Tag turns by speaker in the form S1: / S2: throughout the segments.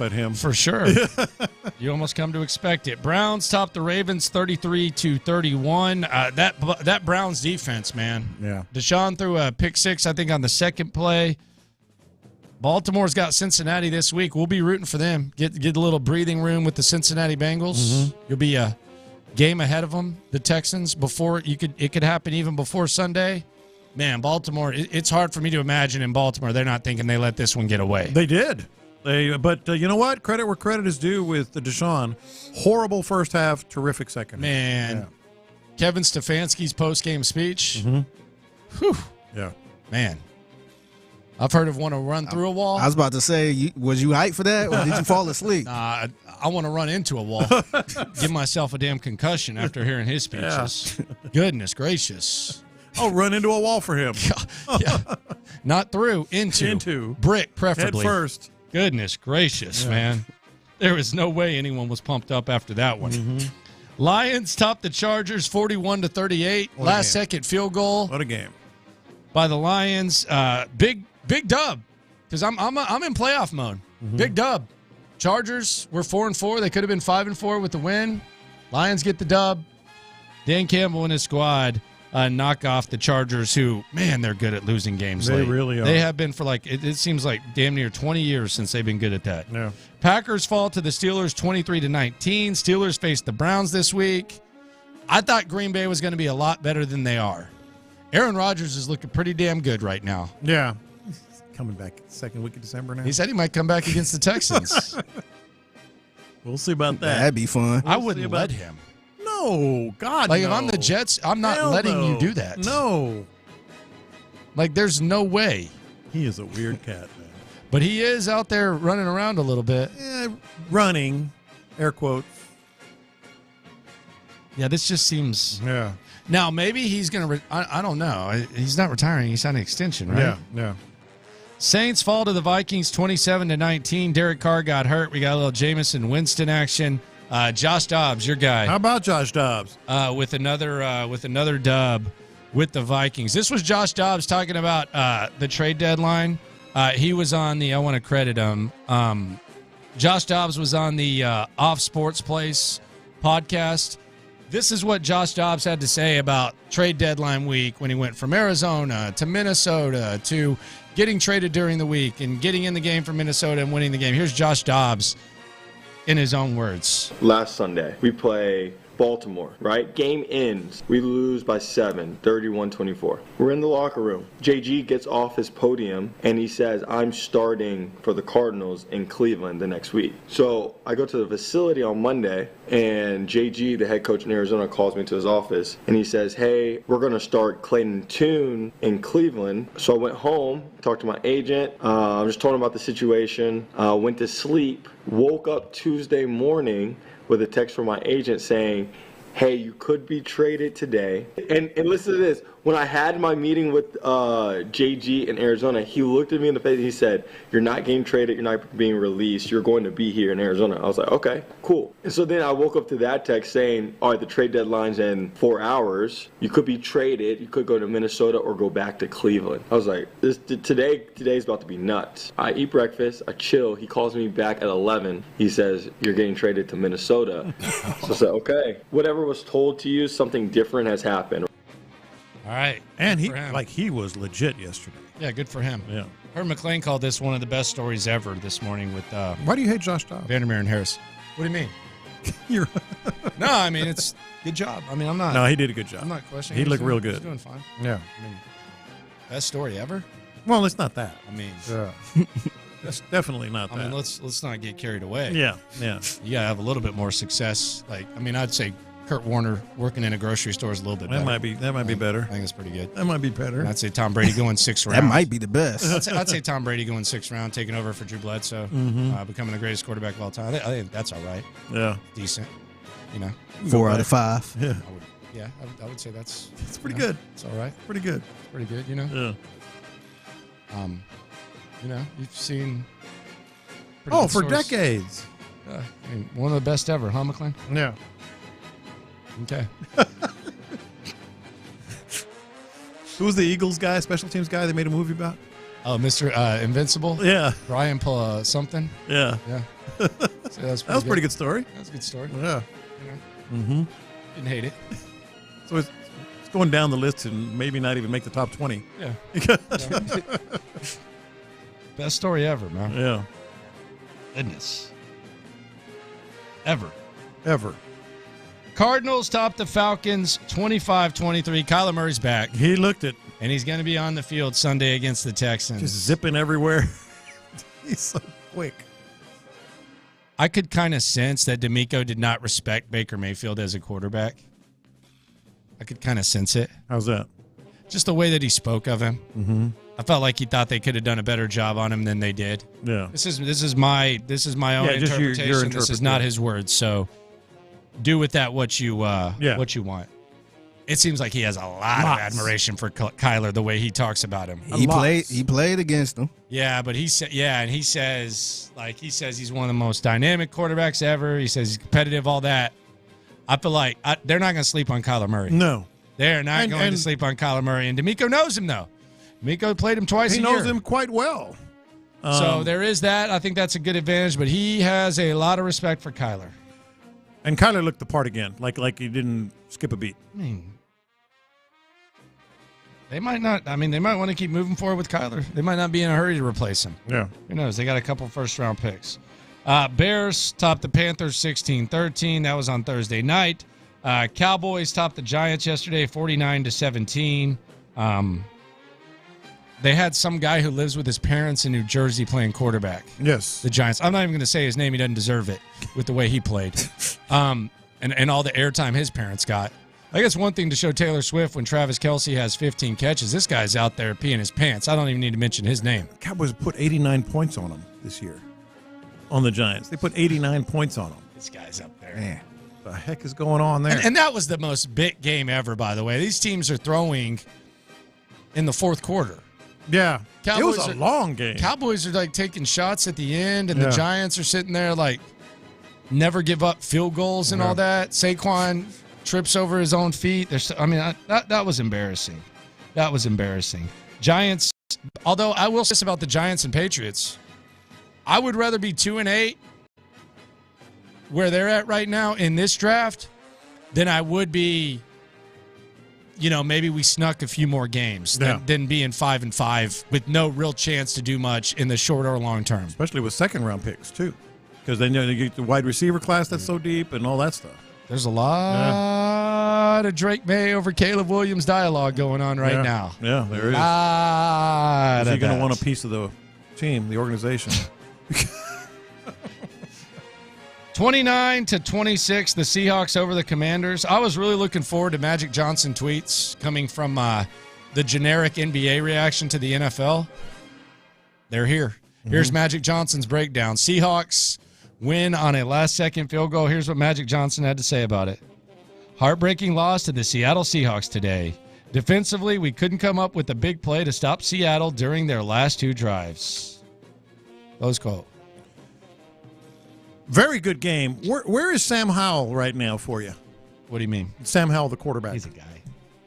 S1: off at him.
S2: For sure. You almost come to expect it. Browns topped the Ravens 33-31. That Browns defense, man.
S1: Yeah.
S2: Deshaun threw a pick six, I think, on the second play. Baltimore's got Cincinnati this week. We'll be rooting for them. Get a little breathing room with the Cincinnati Bengals. Mm-hmm. You'll be a game ahead of them, the Texans. It could happen even before Sunday. Man, Baltimore, it's hard for me to imagine in Baltimore they're not thinking they let this one get away.
S1: They did. But you know what? Credit where credit is due with the Deshaun. Horrible first half, terrific second.
S2: Man, yeah. Kevin Stefanski's post-game speech.
S1: Mm-hmm.
S2: Whew.
S1: Yeah.
S2: Man. I've heard of one to run through a wall.
S3: I was about to say, was you hyped for that, or did you fall asleep?
S2: I want to run into a wall. Give myself a damn concussion after hearing his speeches. Yeah. Goodness gracious.
S1: I'll run into a wall for him.
S2: Yeah. Not through, into. Brick, preferably.
S1: Head first.
S2: Goodness gracious, man. There was no way anyone was pumped up after that one. Mm-hmm. Lions topped the Chargers 41-38. Last second field goal.
S1: What a game.
S2: By the Lions. Big dub, because I'm in playoff mode. Mm-hmm. Big dub. Chargers were 4-4. They could have been 5-4 with the win. Lions get the dub. Dan Campbell and his squad knock off the Chargers, who, man, they're good at losing games.
S1: They really are.
S2: They have been for it seems like damn near 20 years since they've been good at that.
S1: Yeah.
S2: Packers fall to the Steelers 23-19. Steelers face the Browns this week. I thought Green Bay was going to be a lot better than they are. Aaron Rodgers is looking pretty damn good right now.
S1: Yeah. Coming back second week of December now.
S2: He said he might come back against the Texans.
S1: We'll see about that.
S3: That'd be fun.
S2: I wouldn't let him.
S1: No, God,
S2: if I'm the Jets, I'm not letting you do that.
S1: No.
S2: There's no way.
S1: He is a weird cat, man.
S2: But he is out there running around a little bit.
S1: Running, air quotes.
S2: Yeah, this just seems...
S1: Yeah.
S2: Now, maybe he's going to... I don't know. He's not retiring. He's on an extension, right?
S1: Yeah.
S2: Saints fall to the Vikings 27-19. Derek Carr got hurt. We got a little Jameson Winston action. Josh Dobbs, your guy.
S1: How about Josh Dobbs?
S2: With another dub with the Vikings. This was Josh Dobbs talking about the trade deadline. He was on the... I want to credit him. Josh Dobbs was on the Off Sports Place podcast. This is what Josh Dobbs had to say about trade deadline week when he went from Arizona to Minnesota to getting traded during the week and getting in the game for Minnesota and winning the game. Here's Josh Dobbs in his own words.
S4: Last Sunday, we play Baltimore, right? Game ends. We lose by 7, 31-24. We're in the locker room. JG gets off his podium and he says, I'm starting for the Cardinals in Cleveland the next week. So I go to the facility on Monday and JG, the head coach in Arizona, calls me to his office and he says, hey, we're going to start Clayton Tune in Cleveland. So I went home, talked to my agent. I just told him about the situation, went to sleep, woke up Tuesday morning with a text from my agent saying, hey, you could be traded today. And listen to this. When I had my meeting with JG in Arizona, he looked at me in the face and he said, you're not getting traded, you're not being released, you're going to be here in Arizona. I was like, okay, cool. And so then I woke up to that text saying, all right, the trade deadline's in 4 hours. You could be traded, you could go to Minnesota or go back to Cleveland. I was like, today's about to be nuts. I eat breakfast, I chill, he calls me back at 11. He says, you're getting traded to Minnesota. So I said, okay, whatever was told to you, something different has happened.
S2: All right.
S1: And he was legit yesterday.
S2: Yeah, good for him.
S1: Yeah.
S2: Herb McLean called this one of the best stories ever this morning with
S1: Why do you hate Josh Dobbs?
S2: Vandermeer and Harris. What do you mean? No, I mean, it's good job. I mean, I'm not.
S1: No, he did a good job.
S2: I'm not questioning.
S1: He looked real good.
S2: He's doing fine.
S1: Yeah.
S2: I mean, best story ever?
S1: Well, it's not that.
S2: I mean,
S1: that's definitely not that.
S2: I mean, let's not get carried away.
S1: Yeah.
S2: You gotta have a little bit more success. I'd say Kurt Warner working in a grocery store is a little bit better.
S1: That might be better.
S2: I think it's pretty good.
S1: That might be better.
S2: And I'd say Tom Brady going 6 rounds.
S3: That might be the best.
S2: I'd say Tom Brady going 6th round, taking over for Drew Bledsoe, becoming the greatest quarterback of all time. I think that's all right.
S1: Yeah.
S2: Decent.
S3: 4 out of 5.
S1: Yeah.
S2: I would say that's
S1: pretty good.
S2: It's all right.
S1: Pretty good.
S2: It's pretty good,
S1: Yeah.
S2: You've seen
S1: for decades.
S2: I mean, one of the best ever, huh, McLean?
S1: Yeah.
S2: Okay.
S1: Who was the Eagles guy, special teams guy they made a movie about?
S2: Oh, Mr. Invincible?
S1: Yeah.
S2: Brian something?
S1: Yeah.
S2: Yeah. So that
S1: was a pretty good story.
S2: That was a good story.
S1: Yeah.
S2: Didn't hate it.
S1: So it's going down the list and maybe not even make the top 20.
S2: Yeah. Best story ever, man.
S1: Yeah.
S2: Goodness. Ever. Cardinals top the Falcons 25-23. Kyler Murray's back.
S1: He looked it.
S2: And he's going to be on the field Sunday against the Texans.
S1: Just zipping everywhere. He's so quick.
S2: I could kind of sense that D'Amico did not respect Baker Mayfield as a quarterback. I could kind of sense it.
S1: How's that?
S2: Just the way that he spoke of him.
S1: Mm-hmm.
S2: I felt like he thought they could have done a better job on him than they did.
S1: Yeah.
S2: This is my own interpretation.
S1: Your
S2: This is not his words. So do with that what you want. It seems like he has a lot of admiration for Kyler, the way he talks about him.
S3: He played against him.
S2: Yeah, but he says he's one of the most dynamic quarterbacks ever. He says he's competitive, all that. I feel like they're not going to sleep on Kyler Murray.
S1: No.
S2: They're not going to sleep on Kyler Murray. And D'Amico knows him, though. D'Amico played him twice a year.
S1: He knows him quite well.
S2: So there is that. I think that's a good advantage, but he has a lot of respect for Kyler.
S1: And Kyler looked the part again, like he didn't skip a beat.
S2: I mean, they might not. I mean, they might want to keep moving forward with Kyler. They might not be in a hurry to replace him.
S1: Yeah.
S2: Who knows? They got a couple first-round picks. Bears topped the Panthers 16-13. That was on Thursday night. Cowboys topped the Giants yesterday 49-17. They had some guy who lives with his parents in New Jersey playing quarterback.
S1: Yes.
S2: The Giants. I'm not even going to say his name. He doesn't deserve it with the way he played. And all the airtime his parents got. I guess one thing to show Taylor Swift when Travis Kelce has 15 catches, this guy's out there peeing his pants. I don't even need to mention his name.
S1: Cowboys put 89 points on him this year. On the Giants. They put 89 points on him.
S2: This guy's up there.
S1: Man, what the heck is going on there?
S2: And that was the most big game ever, by the way. These teams are throwing in the fourth quarter.
S1: Yeah.
S2: Cowboys
S1: it was a long game.
S2: Cowboys are like taking shots at the end, and the Giants are sitting there like never give up field goals and all that. Saquon trips over his own feet. That was embarrassing. That was embarrassing. Giants, although I will say this about the Giants and Patriots, I would rather be 2-8 where they're at right now in this draft than I would be, maybe we snuck a few more games than being 5-5 with no real chance to do much in the short or long term.
S1: Especially with second-round picks, too. Because then you get the wide receiver class that's so deep and all that stuff.
S2: There's a lot of Drake May over Caleb Williams dialogue going on right now.
S1: Yeah, there is. Is he going to want a piece of the team, the organization?
S2: 29-26, the Seahawks over the Commanders. I was really looking forward to Magic Johnson tweets coming from the generic NBA reaction to the NFL. They're here. Here's Magic Johnson's breakdown. Seahawks win on a last-second field goal. Here's what Magic Johnson had to say about it. Heartbreaking loss to the Seattle Seahawks today. Defensively, we couldn't come up with a big play to stop Seattle during their last two drives. Close quote.
S1: Very good game. Where is Sam Howell right now for you?
S2: What do you mean?
S1: Sam Howell, the quarterback.
S2: He's a guy.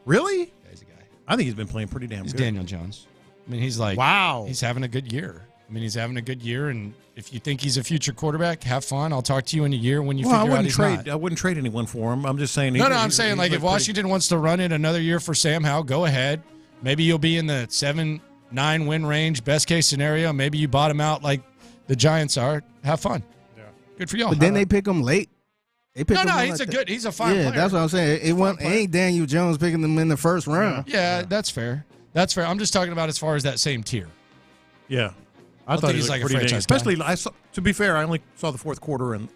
S1: Really?
S2: Yeah, he's a guy.
S1: I think he's been playing pretty damn
S2: good.
S1: He's
S2: Daniel Jones. I mean, he's like,
S1: wow.
S2: He's having a good year. He's having a good year, and if you think he's a future quarterback, have fun. I'll talk to you in a year when you figure out he's not.
S1: I wouldn't trade anyone for him. I'm just saying.
S2: I'm saying if Washington wants to run it another year for Sam Howell, go ahead. Maybe you'll be in the 7-9 win range, best case scenario. Maybe you bottom out like the Giants are. Have fun. Yeah. Good for y'all.
S3: But then they pick him late. He's
S2: he's a fine player.
S3: Yeah, that's what I'm saying. It ain't Daniel Jones picking them in the first round.
S2: Yeah, that's fair. That's fair. I'm just talking about as far as that same tier.
S1: Yeah. I thought he was like a franchise. Especially, to be fair, I only saw the fourth quarter and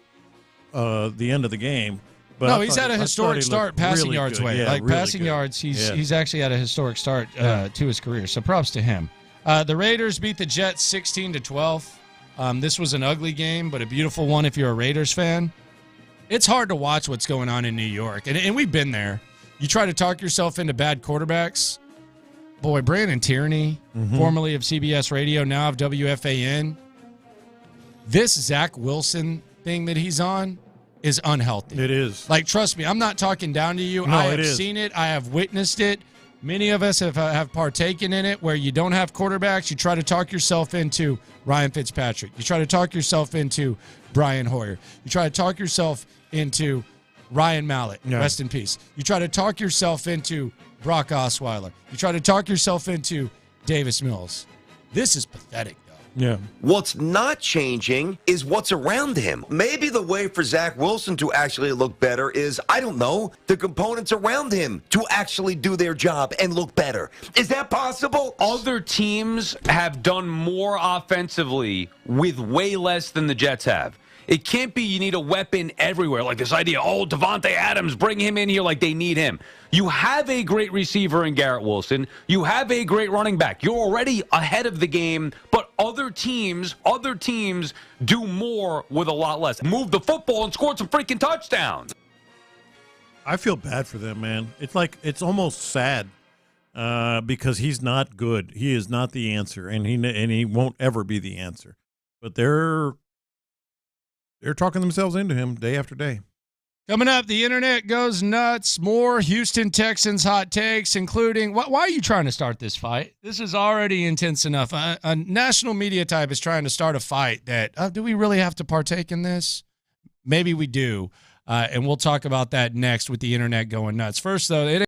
S1: the end of the game. But
S2: no, he's had a historic start passing yards way.
S1: Yeah, really
S2: passing yards, he's actually had a historic start to his career. So props to him. The Raiders beat the Jets 16-12. This was an ugly game, but a beautiful one if you're a Raiders fan. It's hard to watch what's going on in New York, and we've been there. You try to talk yourself into bad quarterbacks. Boy, Brandon Tierney, formerly of CBS Radio, now of WFAN. This Zach Wilson thing that he's on is unhealthy.
S1: It is.
S2: Like, trust me, I'm not talking down to you.
S1: No,
S2: I have seen it. I have witnessed it. Many of us have partaken in it where you don't have quarterbacks. You try to talk yourself into Ryan Fitzpatrick. You try to talk yourself into Brian Hoyer. You try to talk yourself into Ryan Mallett. Yeah. Rest in peace. You try to talk yourself into Brock Osweiler. You try to talk yourself into Davis Mills. This is pathetic.
S1: Yeah.
S5: What's not changing is what's around him. Maybe the way for Zach Wilson to actually look better is, I don't know, the components around him to actually do their job and look better. Is that possible?
S6: Other teams have done more offensively with way less than the Jets have. It can't be you need a weapon everywhere. Like this idea, Devontae Adams, bring him in here like they need him. You have a great receiver in Garrett Wilson. You have a great running back. You're already ahead of the game, but other teams do more with a lot less. Move the football and scored some freaking touchdowns.
S1: I feel bad for them, man. It's almost sad because he's not good. He is not the answer, and he won't ever be the answer. But they're talking themselves into him day after day.
S2: Coming up, the internet goes nuts. More Houston Texans hot takes, including why are you trying to start this fight? This is already intense enough. A national media type is trying to start a fight that, do we really have to partake in this? Maybe we do. And we'll talk about that next with the internet going nuts. First, though,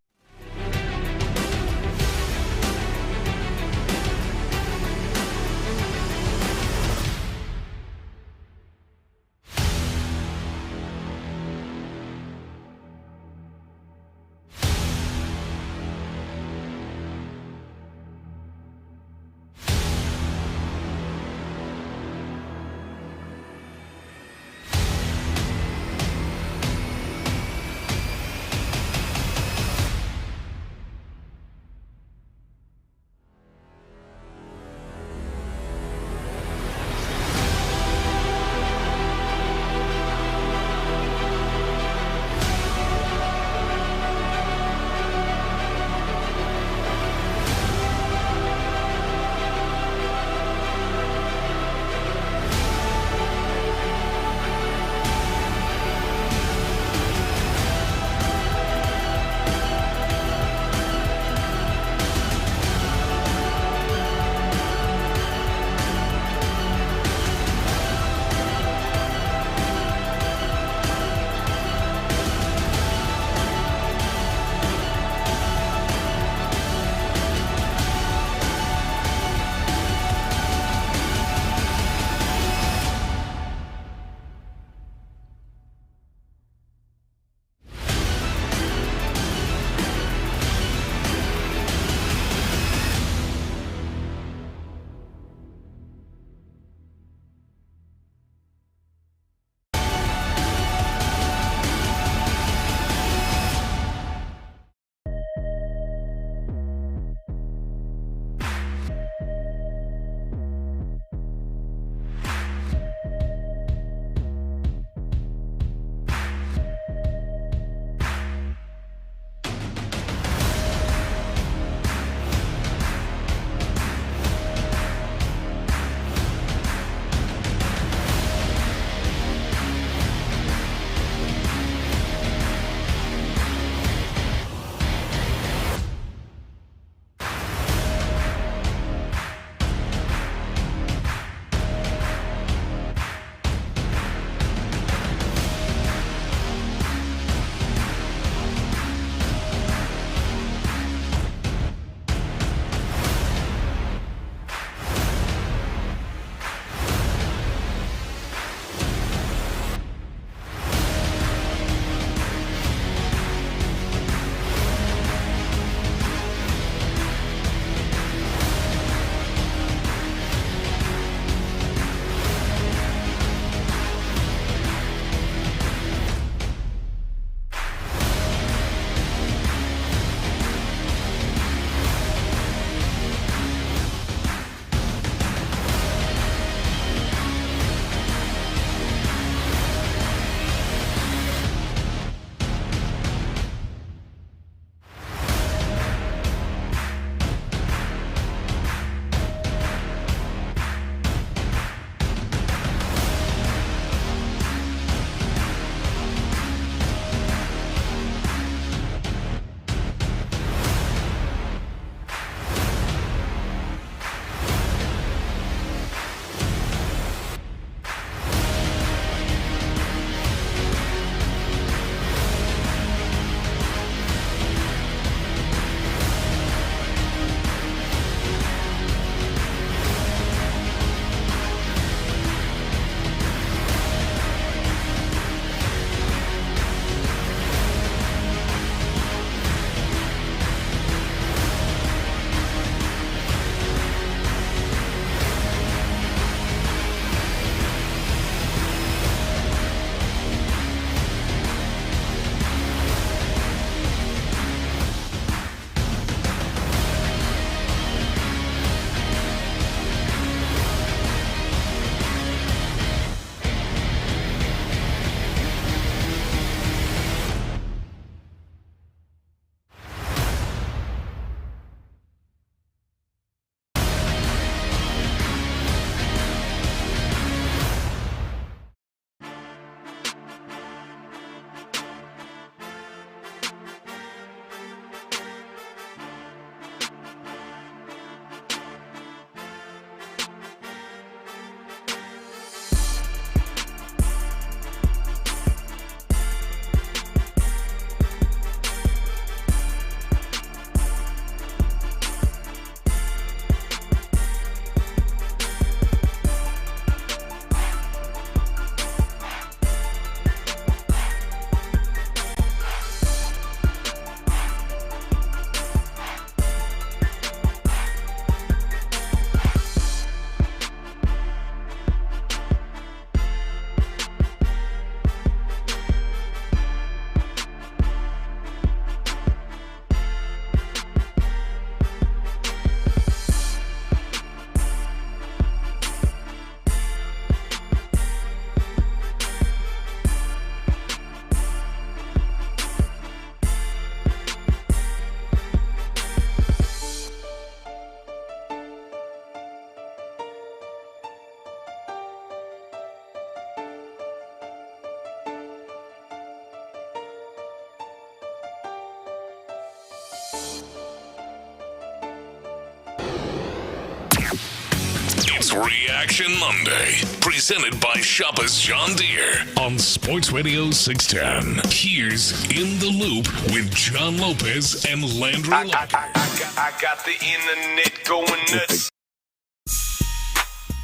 S7: is Reaction Monday, presented by Shoppers John Deere on Sports Radio 610. Here's In the Loop with John Lopez and Landry Locker.
S8: I got the internet going nuts.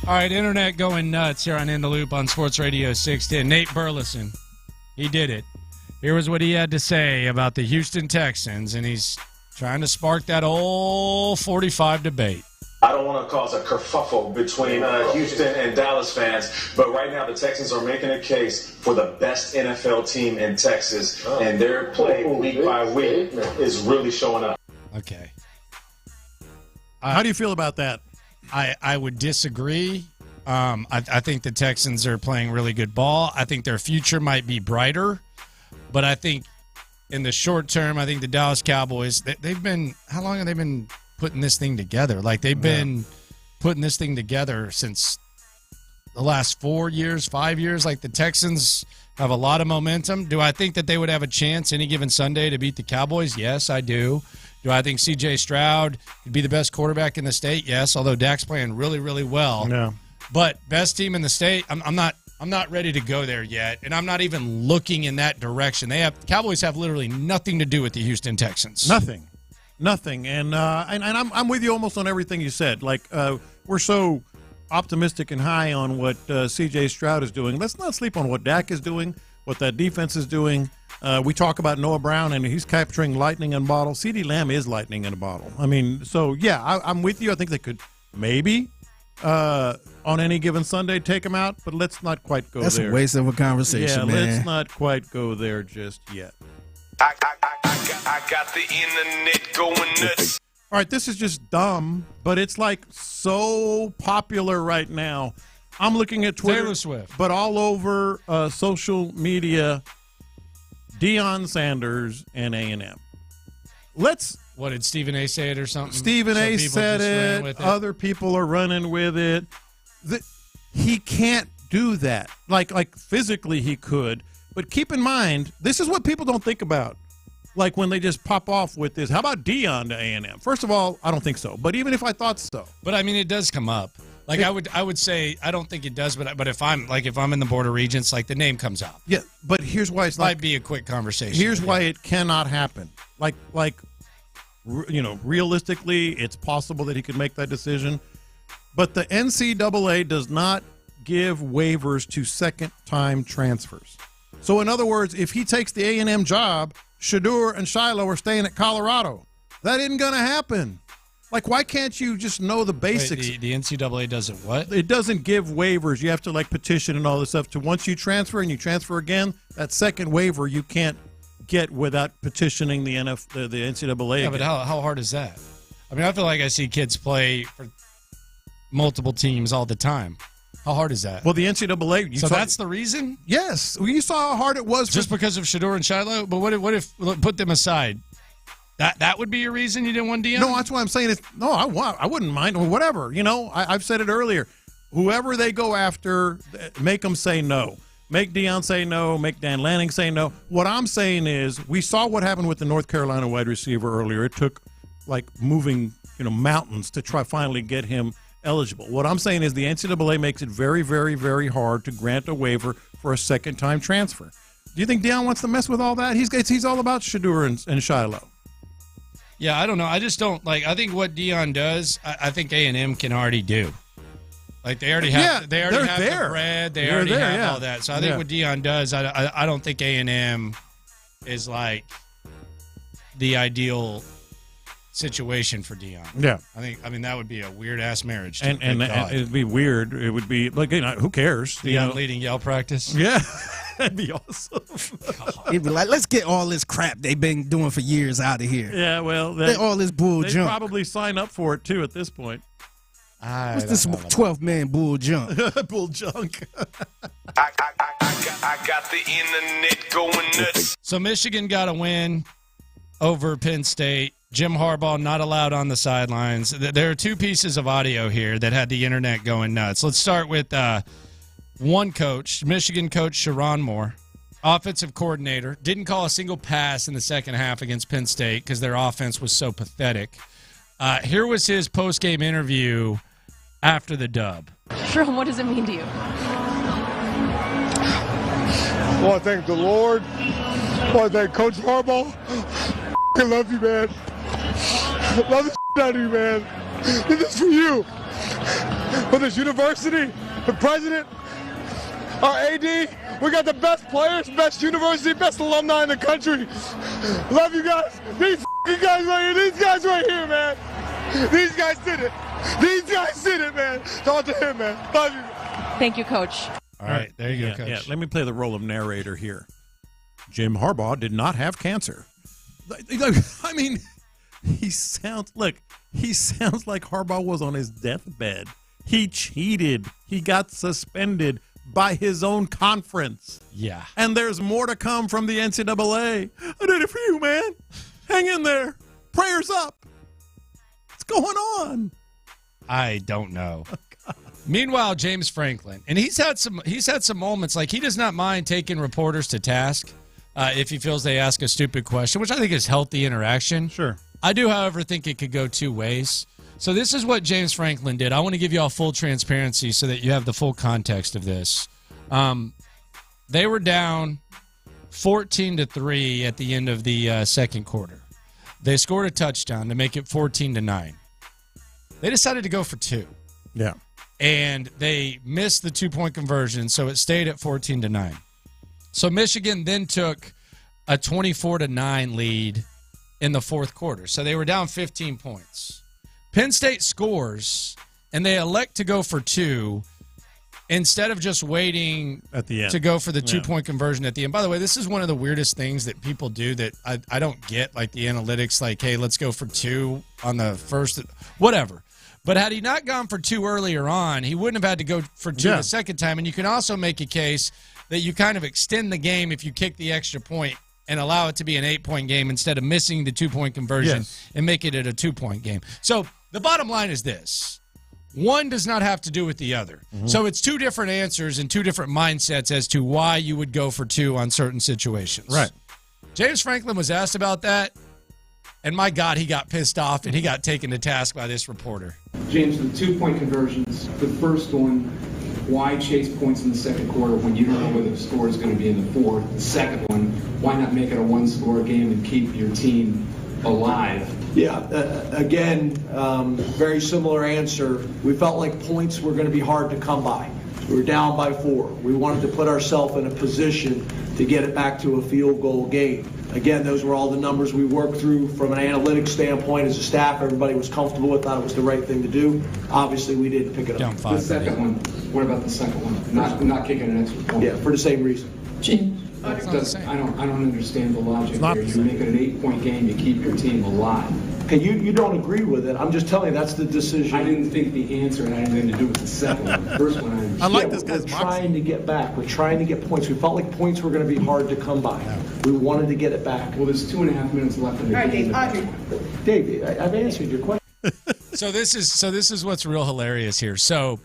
S2: All right, internet going nuts here on In the Loop on Sports Radio 610. Nate Burleson, he did it. Here was what he had to say about the Houston Texans, and he's trying to spark that old 45 debate.
S9: I don't want to cause a kerfuffle between Houston and Dallas fans, but right now the Texans are making a case for the best NFL team in Texas, and their play week by week is really showing up.
S2: Okay.
S1: How do you feel about that?
S2: I would disagree. I think the Texans are playing really good ball. I think their future might be brighter, but I think in the short term, I think the Dallas Cowboys, they've been, how long have they been putting this thing together? Like, they've been putting this thing together since the last 4 years, 5 years. Like, the Texans have a lot of momentum. Do I think that they would have a chance any given Sunday to beat the Cowboys? Yes, I do. Do I think C.J. Stroud would be the best quarterback in the state? Yes, although Dak's playing really, really well.
S1: Yeah.
S2: But best team in the state, I'm not ready to go there yet, and I'm not even looking in that direction. Cowboys have literally nothing to do with the Houston Texans.
S1: Nothing. And I'm with you almost on everything you said. Like, we're so optimistic and high on what C.J. Stroud is doing. Let's not sleep on what Dak is doing, what that defense is doing. We talk about Noah Brown, and he's capturing lightning in a bottle. CeeDee Lamb is lightning in a bottle. I mean, so, yeah, I'm with you. I think they could maybe on any given Sunday take him out, but let's not quite go there.
S3: That's a waste of a conversation, man.
S1: Let's not quite go there just yet.
S8: I got the internet going nuts.
S1: All right, this is just dumb, but it's like so popular right now. I'm looking at Twitter,
S2: Taylor Swift,
S1: but all over social media, Deion Sanders and A&M.
S2: What, did Stephen A. say it or something?
S1: Stephen A. said it. Other people are running with it. He can't do that. Like physically he could, but keep in mind, this is what people don't think about. Like when they just pop off with this, how about Deion to A&M? First of all, I don't think so. But even if I thought so.
S2: But I mean, it does come up. Like I would say, I don't think it does, but if I'm in the Board of Regents, like the name comes up.
S1: Yeah, but here's why it's
S2: might be a quick conversation.
S1: Here's why it cannot happen. Realistically, it's possible that he could make that decision. But the NCAA does not give waivers to second-time transfers. So, in other words, if he takes the A&M job, Shedeur and Shiloh are staying at Colorado. That isn't going to happen. Like, why can't you just know the basics?
S2: Wait, the NCAA doesn't what?
S1: It doesn't give waivers. You have to, petition and all this stuff. Once you transfer and you transfer again, that second waiver you can't get without petitioning the NCAA.
S2: Yeah, but how hard is that? I mean, I feel like I see kids play for multiple teams all the time. How hard is that?
S1: Well, the NCAA.
S2: That's the reason?
S1: Yes. Well, you saw how hard it was.
S2: Just because of Shedeur and Shiloh? But what if put them aside? That would be your reason you didn't want Deion?
S1: No, that's why I'm saying I wouldn't mind. Or whatever. I've said it earlier. Whoever they go after, make them say no. Make Deion say no. Make Dan Lanning say no. What I'm saying is we saw what happened with the North Carolina wide receiver earlier. It took moving mountains to try finally get him eligible. What I'm saying is the NCAA makes it very, very, very hard to grant a waiver for a second-time transfer. Do you think Deion wants to mess with all that? He's all about Shedeur and Shiloh.
S2: Yeah, I don't know. I just don't I think what Deion does, I think A&M can already do. Like they already have, the bread, they already have all that. So I think what Deion does, I don't think A&M is like the ideal situation for Deion.
S1: Yeah,
S2: I mean that would be a weird ass marriage.
S1: And it'd be weird. It would be who cares?
S2: Deion leading yell practice.
S1: Yeah, that'd be awesome.
S3: He'd be like, let's get all this crap they've been doing for years out of here.
S1: Yeah, well,
S3: all this bull junk.
S1: Probably sign up for it too at this point.
S3: What's this 12-man bull junk?
S1: Bull junk.
S8: I got the internet going nuts.
S2: So Michigan got a win over Penn State. Jim Harbaugh not allowed on the sidelines. There are two pieces of audio here that had the internet going nuts. Let's start with one coach, Michigan coach Sharon Moore, offensive coordinator, didn't call a single pass in the second half against Penn State because their offense was so pathetic. Here was his post-game interview after the dub.
S10: Jerome, what does it mean to you?
S11: I want to thank the Lord. I want to thank Coach Harbaugh. I love you, man. Love the out of you, man. This is for you. For this university, the president, our AD, we got the best players, best university, best alumni in the country. Love you guys. These guys right here, man. These guys did it. These guys did it, man. Talk to him, man. Love you.
S10: Thank you, Coach.
S2: All right, there you go, Coach.
S1: Yeah, let me play the role of narrator here. Jim Harbaugh did not have cancer. I mean, he sounds like Harbaugh was on his deathbed. He cheated. He got suspended by his own conference.
S2: Yeah.
S1: And there's more to come from the NCAA. I did it for you, man. Hang in there. Prayers up. What's going on?
S2: I don't know. Meanwhile, James Franklin, and he's had some moments like he does not mind taking reporters to task if he feels they ask a stupid question, which I think is healthy interaction.
S1: Sure.
S2: I do, however, think it could go two ways. So this is what James Franklin did. I want to give you all full transparency so that you have the full context of this. They were down 14-3 at the end of the second quarter. They scored a touchdown to make it 14-9. They decided to go for two.
S1: Yeah.
S2: And they missed the 2-point conversion, so it stayed at 14-9. So Michigan then took a 24-9 lead in the fourth quarter. So they were down 15 points. Penn State scores, and they elect to go for two instead of just waiting
S1: at the end
S2: to go for the 2-point conversion at the end. By the way, this is one of the weirdest things that people do that I don't get, like the analytics, like, hey, let's go for two on the first, whatever. But had he not gone for two earlier on, he wouldn't have had to go for two the second time. And you can also make a case that you kind of extend the game if you kick the extra point and allow it to be an 8-point game instead of missing the 2-point conversion and make it at a 2-point game. So the bottom line is this. One does not have to do with the other. Mm-hmm. So it's two different answers and two different mindsets as to why you would go for two on certain situations.
S1: Right.
S2: James Franklin was asked about that. And my God, he got pissed off and he got taken to task by this reporter.
S12: James, the 2-point conversions, the first one, why chase points in the second quarter when you don't know whether the score is going to be in the fourth? The second one, why not make it a one-score game and keep your team alive?
S13: Yeah, again, very similar answer. We felt like points were going to be hard to come by. We were down by 4. We wanted to put ourselves in a position to get it back to a field goal game. Again, those were all the numbers we worked through from an analytics standpoint as a staff. Everybody was comfortable with, thought it was the right thing to do. Obviously, we didn't pick it up.
S12: The second one, what about the second one? Not kicking an extra point.
S13: Yeah, for the same reason.
S12: I don't understand the logic there. You make it an 8-point game, you keep your team alive.
S13: Okay, you don't agree with it. I'm just telling you that's the decision.
S12: I didn't think the answer had anything to do with the second one. The first one I understand.
S1: I like this guy's
S13: We're trying to get back. We're trying to get points. We felt like points were going to be hard to come by. We wanted to get it back.
S12: Well, there's 2.5 minutes left in the game.
S13: All right, Dave, I've answered your question.
S2: So this is what's real hilarious here. So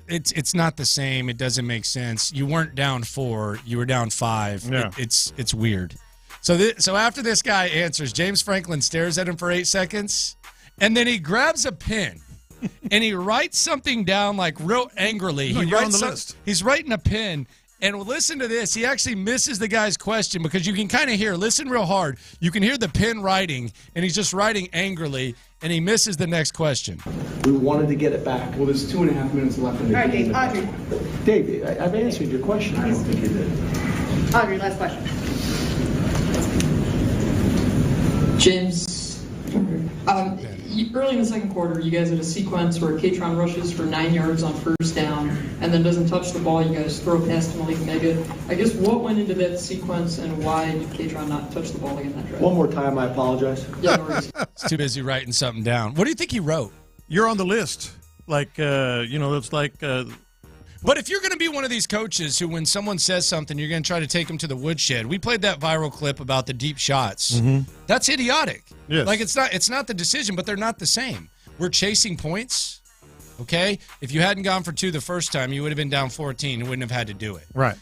S2: it's not the same. It doesn't make sense. You weren't down 4. You were down 5.
S1: Yeah.
S2: It's weird. So after this guy answers, James Franklin stares at him for 8 seconds, and then he grabs a pen and he writes something down like real angrily.
S1: No, you're on the list.
S2: He's writing a pen, and listen to this. He actually misses the guy's question because you can kind of hear. Listen real hard. You can hear the pen writing, and he's just writing angrily, and he misses the next question.
S13: We wanted to get it back.
S12: Well, there's 2.5 minutes left in the game.
S14: All right,
S13: Dave, I've answered your question.
S12: I don't think you did.
S14: Audrey, last question.
S15: James, early in the second quarter, you guys had a sequence where Katron rushes for 9 yards on first down and then doesn't touch the ball. You guys throw past Malik Mega. I guess what went into that sequence and why did Katron not touch the ball again that drive?
S13: One more time, I apologize.
S15: Yeah, no worries.
S2: He's too busy writing something down. What do you think he wrote?
S1: You're on the list. Like, it's like...
S2: But if you're going to be one of these coaches who, when someone says something, you're going to try to take them to the woodshed. We played that viral clip about the deep shots.
S1: Mm-hmm.
S2: That's idiotic.
S1: Yes.
S2: Like, it's not the decision, but they're not the same. We're chasing points, okay? If you hadn't gone for 2 the first time, you would have been down 14 and wouldn't have had to do it.
S1: Right.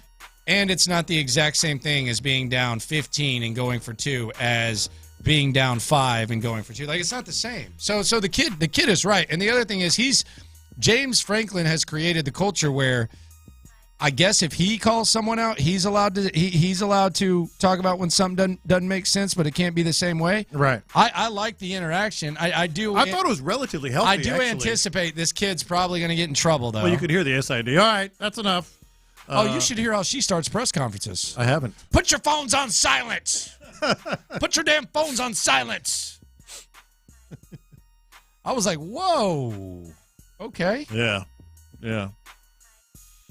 S2: And it's not the exact same thing as being down 15 and going for 2 as being down 5 and going for 2. Like, it's not the same. So the kid is right. And the other thing is James Franklin has created the culture where I guess if he calls someone out, he's allowed to talk about when something doesn't make sense, but it can't be the same way.
S1: Right.
S2: I like the interaction. I do.
S1: I thought it was relatively healthy.
S2: I do
S1: actually.
S2: anticipate this kid's probably going to get in trouble, though.
S1: Well, you could hear the SID. All right, that's enough.
S2: You should hear how she starts press conferences.
S1: I haven't.
S2: Put your phones on silent. Put your damn phones on silent. I was like, whoa. Okay.
S1: Yeah.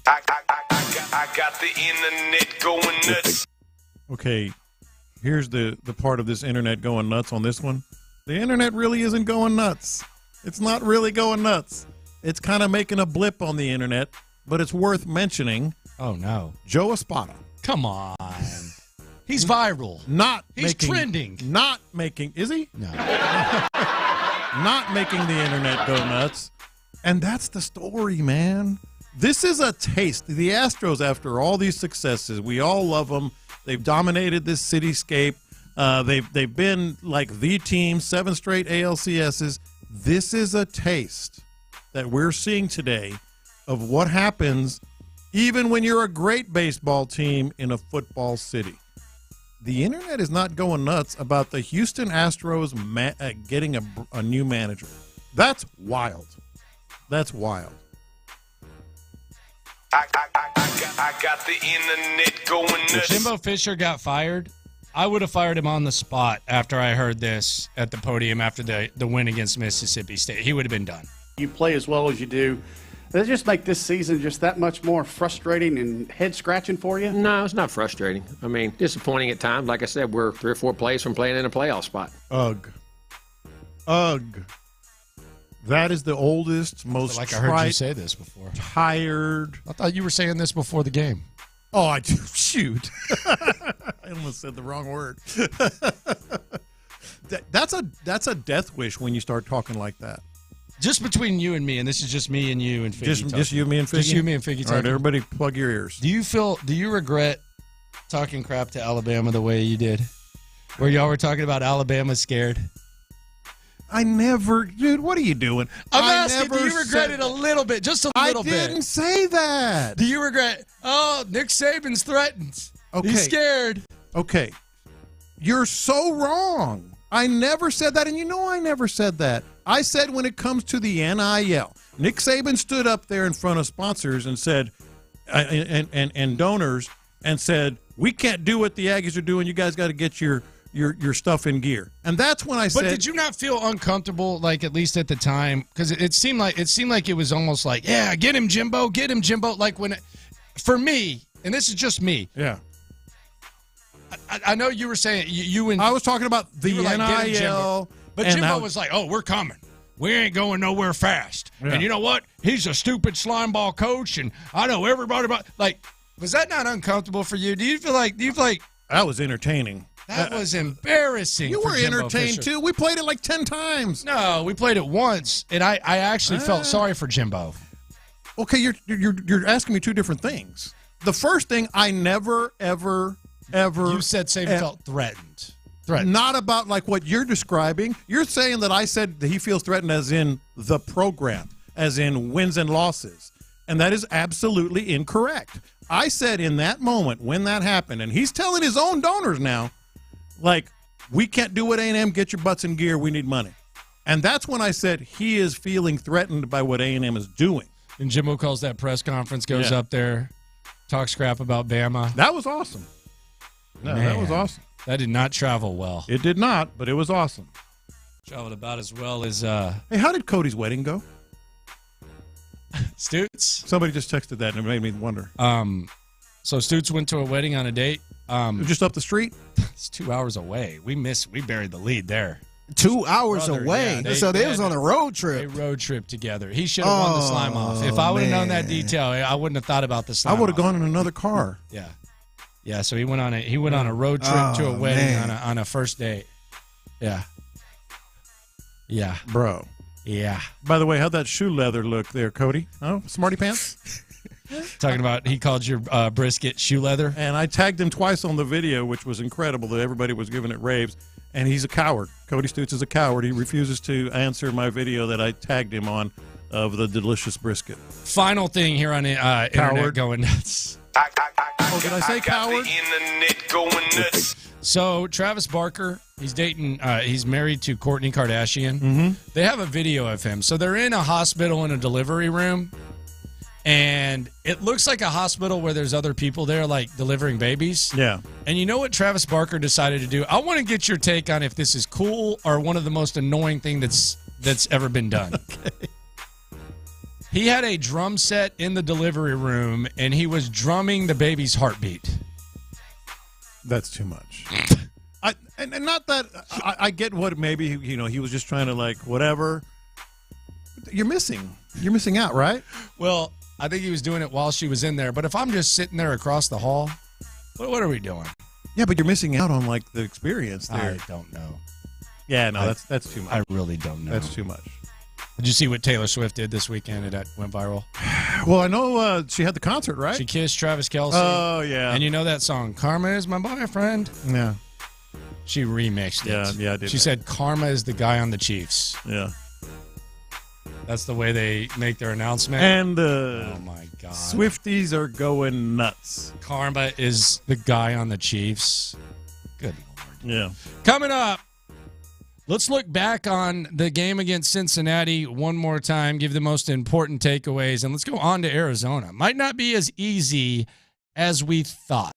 S8: I got the internet going nuts.
S1: Okay, here's the part of this internet going nuts on this one. The internet really isn't going nuts. It's not really going nuts. It's kind of making a blip on the internet, but it's worth mentioning.
S2: Oh, no.
S1: Joe Espada.
S2: Come on. He's viral. He's trending.
S1: Not making, is he?
S2: No.
S1: Not making the internet go nuts. And that's the story, man. This is a taste. The Astros, after all these successes, we all love them. They've dominated this cityscape. They've been like the team, 7 straight ALCSs. This is a taste that we're seeing today of what happens even when you're a great baseball team in a football city. The internet is not going nuts about the Houston Astros getting a new manager. That's wild. That's wild.
S8: I got the internet going nuts.
S2: If Jimbo Fisher got fired, I would have fired him on the spot after I heard this at the podium after the win against Mississippi State. He would have been done.
S14: You play as well as you do. Does it just make this season just that much more frustrating and head-scratching for you?
S16: No, it's not frustrating. I mean, disappointing at times. Like I said, we're 3 or 4 plays from playing in a playoff spot.
S1: Ugh. That is the oldest, most
S2: I heard you say this before.
S1: Tired.
S2: I thought you were saying this before the game.
S1: Oh, I do. Shoot. I almost said the wrong word. That's a death wish when you start talking like that.
S2: Just between you and me, and this is just me and you and Figgy.
S1: Just you, me, and Figgy?
S2: Just you, me, and Figgy.
S1: All right, everybody plug your ears.
S2: Do you regret talking crap to Alabama the way you did? Where y'all were talking about Alabama scared?
S1: I never, dude, what are you doing?
S2: I'm asking, do you regret it a little bit? Just a little bit.
S1: I didn't say that.
S2: Do you regret, Nick Saban's threatened.
S1: Okay.
S2: He's scared.
S1: Okay. You're so wrong. I never said that, and you know I never said that. I said when it comes to the NIL, Nick Saban stood up there in front of sponsors and said, and donors, and said, we can't do what the Aggies are doing. You guys got to get your stuff in gear. And that's when I said.
S2: But did you not feel uncomfortable, like at least at the time? Because it seemed like it was almost like, yeah, get him, Jimbo. Like for me, and this is just me.
S1: Yeah.
S2: I know you were saying you and
S1: I was talking about the
S2: like,
S1: NIL.
S2: But Jimbo was like, oh, we're coming. We ain't going nowhere fast. Yeah. And you know what? He's a stupid slime ball coach, and I know everybody about. Like, was that not uncomfortable for you? Do you feel like
S1: that was entertaining?
S2: That was embarrassing.
S1: You were
S2: Jimbo
S1: entertained
S2: Fisher.
S1: too. We played it like 10 times.
S2: No, we played it once, and I actually felt sorry for Jimbo.
S1: Okay, you're asking me two different things. The first thing, I never ever.
S2: You said Saban felt threatened.
S1: Not about like what you're describing. You're saying that I said that he feels threatened as in the program, as in wins and losses. And that is absolutely incorrect. I said in that moment when that happened, and he's telling his own donors now, like, we can't do what A&M, get your butts in gear, we need money. And that's when I said he is feeling threatened by what A&M is doing.
S2: And Jimbo calls that press conference, goes up there, talks crap about Bama.
S1: That was awesome. No,
S2: Man,
S1: that was awesome.
S2: That did not travel well.
S1: It did not, but it was awesome.
S2: Traveled about as well as
S1: Hey, how did Cody's wedding go?
S2: Stoots?
S1: Somebody just texted that and it made me wonder.
S2: So Stoots went to a wedding on a date.
S1: Just up the street?
S2: It's 2 hours away. We buried the lead there.
S3: 2 hours away.
S2: Yeah,
S3: so they was on a road trip.
S2: A road trip together. He should have won the slime off. If I would have known that detail, I wouldn't have thought about the slime.
S1: I would have gone in another car.
S2: Yeah. Yeah, so he went on a road trip to a wedding on a first date. Yeah. Yeah.
S1: Bro.
S2: Yeah.
S1: By the way, how'd that shoe leather look there, Cody? Oh, smarty pants?
S2: Talking about he called your brisket shoe leather.
S1: And I tagged him twice on the video, which was incredible that everybody was giving it raves. And he's a coward. Cody Stoots is a coward. He refuses to answer my video that I tagged him on of the delicious brisket.
S2: Final thing here on Internet Going Nuts.
S1: Did I say coward?
S2: So Travis Barker, he's dating, he's married to Kourtney Kardashian.
S1: Mm-hmm.
S2: They have a video of him. So they're in a hospital in a delivery room, and it looks like a hospital where there's other people there, like delivering babies.
S1: Yeah.
S2: And you know what Travis Barker decided to do? I want to get your take on if this is cool or one of the most annoying thing that's ever been done.
S1: Okay.
S2: He had a drum set in the delivery room, and he was drumming the baby's heartbeat.
S1: That's too much. And not that I get what maybe he was just trying to like whatever. You're missing out, right?
S2: Well, I think he was doing it while she was in there. But if I'm just sitting there across the hall, what are we doing?
S1: Yeah, but you're missing out on like the experience there.
S2: I don't know.
S1: Yeah, no, that's too much.
S2: I really don't know.
S1: That's too much.
S2: Did you see what Taylor Swift did this weekend? That went viral.
S1: Well, I know she had the concert, right?
S2: She kissed Travis Kelce.
S1: Oh, yeah.
S2: And you know that song, Karma is My Boyfriend?
S1: Yeah.
S2: She remixed it.
S1: Yeah, I did.
S2: She said Karma is the guy on the Chiefs.
S1: Yeah.
S2: That's the way they make their announcement.
S1: And
S2: oh, my God.
S1: Swifties are going nuts.
S2: Karma is the guy on the Chiefs. Good Lord.
S1: Yeah.
S2: Coming up, let's look back on the game against Cincinnati one more time, give the most important takeaways, and let's go on to Arizona. Might not be as easy as we thought.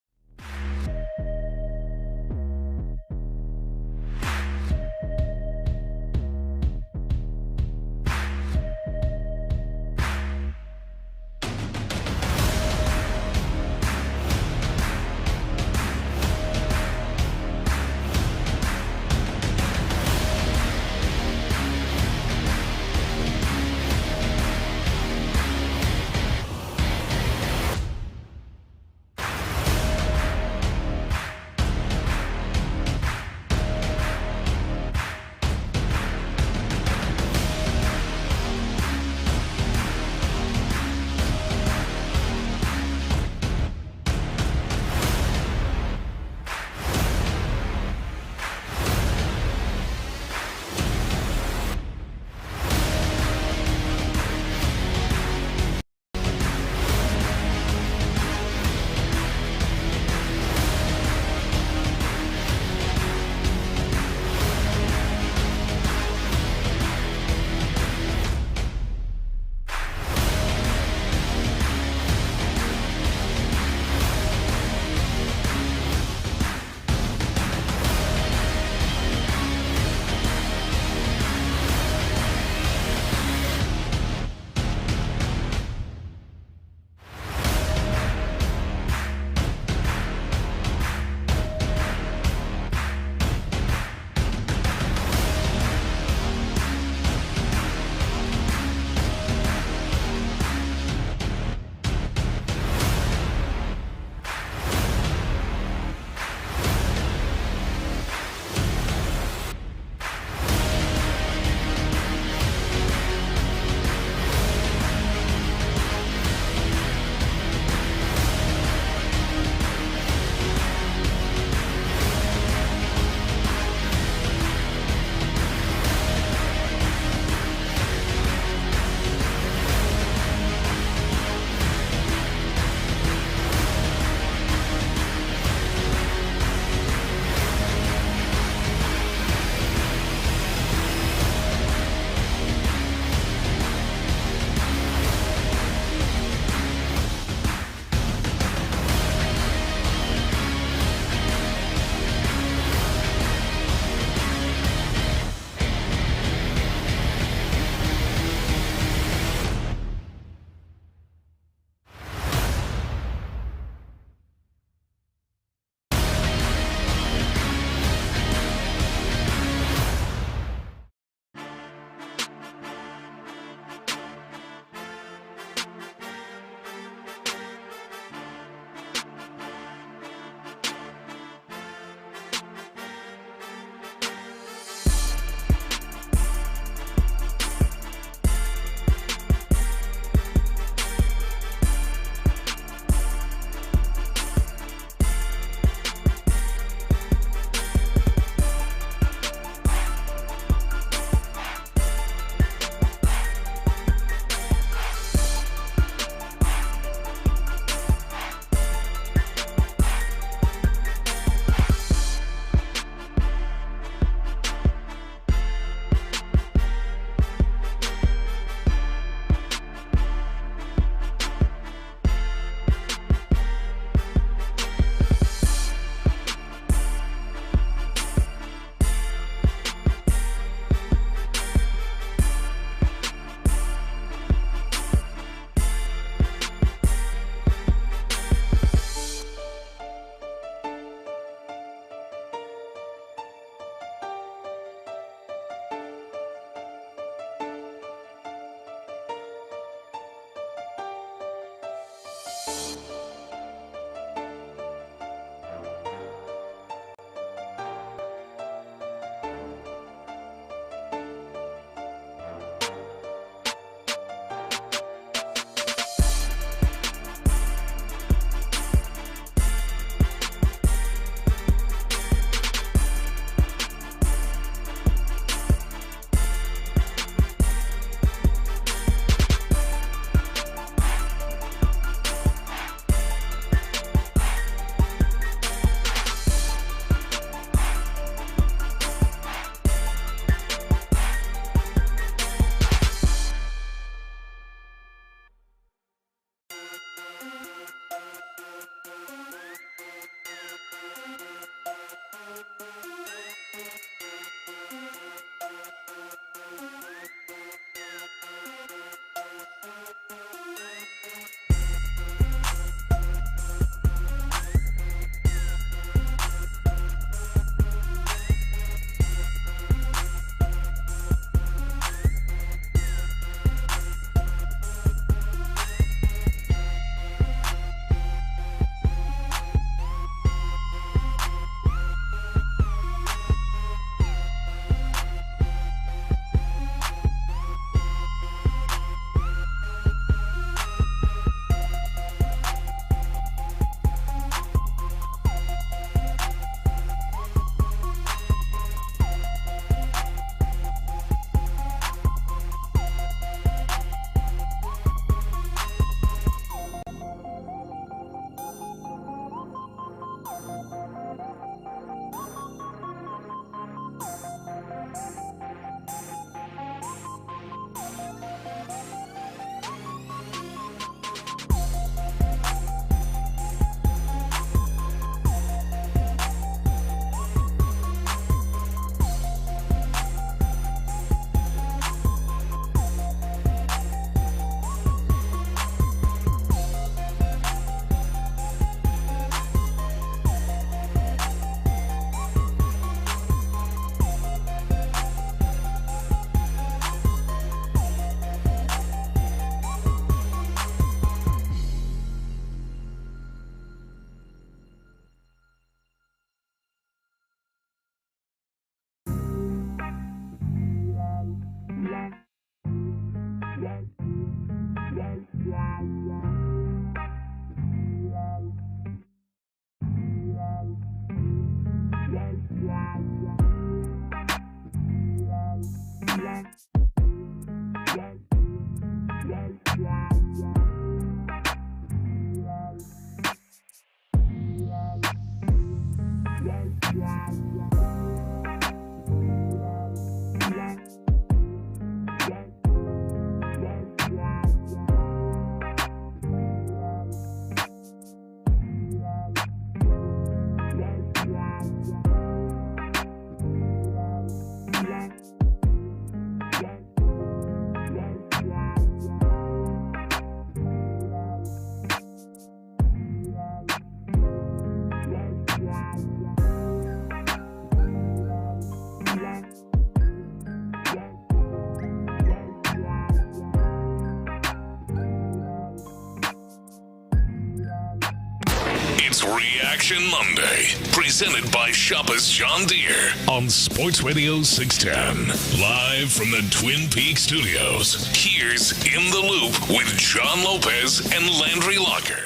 S7: It's Reaction Monday, presented by Shoppers John Deere on Sports Radio 610. Live from the Twin Peaks studios, here's In the Loop with John Lopez and Landry Locker.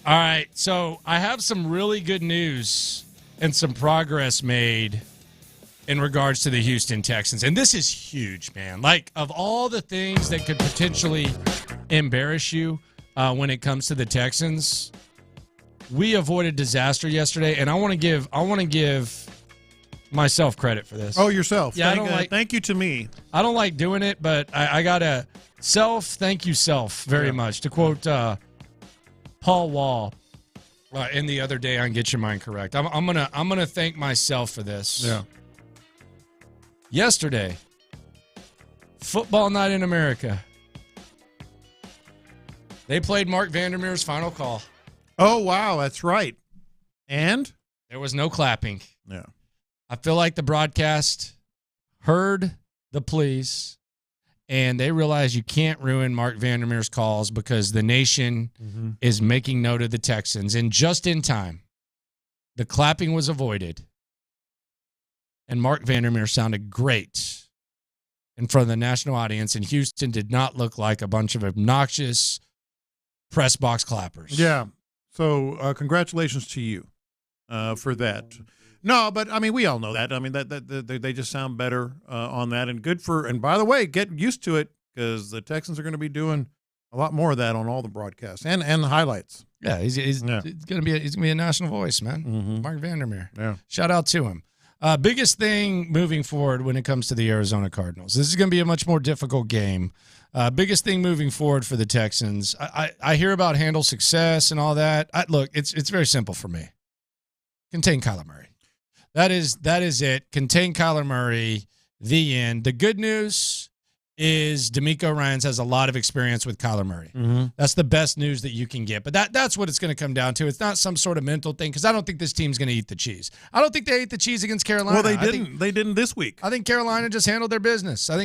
S2: All right, so I have some really good news and some progress made in regards to the Houston Texans. And this is huge, man. Like, of all the things that could potentially embarrass you when it comes to the Texans, we avoided disaster yesterday, and I want to give myself credit for this.
S1: Oh, yourself.
S2: Yeah,
S1: thank you to me.
S2: I don't like doing it, but I got to thank you very much. To quote Paul Wall in the other day on Get Your Mind Correct. I'm gonna thank myself for this.
S1: Yeah.
S2: Yesterday, football night in America. They played Mark Vandermeer's final call.
S1: Oh, wow, that's right. And?
S2: There was no clapping.
S1: Yeah.
S2: I feel like the broadcast heard the pleas, and they realized you can't ruin Mark Vandermeer's calls because the nation is making note of the Texans. And just in time, the clapping was avoided, and Mark Vandermeer sounded great in front of the national audience, and Houston did not look like a bunch of obnoxious press box clappers.
S1: Yeah. So congratulations to you for that. No, but I mean, we all know that. I mean, that they just sound better on that, and good for. And by the way, get used to it because the Texans are going to be doing a lot more of that on all the broadcasts and the highlights.
S2: Yeah, he's going to be a national voice, man. Mark Vandermeer.
S1: Yeah,
S2: shout out to him. Biggest thing moving forward when it comes to the Arizona Cardinals. This is going to be a much more difficult game. Biggest thing moving forward for the Texans. I hear about handle success and all that. Look, it's very simple for me. Contain Kyler Murray. That is it. Contain Kyler Murray. The end. The good news is DeMeco Ryans has a lot of experience with Kyler Murray. That's the best news that you can get. But that's what it's going to come down to. It's not some sort of mental thing because I don't think this team's going to eat the cheese. I don't think they ate the cheese against Carolina.
S1: Well, they didn't. They didn't this week.
S2: I think Carolina just handled their business. They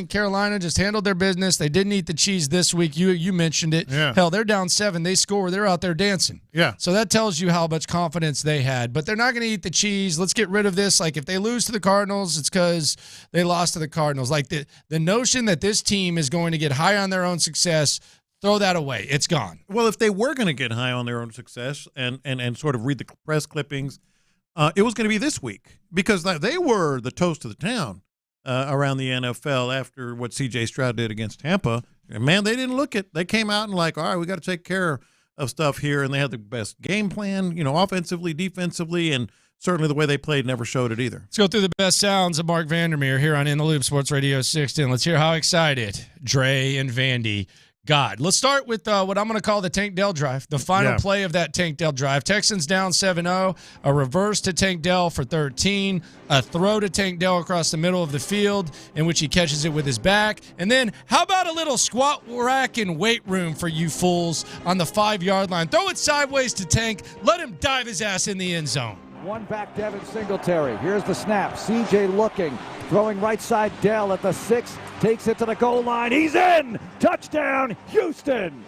S2: didn't eat the cheese this week. You mentioned it.
S1: Yeah.
S2: Hell, they're down 7. They score. They're out there dancing.
S1: Yeah.
S2: So that tells you how much confidence they had. But they're not going to eat the cheese. Let's get rid of this. Like, if they lose to the Cardinals, it's because they lost to the Cardinals. Like, the notion that this team is going to get high on their own success, throw that away. It's gone.
S1: Well, if they were going to get high on their own success and sort of read the press clippings, it was going to be this week because they were the toast of the town around the NFL after what C.J. Stroud did against Tampa. And, man, they didn't look it. They came out and like, all right, we got to take care of stuff here, and they had the best game plan, offensively, defensively, and certainly the way they played never showed it either.
S2: Let's go through the best sounds of Mark Vandermeer here on In the Loop, Sports Radio 610. Let's hear how excited Dre and Vandy got. Let's start with what I'm going to call the Tank Dell drive, the final play of that Tank Dell drive. Texans down 7-0, a reverse to Tank Dell for 13, a throw to Tank Dell across the middle of the field in which he catches it with his back. And then how about a little squat rack and weight room for you fools on the 5-yard line? Throw it sideways to Tank. Let him dive his ass in the end zone.
S17: One back, Devin Singletary. Here's the snap. CJ looking. Throwing right side, Dell at the 6. Takes it to the goal line. He's in! Touchdown, Houston!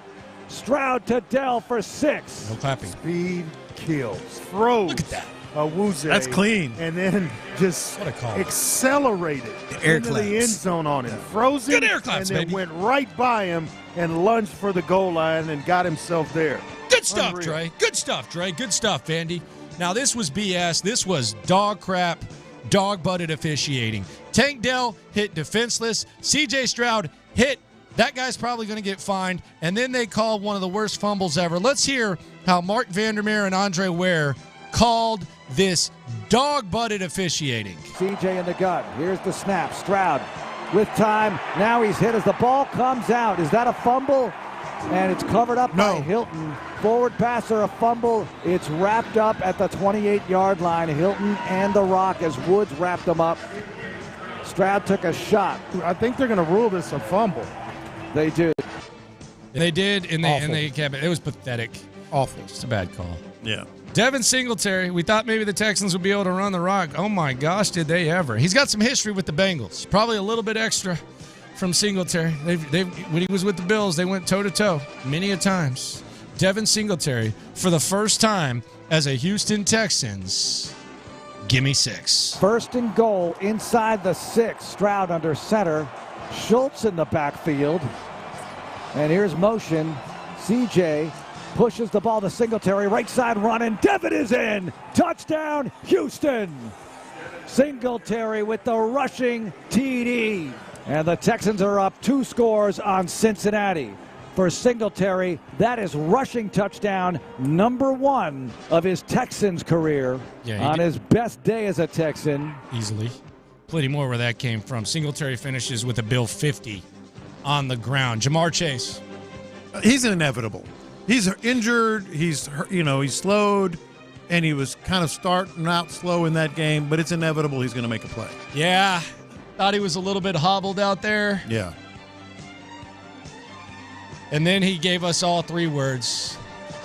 S17: Stroud to Dell for 6.
S2: No clapping.
S18: Speed kills. Throws.
S2: Look at that.
S18: Awuzie.
S1: That's clean.
S18: And then just accelerated into the end zone on him. Froze him.
S2: Good air claps,
S18: and then
S2: baby.
S18: went right by him and lunged for the goal line and got himself there.
S2: Good stuff, Dre. Good stuff, Dre. Good stuff, Vandy. Now, this was BS. This was dog crap dog-butted officiating. Tank Dell hit defenseless. C.J. Stroud hit. That guy's probably going to get fined. And then they called one of the worst fumbles ever. Let's hear how Mark Vandermeer and Andre Ware called this dog-butted officiating.
S17: CJ in the gun. Here's the snap. Stroud with time. Now he's hit as the ball comes out. Is that a fumble? And it's covered up by Hilton. Forward passer, a fumble. It's wrapped up at the 28-yard line. Hilton and the Rock as Woods wrapped them up. Stroud took a shot.
S18: I think they're going to rule this a fumble.
S17: They do.
S2: They did, and they kept it. It was pathetic.
S18: Awful.
S2: It's a bad call.
S1: Yeah.
S2: Devin Singletary, we thought maybe the Texans would be able to run the rock. Oh, my gosh, did they ever. He's got some history with the Bengals. Probably a little bit extra from Singletary. When he was with the Bills, they went toe-to-toe many a times. Devin Singletary, for the first time as a Houston Texans, gimme 6.
S17: First and goal inside the 6. Stroud under center. Schultz in the backfield. And here's motion. CJ pushes the ball to Singletary. Right side running. Devin is in. Touchdown, Houston. Singletary with the rushing TD. And the Texans are up 2 scores on Cincinnati. For Singletary, that is rushing touchdown number 1 of his Texans career on his best day as a Texan.
S2: Easily. Plenty more where that came from. Singletary finishes with a Bill 50 on the ground. Jamar Chase.
S1: He's inevitable. He's injured. He's slowed, and he was kind of starting out slow in that game, but it's inevitable he's going to make a play.
S2: Yeah. Thought he was a little bit hobbled out there.
S1: Yeah.
S2: And then he gave us all 3 words.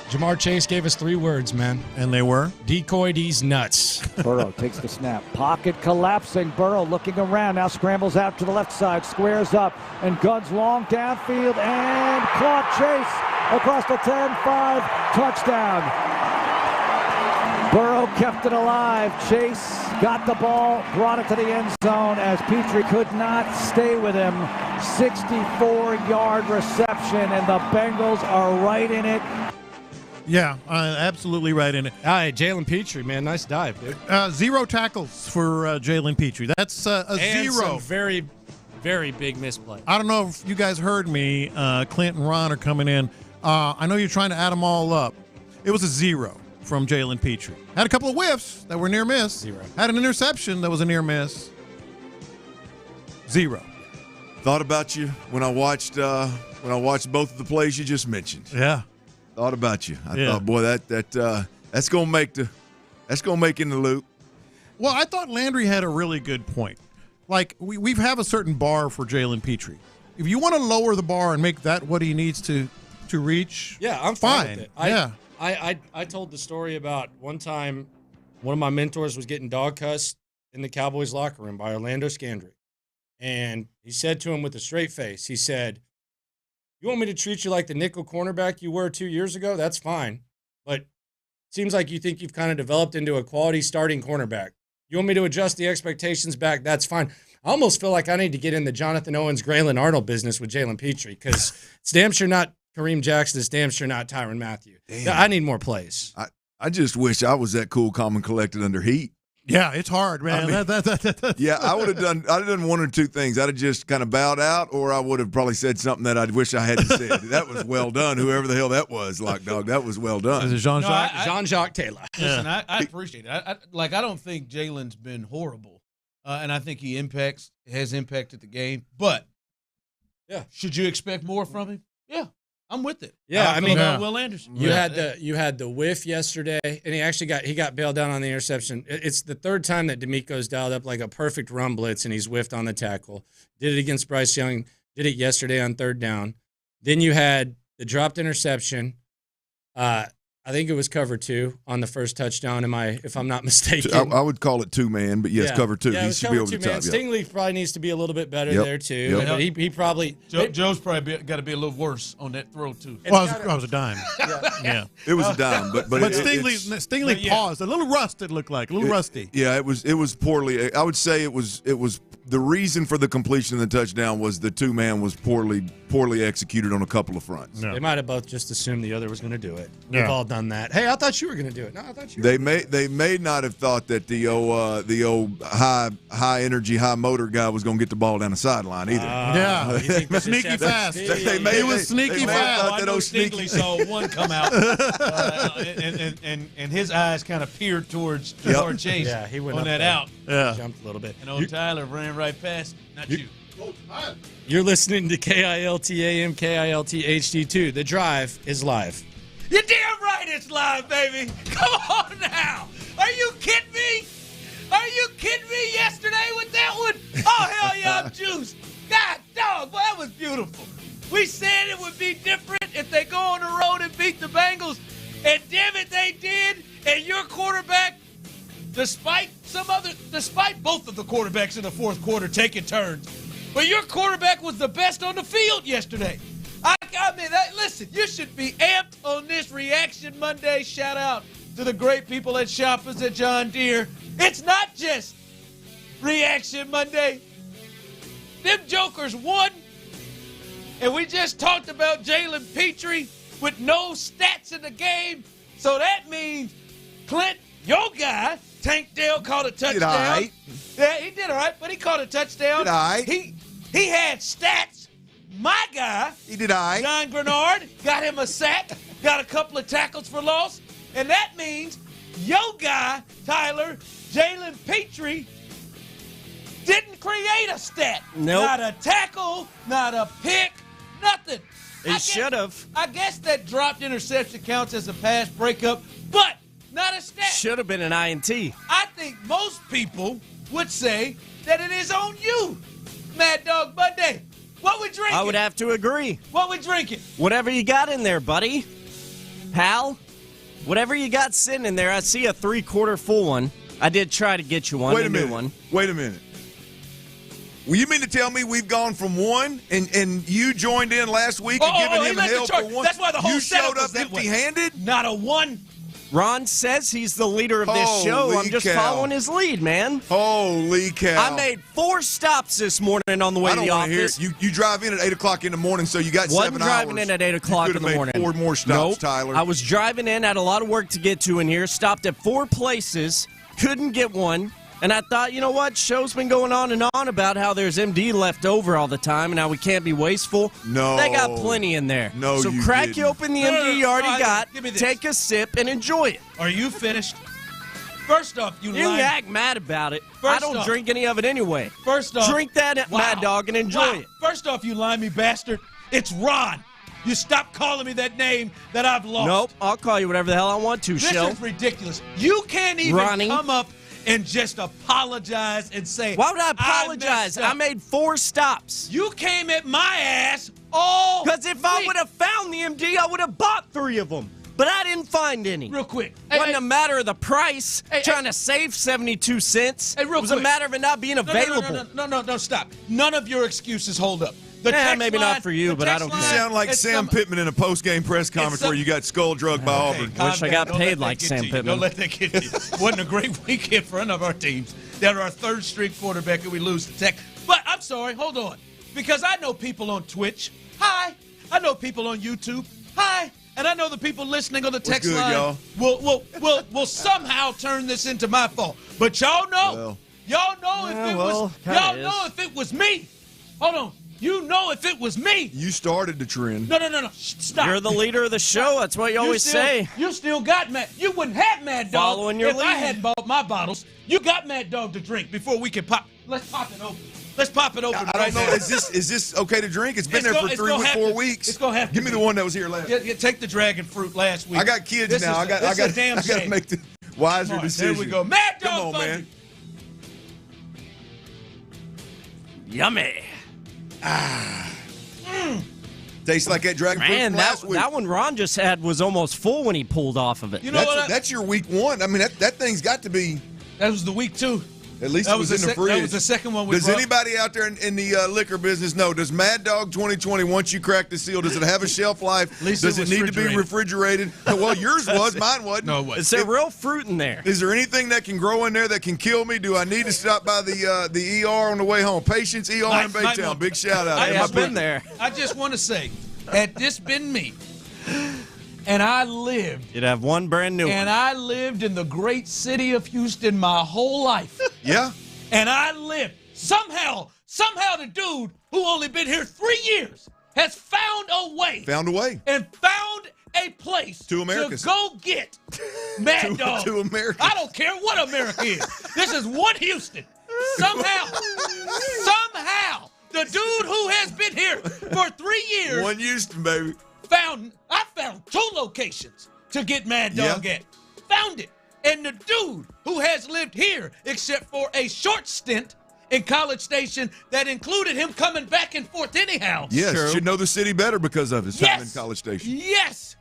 S2: Jamar Chase gave us 3 words, man.
S1: And they were?
S2: Decoy these nuts.
S17: Burrow takes the snap. Pocket collapsing. Burrow looking around. Now scrambles out to the left side. Squares up and guns long downfield. And caught Chase across the 10-5. Touchdown. Burrow kept it alive. Chase got the ball, brought it to the end zone as Petrie could not stay with him. 64-yard reception, and the Bengals are right in it.
S1: Yeah, absolutely right in it.
S2: All right, Jalen Petrie, man, nice dive, dude.
S1: 0 tackles for Jalen Petrie. That's a
S2: and
S1: 0.
S2: Some very, very big misplay.
S1: I don't know if you guys heard me. Clint and Ron are coming in. I know you're trying to add them all up. It was a 0 from Jalen Petrie. Had a couple of whiffs that were near miss.
S2: 0.
S1: Had an interception that was a near miss. 0.
S19: Thought about you when I watched both of the plays you just mentioned.
S1: Yeah.
S19: Thought about you. I thought, boy, that's gonna make in the loop.
S1: Well, I thought Landry had a really good point. Like we have a certain bar for Jalen Petrie. If you want to lower the bar and make that what he needs to reach,
S2: yeah, I'm
S1: fine.
S2: with it.
S1: Yeah.
S2: I told the story about one time one of my mentors was getting dog cussed in the Cowboys locker room by Orlando Scandrick. And he said to him with a straight face, he said, "You want me to treat you like the nickel cornerback you were 2 years ago? That's fine. But it seems like you think you've kind of developed into a quality starting cornerback. You want me to adjust the expectations back? That's fine." I almost feel like I need to get in the Jonathan Owens, Graylin Arnold business with Jalen Petrie because it's damn sure not Kareem Jackson. It's damn sure not Tyrann Mathieu.
S19: Damn.
S2: I need more plays.
S19: I just wish I was that cool, calm, and collected under heat.
S1: Yeah, it's hard, man.
S19: I mean, yeah, I'd have done 1 or 2 things. I'd have just kind of bowed out, or I would have probably said something that I wish I hadn't said. That was well done, whoever the hell that was, Lock Dog. That was well done.
S1: Is it Jean-Jacques?
S2: Jean-Jacques Taylor.
S20: Listen, I appreciate it. I don't think Jalen's been horrible, and I think he has impacted the game. But
S2: yeah,
S20: should you expect more from him? Yeah. I'm with it.
S2: Yeah, I mean,
S20: Will Anderson.
S2: You had the whiff yesterday, and he got bailed down on the interception. It's the 3rd time that D'Amico's dialed up like a perfect run blitz, and he's whiffed on the tackle. Did it against Bryce Young. Did it yesterday on 3rd down. Then you had the dropped interception. I think it was cover 2 on the first touchdown. If I'm not mistaken,
S19: I would call it 2-man, but yes, cover 2.
S2: Yeah,
S19: he should be over the top.
S2: Stingley probably needs to be a little bit better there too. But he probably
S20: Joe's probably got to be a little worse on that throw too.
S1: Well, I was a dime. Yeah,
S19: it was a dime, but
S1: Stingley paused a little rusted. Looked like a little rusty.
S19: Yeah, it was poorly. I would say it was the reason for the completion of the touchdown was the two-man was poorly executed on a couple of fronts.
S2: They might have both just assumed the other was going to do it.
S19: Yeah.
S2: We've all done that. Hey, I thought you were going to do it. No, I thought you.
S19: They may not have thought that the old high energy, high motor guy was going to get the ball down the sideline either.
S1: Sneaky fast.
S19: He
S1: was sneaky fast.
S20: I know Stigley saw one come out, and his eyes kind of peered towards Jamar Chase.
S2: Yeah, he went
S20: on
S2: up
S20: that
S2: there.
S20: out.
S1: Yeah,
S2: jumped a little bit.
S20: And old Tyler ran right past. Not you.
S2: You're listening to KILT AM, KILT HD2. The Drive is live.
S20: You're damn right it's live, baby. Come on now. Are you kidding me? Are you kidding me yesterday with that one? Oh, hell yeah, I'm juiced. God dog, boy, that was beautiful. We said it would be different if they go on the road and beat the Bengals. And damn it, they did. And your quarterback, despite both of the quarterbacks in the fourth quarter taking turns, but your quarterback was the best on the field yesterday. Listen, you should be amped on this Reaction Monday. Shout out to the great people at Shoppers at John Deere. It's not just Reaction Monday. Them jokers won, and we just talked about Jalen Petrie with no stats in the game. So that means Clint, your guy, Tank Dell, caught a touchdown.
S19: Did all right.
S20: Yeah, he did all right, but he caught a touchdown.
S19: Did all right.
S20: He had stats. My guy,
S19: He did all right.
S20: John Grenard, got him a sack, got a couple of tackles for loss, and that means your guy, Tyler, Jalen Petrie, didn't create a stat.
S21: Nope.
S20: Not a tackle, not a pick, nothing.
S21: He should have.
S20: I guess that dropped interception counts as a pass breakup, but not a stat.
S21: Should have been an INT.
S20: I think most people would say that it is on you, Mad Dog Monday. What we drinking?
S21: I would have to agree.
S20: What we drinking?
S21: Whatever you got in there, buddy. Pal, whatever you got sitting in there. I see a 3/4 full one. I did try to get you one.
S19: Wait a minute.
S21: New one.
S19: Wait a minute. Well, you mean to tell me we've gone from one and you joined in last week and given him hell for one?
S20: That's why the whole
S19: you
S20: setup
S19: showed
S20: was
S19: up
S20: that way.
S19: empty-handed?
S20: Not a one.
S21: Ron says he's the leader of this show. I'm just following his lead, man.
S19: Holy cow.
S21: I made 4 stops this morning on the way to the office.
S19: You drive in at 8 o'clock in the morning, so you got 7 hours.
S21: Wasn't driving in at 8 o'clock in the morning.
S19: You could have made 4 more stops, Tyler.
S21: I was driving in, had a lot of work to get to in here, stopped at 4 places, couldn't get one. And I thought, you know what? Show's been going on and on about how there's MD left over all the time and how we can't be wasteful.
S19: No.
S21: They got plenty in there.
S19: No,
S21: so
S19: you
S21: crack
S19: didn't.
S21: you open the MD you already got,
S20: give me this.
S21: take a sip, and enjoy it.
S20: Are you finished? First off, you
S21: You
S20: lied.
S21: act mad about it. I
S20: First
S21: don't
S20: off-
S21: drink any of it anyway.
S20: First off,
S21: Drink that Mad Dog and enjoy it.
S20: First off, you limey bastard, it's Ron. You stop calling me that name that I've lost.
S21: Nope, I'll call you whatever the hell I want to,
S20: This
S21: Shell.
S20: is ridiculous. You can't even
S21: Ronnie.
S20: come up and just apologize and say,
S21: Why would I apologize? I made 4 stops.
S20: You came at my ass all
S21: Because if I would have found the MD, I would have bought 3 of them. But I didn't find any.
S20: Real quick.
S21: Wasn't a matter of the price, trying to save 72 cents.
S20: Hey, real
S21: it was a
S20: quick.
S21: matter of it not being available.
S20: No, stop. None of your excuses hold up.
S21: Maybe not for you, but I don't
S19: You sound like Sam Pittman in a post-game press conference where you got skull-drugged by Auburn.
S21: Wish I got paid like Sam Pittman.
S20: Don't let that get to you. Wasn't a great weekend for none of our teams. They're our 3rd-string quarterback, and we lose to Tech. But I'm sorry, hold on. Because I know people on Twitch. Hi. I know people on YouTube. Hi. And I know the people listening on the text
S19: good,
S20: line
S19: y'all?
S20: will somehow turn this into my fault. But y'all know. Y'all know if it was me. Hold on. You know if it was me.
S19: You started the trend.
S20: No. Stop.
S21: You're the leader of the show. That's what you always say.
S20: You still got Mad. You wouldn't have Mad Dog
S21: Following your
S20: if I
S21: lead.
S20: hadn't bought my bottles. You got Mad Dog to drink before we can pop. Let's pop it open. Let's pop it open.
S19: I don't know. Is this okay to drink? It's been there for 4 weeks.
S20: It's gonna have to
S19: Give me the one that was here last.
S20: Yeah, take the dragon fruit last week.
S19: I got kids now. I got to make the wiser decision.
S20: There we go. Mad Dog.
S19: Come on, man.
S21: Yummy.
S19: Tastes like that dragon fruit
S21: Man,
S19: from last week.
S21: that one Ron just had was almost full when he pulled off of it.
S20: You know
S19: that's your week 1. I mean, that thing's got to be.
S20: That was the week 2.
S19: At least
S20: That
S19: it was
S20: was
S19: in
S20: the
S19: the fridge.
S20: that was the second one we
S19: Does
S20: brought.
S19: anybody out there in the liquor business know, does Mad Dog 2020, once you crack the seal, does it have a shelf life?
S20: least
S19: Does
S20: it
S19: it
S20: was
S19: need to be refrigerated? Well, yours was. Mine wasn't.
S20: No, it wasn't.
S21: Is there real fruit in there?
S19: Is there anything that can grow in there that can kill me? Do I need to stop by the ER on the way home? Patience, ER in Baytown. Big shout out.
S21: I've been there.
S20: I just want to say, had this been me, and I lived,
S21: You'd have one brand new
S20: and
S21: one.
S20: I lived in the great city of Houston my whole life.
S19: Yeah.
S20: And I lived. Somehow the dude who only been here 3 years has found a way.
S19: Found a way.
S20: And found a place
S19: To America's.
S20: to go get Mad Dog.
S19: To America.
S20: I don't care what America is. This is one Houston. Somehow, the dude who has been here for 3 years.
S19: One Houston, baby.
S20: I found 2 locations to get Mad Dog at. Found it. And the dude who has lived here, except for a short stint in College Station that included him coming back and forth anyhow.
S19: Yes, should know the city better because of his time in College Station.
S20: Yes.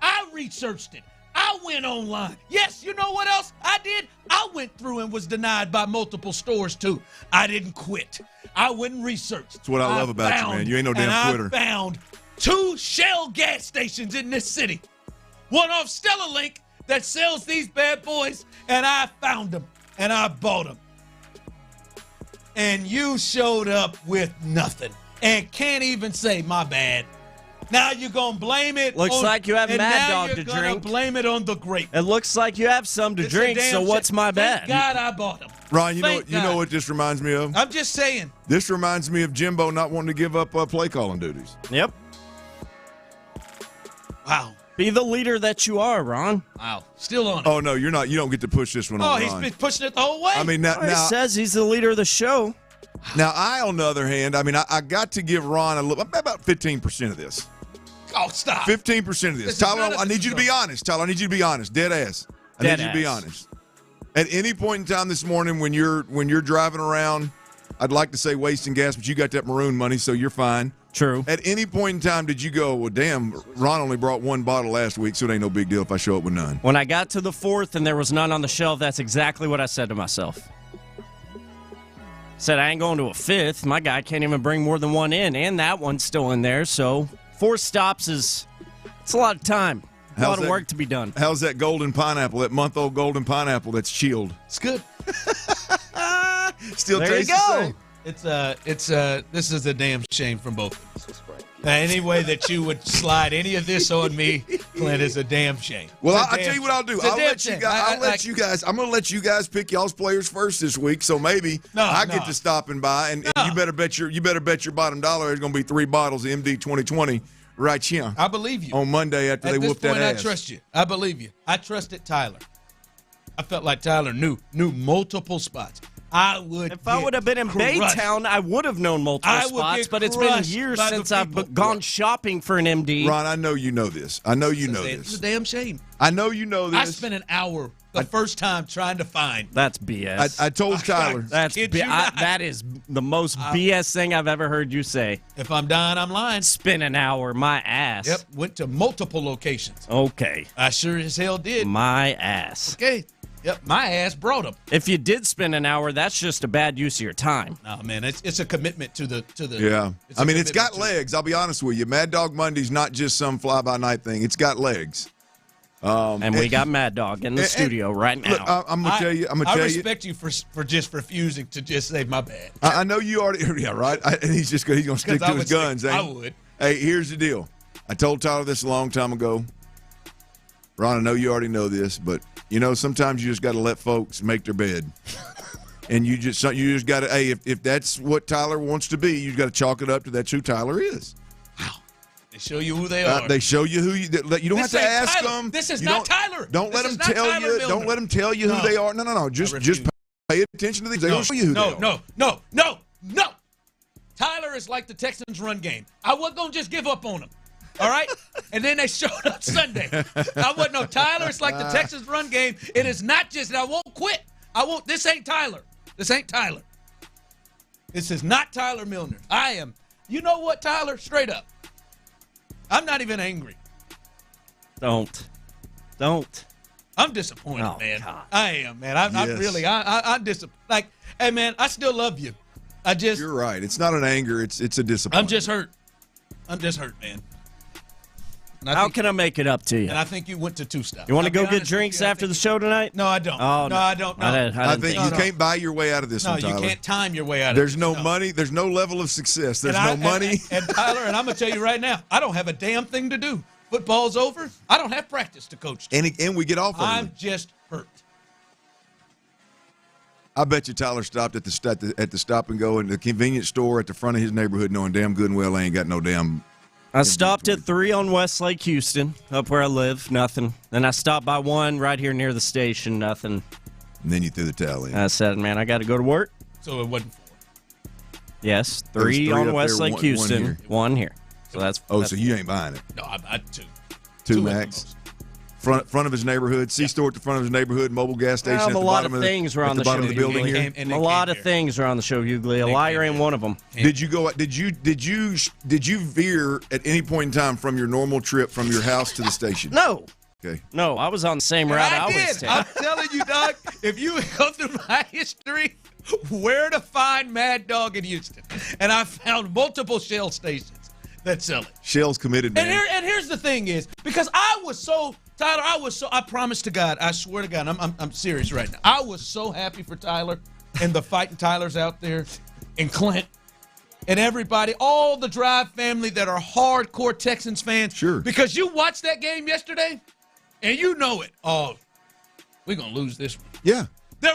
S20: I researched it. I went online. Yes, you know what else I did? I went through and was denied by multiple stores, too. I didn't quit. I went and researched.
S19: That's what I love about you, man. You ain't no damn quitter.
S20: I found 2 Shell gas stations in this city. One off Stella Link that sells these bad boys, and I found them, and I bought them. And you showed up with nothing and can't even say, my bad. Now you're going to blame it.
S21: Looks like you have Mad Dog to
S20: drink. Now you're going to blame it on the grape.
S21: It looks like you have some to drink, so what's my bad?
S20: Thank God I bought them.
S19: Ron, you know what this reminds me of?
S20: I'm just saying.
S19: This reminds me of Jimbo not wanting to give up play calling duties.
S21: Yep.
S20: Wow.
S21: Be the leader that you are, Ron.
S20: Wow. Still on it.
S19: Oh, no, you're not. You don't get to push this one on
S20: he's
S19: Ron.
S20: been pushing it the whole way.
S19: I mean,
S21: He says he's the leader of the show.
S19: Now, on the other hand, I mean, I got to give Ron about 15% of this.
S20: Oh, stop.
S19: 15% of this. Tyler, I need you to be honest. Tyler, I need you to be honest. Dead ass. I need you to be honest. At any point in time this morning when you're driving around, I'd like to say wasting gas, but you got that maroon money, so you're fine.
S21: True.
S19: At any point in time did you go, well, damn, Ron only brought 1 bottle last week, so it ain't no big deal if I show up with none?
S21: When I got to the 4th and there was none on the shelf, that's exactly what I said to myself. Said I ain't going to a 5th. My guy can't even bring more than 1 in, and that one's still in there. So 4 stops it's a lot of time. A lot of work to be done.
S19: How's that golden pineapple, that month-old golden pineapple that's chilled?
S20: It's good.
S19: Still
S21: there you
S19: tastes the
S21: go.
S19: same.
S20: This is a damn shame from both of us. Any way that you would slide any of this on me, Clint, is a damn shame.
S19: Well, I'll tell you what I'll do. I'm going to let you guys pick y'all's players first this week, so maybe I get to stopping by, and you better bet your bottom dollar there's going to be 3 bottles of MD 2020 right here.
S20: I believe you.
S19: On Monday after they whoop that ass.
S20: I trust you. I believe you. I trusted Tyler. I felt like Tyler knew multiple spots.
S21: If I would have been in Baytown, I would have known multiple spots, but it's been years since I've gone shopping for an MD.
S19: Ron, I know you know this.
S20: It's a damn shame.
S19: I know you know this.
S20: I spent an hour the first time trying to find.
S21: That's BS.
S19: I told Tyler.
S21: That is the most BS thing I've ever heard you say.
S20: If I'm dying, I'm lying.
S21: Spend an hour, my ass.
S20: Yep, went to multiple locations.
S21: Okay.
S20: I sure as hell did.
S21: My ass.
S20: Okay. Yep, my ass brought them.
S21: If you did spend an hour, that's just a bad use of your time.
S20: No, man, it's a commitment to the.
S19: Yeah, I mean, it's got legs. I'll be honest with you. Mad Dog Monday's not just some fly-by-night thing. It's got legs.
S21: And we got Mad Dog in the studio right now.
S19: Look, I'm gonna tell you.
S20: I respect you for just refusing to just say my bad.
S19: I know you already. Yeah, right. And he's gonna stick to his guns.
S20: I would.
S19: Hey, here's the deal. I told Tyler this a long time ago. Ron, I know you already know this, but sometimes you just got to let folks make their bed, and you just got to. Hey, if that's what Tyler wants to be, you got to chalk it up to that's who Tyler is.
S20: Wow, they show you who they are.
S19: They show you who you. You don't have to ask them.
S20: This is not Tyler.
S19: Don't let them tell you. Don't let them tell you who they are. No. Just pay attention to these. They don't show you who they are.
S20: No. Tyler is like the Texans' run game. I wasn't gonna just give up on him. All right? And then they showed up Sunday. I wasn't no Tyler. It's like the Texans run game. It is not just, and I won't quit. This ain't Tyler. This ain't Tyler. This is not Tyler Milner. I am. You know what, Tyler? Straight up. I'm not even angry.
S21: Don't.
S20: I'm disappointed, man.
S21: God.
S20: I am, man. I'm disappointed. Like, hey, man, I still love you.
S19: You're right. It's not an anger. It's a disappointment.
S20: I'm just hurt, man.
S21: How can I make it up to you?
S20: And I think you went to two stops.
S21: You want to go get drinks after the show tonight?
S20: No, I don't.
S21: Oh,
S20: no, I don't. No.
S19: I think you can't buy your way out of this one, Tyler.
S20: No, you can't time your way out of
S19: There's
S20: this.
S19: no money. There's no level of success. There's no money.
S20: And Tyler, and I'm going to tell you right now, I don't have a damn thing to do. Football's over. I don't have practice to coach.
S19: And we get off early.
S20: I'm just hurt.
S19: I bet you Tyler stopped at the stop and go in the convenience store at the front of his neighborhood knowing damn good and well they ain't got no damn.
S21: I stopped at 3 on Westlake, Houston, up where I live, nothing. Then I stopped by 1 right here near the station, nothing.
S19: And then you threw the towel in.
S21: I said, man, I got to go to work.
S20: So it wasn't 4.
S21: Yes, 3 on Westlake, Houston, 1 here. So that's
S19: so you ain't buying it.
S20: No, I 2.
S19: 2 max. Front of his neighborhood, C-store at the front of his neighborhood, mobile gas station at the
S21: bottom
S19: bottom
S21: of things are on the
S19: bottom
S21: show.
S19: of the building here.
S21: A lot of things are on the show, Hughley. A liar ain't one of them.
S19: Did you go? Did you veer at any point in time from your normal trip from your house to the station?
S21: No.
S19: Okay.
S21: No, I was on the same route I
S20: did.
S21: was taking.
S20: I'm telling you, Doug, if you go through my history, where to find Mad Dog in Houston, and I found multiple Shell stations that sell it.
S19: Shell's committed, man.
S20: And here's the thing is, because Tyler, I promise to God, I swear to God, I'm serious right now. I was so happy for Tyler and the fighting Tylers out there, and Clint, and everybody, all the Drive family that are hardcore Texans fans.
S19: Sure.
S20: Because you watched that game yesterday, and you know it. Oh, we're gonna lose this one.
S19: Yeah.
S20: There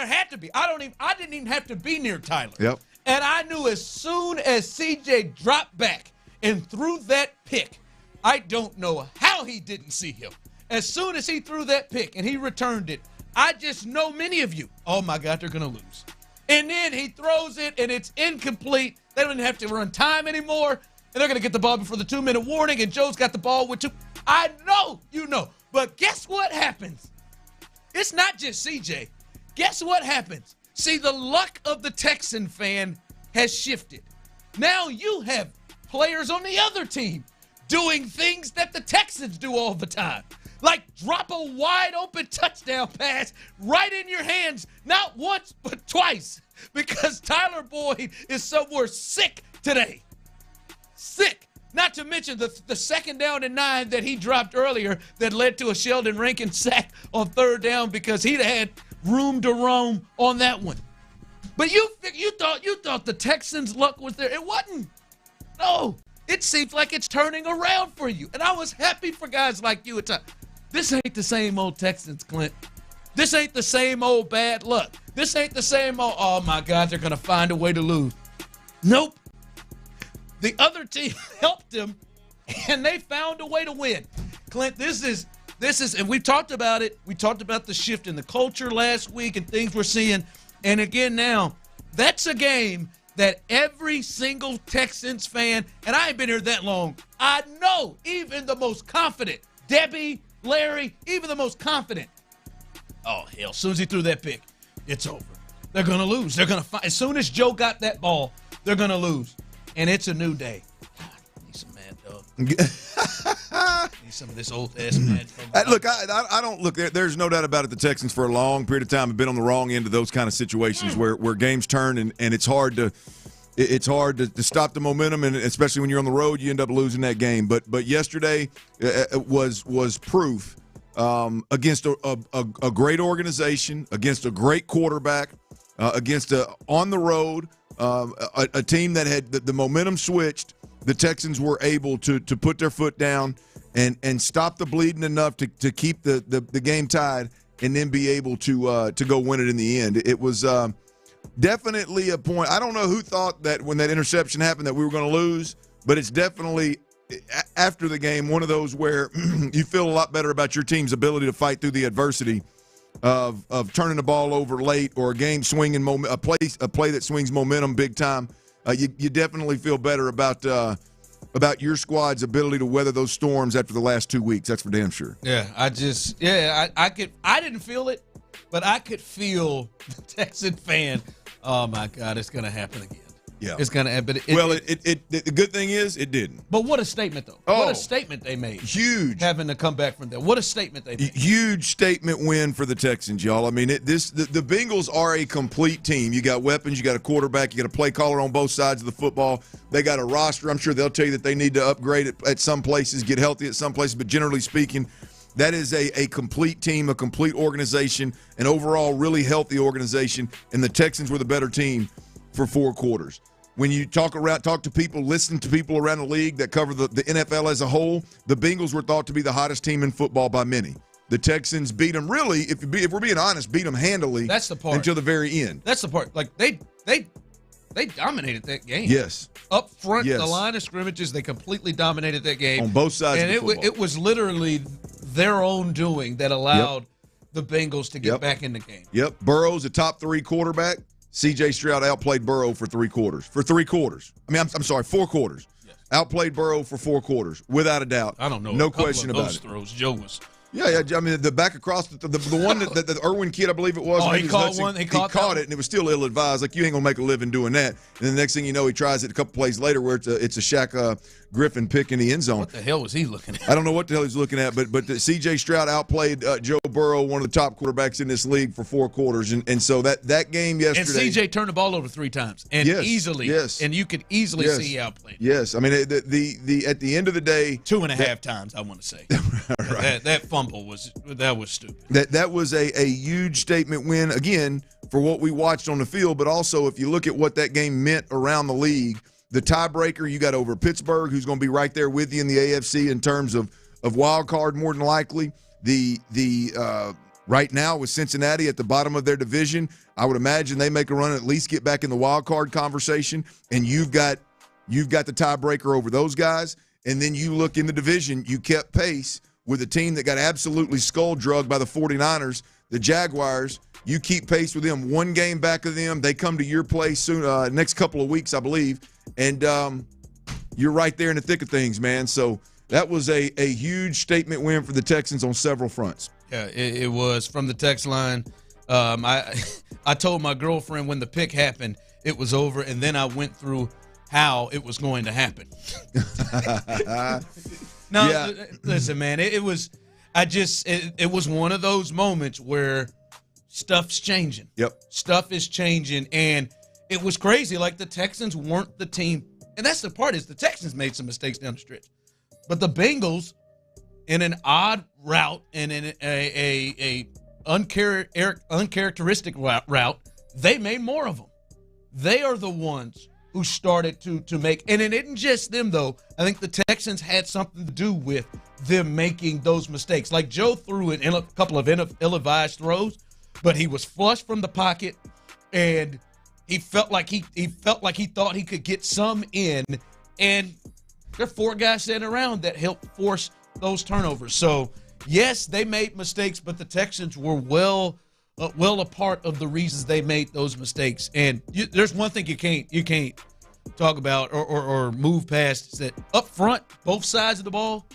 S20: had to be. I didn't even have to be near Tyler.
S19: Yep.
S20: And I knew as soon as CJ dropped back and threw that pick, I don't know how he didn't see him. As soon as he threw that pick and he returned it, I just know many of you, oh my God, they're going to lose. And then he throws it and it's incomplete. They don't even have to run time anymore. And they're going to get the ball before the 2-minute warning. And Joe's got the ball with 2. I know, you know. But guess what happens? It's not just CJ. Guess what happens? See, the luck of the Texan fan has shifted. Now you have players on the other team doing things that the Texans do all the time. Like drop a wide open touchdown pass right in your hands, not once, but twice, because Tyler Boyd is somewhere sick today. Sick. Not to mention the 2nd down and 9 that he dropped earlier that led to a Sheldon Rankin sack on 3rd down because he'd had room to roam on that one. But you thought the Texans' luck was there. It wasn't. No. It seems like it's turning around for you. And I was happy for guys like you at times. This ain't the same old Texans, Clint. This ain't the same old bad luck. This ain't the same old, oh my God, they're going to find a way to lose. Nope. The other team helped them, and they found a way to win. Clint, this is, and we talked about it. We talked about the shift in the culture last week and things we're seeing. And again now, that's a game that every single Texans fan, and I ain't been here that long, I know even the most confident, Debbie, Larry, even the most confident, oh, hell, as soon as he threw that pick, it's over. They're going to lose. They're going to find. As soon as Joe got that ball, they're going to lose. And it's a new day. God, I need some Mad Dog. I need some of this old-ass Mad Dog.
S19: Look, I don't look. There's no doubt about it. The Texans, for a long period of time, have been on the wrong end of those kind of situations where games turn, and it's hard to stop the momentum, and especially when you're on the road, you end up losing that game. But yesterday was proof against a great organization, against a great quarterback, against on the road. A team that had the momentum switched. The Texans were able to put their foot down and stop the bleeding enough to keep the game tied, and then be able to go win it in the end. It was definitely a point. I don't know who thought that when that interception happened that we were going to lose, but it's definitely, after the game, one of those where you feel a lot better about your team's ability to fight through the adversity of turning the ball over late, or a game swinging a play that swings momentum big time. You definitely feel better about your squad's ability to weather those storms after the last 2 weeks. That's for damn sure.
S20: Yeah, I didn't feel it, but I could feel the Texan fan. Oh my God, it's going to happen again.
S19: Yeah.
S20: It's going to. But
S19: the good thing is it didn't.
S20: But what a statement, though.
S19: Oh,
S20: what a statement they made.
S19: Huge.
S20: Having to come back from there. What a statement they made.
S19: Huge statement win for the Texans, y'all. I mean, the Bengals are a complete team. You got weapons, you got a quarterback, you got a play caller on both sides of the football. They got a roster. I'm sure they'll tell you that they need to upgrade it at some places, get healthy at some places, but generally speaking, that is a complete team, a complete organization, an overall really healthy organization, and the Texans were the better team for 4 quarters. When you talk to people, listen to people around the league that cover the NFL as a whole, the Bengals were thought to be the hottest team in football by many. The Texans beat them really, if we're being honest, beat them handily.
S20: That's the part.
S19: Until the very end.
S20: That's the part. Like they dominated that game.
S19: Yes.
S20: Up front,
S19: Yes.
S20: the line of scrimmages, they completely dominated that game.
S19: On both sides
S20: and
S19: of the football.
S20: it was literally their own doing that allowed the Bengals to get back in the game.
S19: Yep. Burrow's a top 3 quarterback. C.J. Stroud outplayed Burrow for 3 quarters. For 3 quarters. I mean, I'm sorry, 4 quarters. Yes. Outplayed Burrow for 4 quarters, without a doubt.
S20: I don't know.
S19: No question about
S20: those
S19: it.
S20: throws, Joe was.
S19: Yeah. I mean, the back across the one that the Irwin kid, I believe it was.
S20: Oh, he caught
S19: Hudson,
S20: one. He
S19: caught it, and it was still ill-advised. Like, you ain't gonna make a living doing that. And the next thing you know, he tries it a couple plays later, where it's a Shaq Griffin pick in the end zone.
S20: What the hell was he looking at?
S19: I don't know what the hell he's looking at, but C.J. Stroud outplayed Joe Burrow, one of the top quarterbacks in this league, for 4 quarters, and so that game yesterday.
S20: And C.J. turned the ball over 3 times, and easily.
S19: Yes.
S20: And you could easily see he outplayed.
S19: Yes, I mean at the end of the day,
S20: 2.5 times, I want to say. Right. That fumble was stupid.
S19: That was a huge statement win again for what we watched on the field, but also if you look at what that game meant around the league. The tiebreaker you got over Pittsburgh, who's going to be right there with you in the AFC in terms of wild card more than likely. The right now with Cincinnati at the bottom of their division, I would imagine they make a run, at least get back in the wild card conversation. And you've got the tiebreaker over those guys. And then you look in the division, you kept pace with a team that got absolutely skull-drugged by the 49ers, the Jaguars. You keep pace with them, 1 game back of them. They come to your place soon, next couple of weeks, I believe. And you're right there in the thick of things, man. So that was a huge statement win for the Texans on several fronts.
S20: Yeah, it was from the text line. I told my girlfriend when the pick happened, it was over, and then I went through how it was going to happen. Listen, man, it was one of those moments where stuff's changing.
S19: Yep.
S20: Stuff is changing, and it was crazy. Like, the Texans weren't the team. And that's the part, is the Texans made some mistakes down the stretch. But the Bengals, in an odd route and in a uncharacteristic route, they made more of them. They are the ones who started to make – and it isn't just them, though. I think the Texans had something to do with them making those mistakes. Like, Joe threw in a couple of ill-advised throws, but he was flush from the pocket, and – he felt like he thought he could get some in, and there are 4 guys sitting around that helped force those turnovers. So, yes, they made mistakes, but the Texans were well a part of the reasons they made those mistakes. And there's one thing you can't talk about or move past, is that up front, both sides of the ball,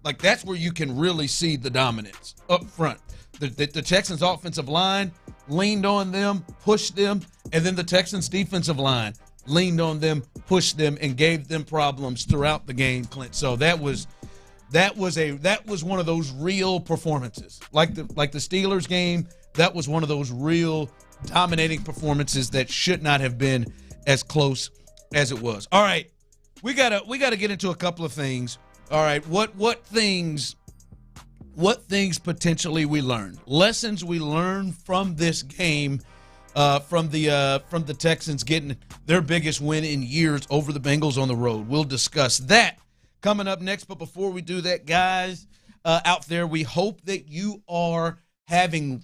S20: like, that's where you can really see the dominance up front. The Texans' offensive line leaned on them, pushed them, and then the Texans' defensive line leaned on them, pushed them, and gave them problems throughout the game, Clint. So that was one of those real performances. Like the Steelers game, that was one of those real dominating performances that should not have been as close as it was. All right, we gotta get into a couple of things. All right, what things potentially we learned, lessons we learned from this game, from the Texans getting their biggest win in years over the Bengals on the road. We'll discuss that coming up next. But before we do that, guys out there, we hope that you are having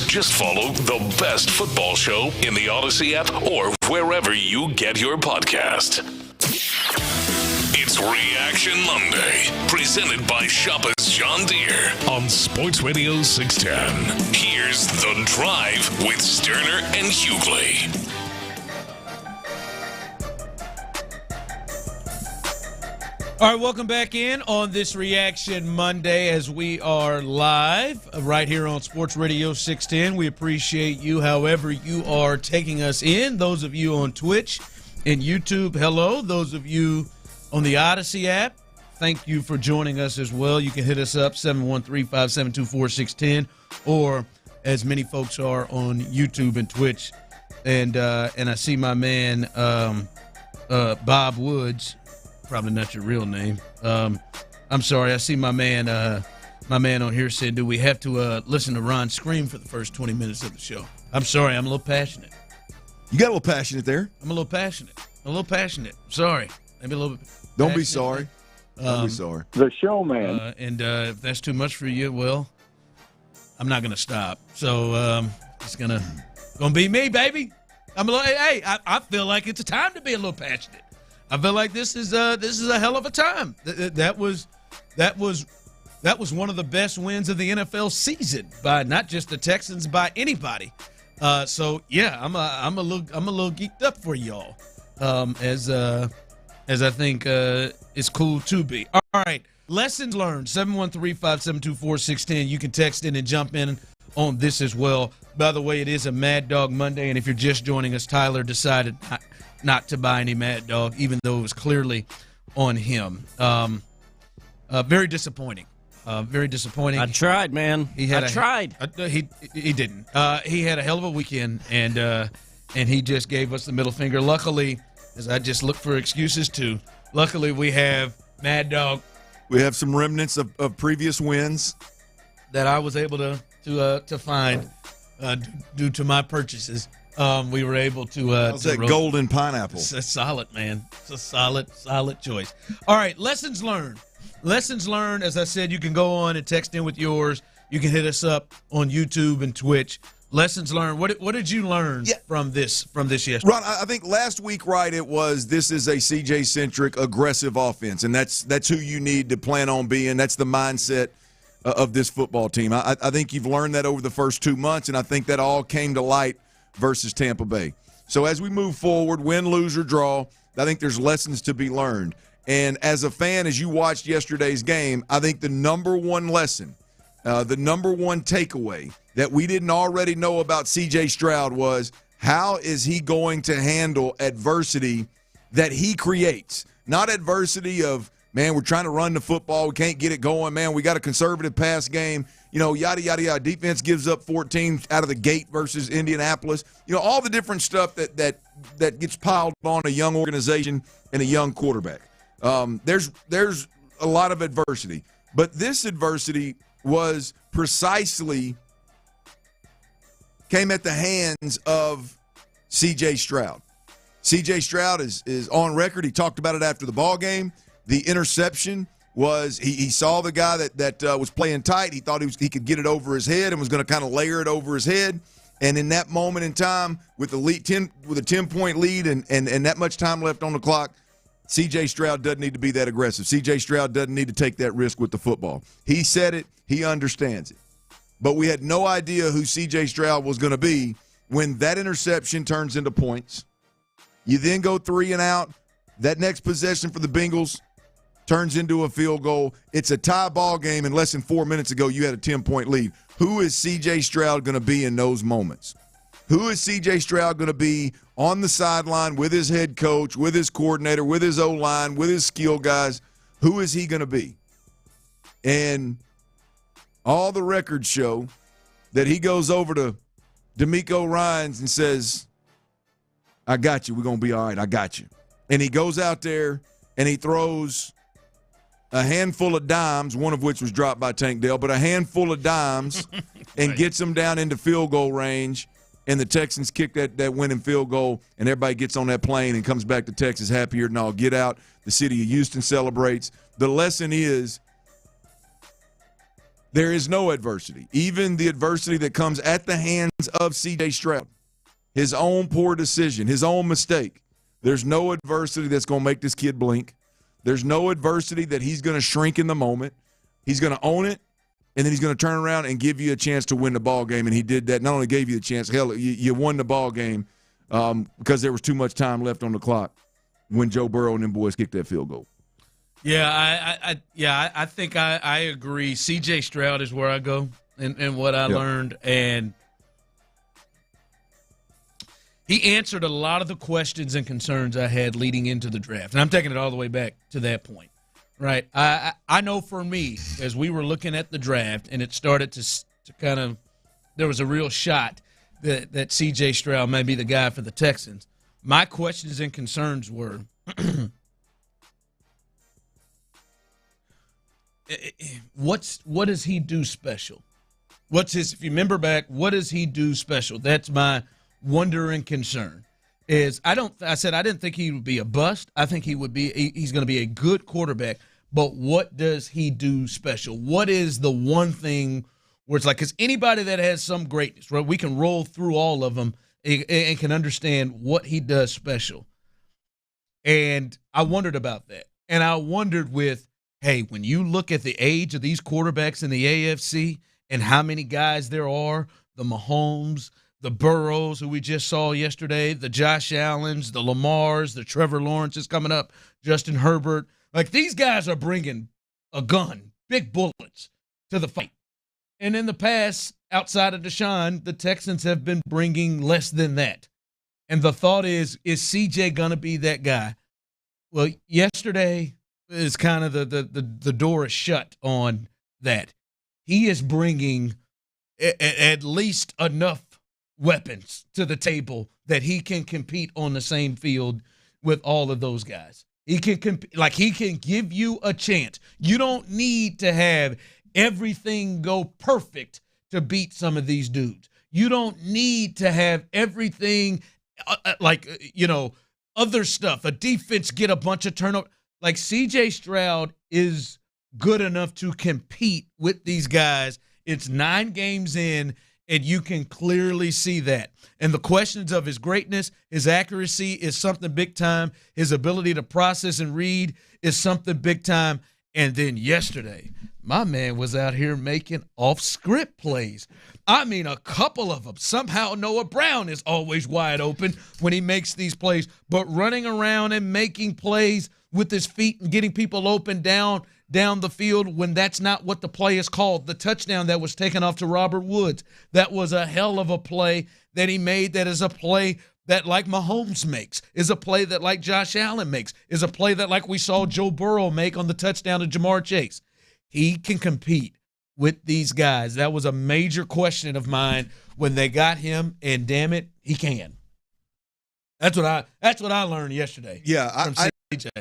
S7: Just follow the best football show in the Odyssey app or wherever you get your podcast. It's Reaction Monday, presented by Shoppers John Deere on Sports Radio 610. Here's The Drive with Stoerner and Hughley.
S20: All right, welcome back in on this Reaction Monday as we are live right here on Sports Radio 610. We appreciate you however you are taking us in. Those of you on Twitch and YouTube, hello. Those of you on the Odyssey app, thank you for joining us as well. You can hit us up, 713-572-4610, or as many folks are on YouTube and Twitch. And I see my man Bob Woods. Probably not your real name. I'm sorry. I see my man on here said, do we have to listen to Ron scream for the first 20 minutes of the show? I'm sorry. I'm a little passionate.
S19: You got a little passionate there.
S20: I'm a little passionate. Sorry. Maybe a little bit.
S19: Don't be sorry. Don't be sorry.
S4: The showman.
S20: And if that's too much for you, well, I'm not going to stop. So it's going to be me, baby. I feel like it's a time to be a little passionate. I feel like this is a hell of a time. That was one of the best wins of the NFL season by not just the Texans, by anybody. So yeah, I'm a little geeked up for y'all. As I think it's cool to be. All right, lessons learned. 713-572-4610. You can text in and jump in on this as well. By the way, it is a Mad Dog Monday, and if you're just joining us, Tyler decided not to buy any Mad Dog, even though it was clearly on him. Very disappointing. Very disappointing.
S21: I tried, man. He tried.
S20: He didn't. He had a hell of a weekend, and he just gave us the middle finger. Luckily, as I just look for excuses too, luckily we have Mad Dog.
S19: We have some remnants of previous wins
S20: that I was able to find due to my purchases. We were able to.
S19: How's that golden pineapple?
S20: It's a solid, man. It's a solid choice. All right, lessons learned. Lessons learned. As I said, you can go on and text in with yours. You can hit us up on YouTube and Twitch. Lessons learned. What did you learn from this yesterday?
S19: Ron, I think last week, right, it was this is a CJ-centric, aggressive offense, and that's who you need to plan on being. That's the mindset of this football team. I think you've learned that over the first 2 months, and I think that all came to light versus Tampa Bay. So as we move forward, win, lose, or draw, I think there's lessons to be learned. And as a fan, as you watched yesterday's game, I think the number one lesson, the number one takeaway that we didn't already know about C.J. Stroud was how is he going to handle adversity that he creates? Not adversity of, man, we're trying to run the football, we can't get it going, man, we got a conservative pass game, yada, yada, yada. Defense gives up 14 out of the gate versus Indianapolis. All the different stuff that gets piled on a young organization and a young quarterback. There's a lot of adversity. But this adversity was precisely came at the hands of C.J. Stroud. C.J. Stroud is on record. He talked about it after the ball game. The interception was he saw the guy that was playing tight. He thought he could get it over his head and was going to kind of layer it over his head. And in that moment in time, with a 10-point lead and that much time left on the clock, C.J. Stroud doesn't need to be that aggressive. C.J. Stroud doesn't need to take that risk with the football. He said it. He understands it. But we had no idea who C.J. Stroud was going to be when that interception turns into points. You then go 3 and out. That next possession for the Bengals turns into a field goal. It's a tie ball game, and less than 4 minutes ago you had a 10-point lead. Who is C.J. Stroud going to be in those moments? Who is C.J. Stroud going to be on the sideline with his head coach, with his coordinator, with his O-line, with his skill guys? Who is he going to be? And all the records show that he goes over to DeMeco Ryans and says, I got you. We're going to be all right. I got you. And he goes out there and he throws a handful of dimes, one of which was dropped by Tank Dell, but a handful of dimes and gets them down into field goal range. And the Texans kick that winning field goal, and everybody gets on that plane and comes back to Texas happier than all get out. The city of Houston celebrates. The lesson is There is no adversity. Even the adversity that comes at the hands of C.J. Stroud, his own poor decision, his own mistake. There's no adversity that's going to make this kid blink. There's no adversity that he's going to shrink in the moment. He's going to own it, and then he's going to turn around and give you a chance to win the ball game, and he did that. Not only gave you the chance, hell, you won the ball game because there was too much time left on the clock when Joe Burrow and them boys kicked that field goal.
S20: Yeah, I think I agree. C.J. Stroud is where I go and what I learned, and he answered a lot of the questions and concerns I had leading into the draft, and I'm taking it all the way back to that point, right? I know for me, as we were looking at the draft, and it started to kind of – there was a real shot that C.J. Stroud may be the guy for the Texans. My questions and concerns were – what does he do special? If you remember back, what does he do special? That's my wonder and concern. I said I didn't think he would be a bust. I think he's going to be a good quarterback, but what does he do special? What is the one thing where it's like, because anybody that has some greatness, right, we can roll through all of them and can understand what he does special. And I wondered about that. And I wondered hey, when you look at the age of these quarterbacks in the AFC and how many guys there are, the Mahomes, the Burrows, who we just saw yesterday, the Josh Allens, the Lamars, the Trevor Lawrences coming up, Justin Herbert. Like, these guys are bringing a gun, big bullets to the fight. And in the past, outside of Deshaun, the Texans have been bringing less than that. And the thought is CJ going to be that guy? Well, yesterday is kind of the door is shut on that. He is bringing at least enough weapons to the table that he can compete on the same field with all of those guys. He can he can give you a chance. You don't need to have everything go perfect to beat some of these dudes. You don't need to have everything other stuff. A defense get a bunch of turnover. Like, C.J. Stroud is good enough to compete with these guys. It's 9 games in, and you can clearly see that. And the questions of his greatness, his accuracy is something big time. His ability to process and read is something big time. And then yesterday, my man was out here making off-script plays. I mean, a couple of them. Somehow Noah Brown is always wide open when he makes these plays. But running around and making plays with his feet and getting people open down the field when that's not what the play is called. The touchdown that was taken off to Robert Woods, that was a hell of a play that he made. That is a play that, like Mahomes makes, is a play that, like Josh Allen makes, is a play that, like we saw Joe Burrow make on the touchdown to Jamar Chase. He can compete with these guys. That was a major question of mine when they got him, and damn it, he can. That's what I learned yesterday.
S19: Yeah,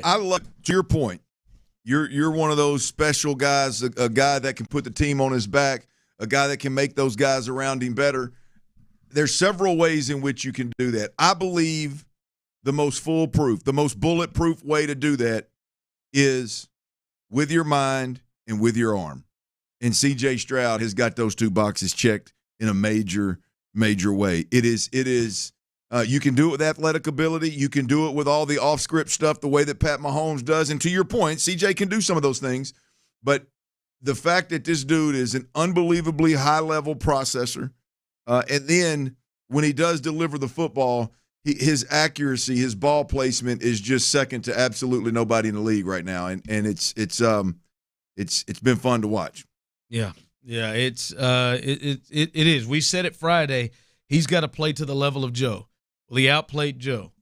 S19: I love, to your point, you're one of those special guys, a guy that can put the team on his back, a guy that can make those guys around him better. There's several ways in which you can do that. I believe the most foolproof, the most bulletproof way to do that is with your mind and with your arm. And C.J. Stroud has got those two boxes checked in a major, major way. It is. You can do it with athletic ability. You can do it with all the off-script stuff the way that Pat Mahomes does. And to your point, CJ can do some of those things. But the fact that this dude is an unbelievably high-level processor, and then when he does deliver the football, his accuracy, his ball placement is just second to absolutely nobody in the league right now. And it's been fun to watch.
S20: Yeah, it is. We said it Friday. He's got to play to the level of Joe. Well, he outplayed Joe.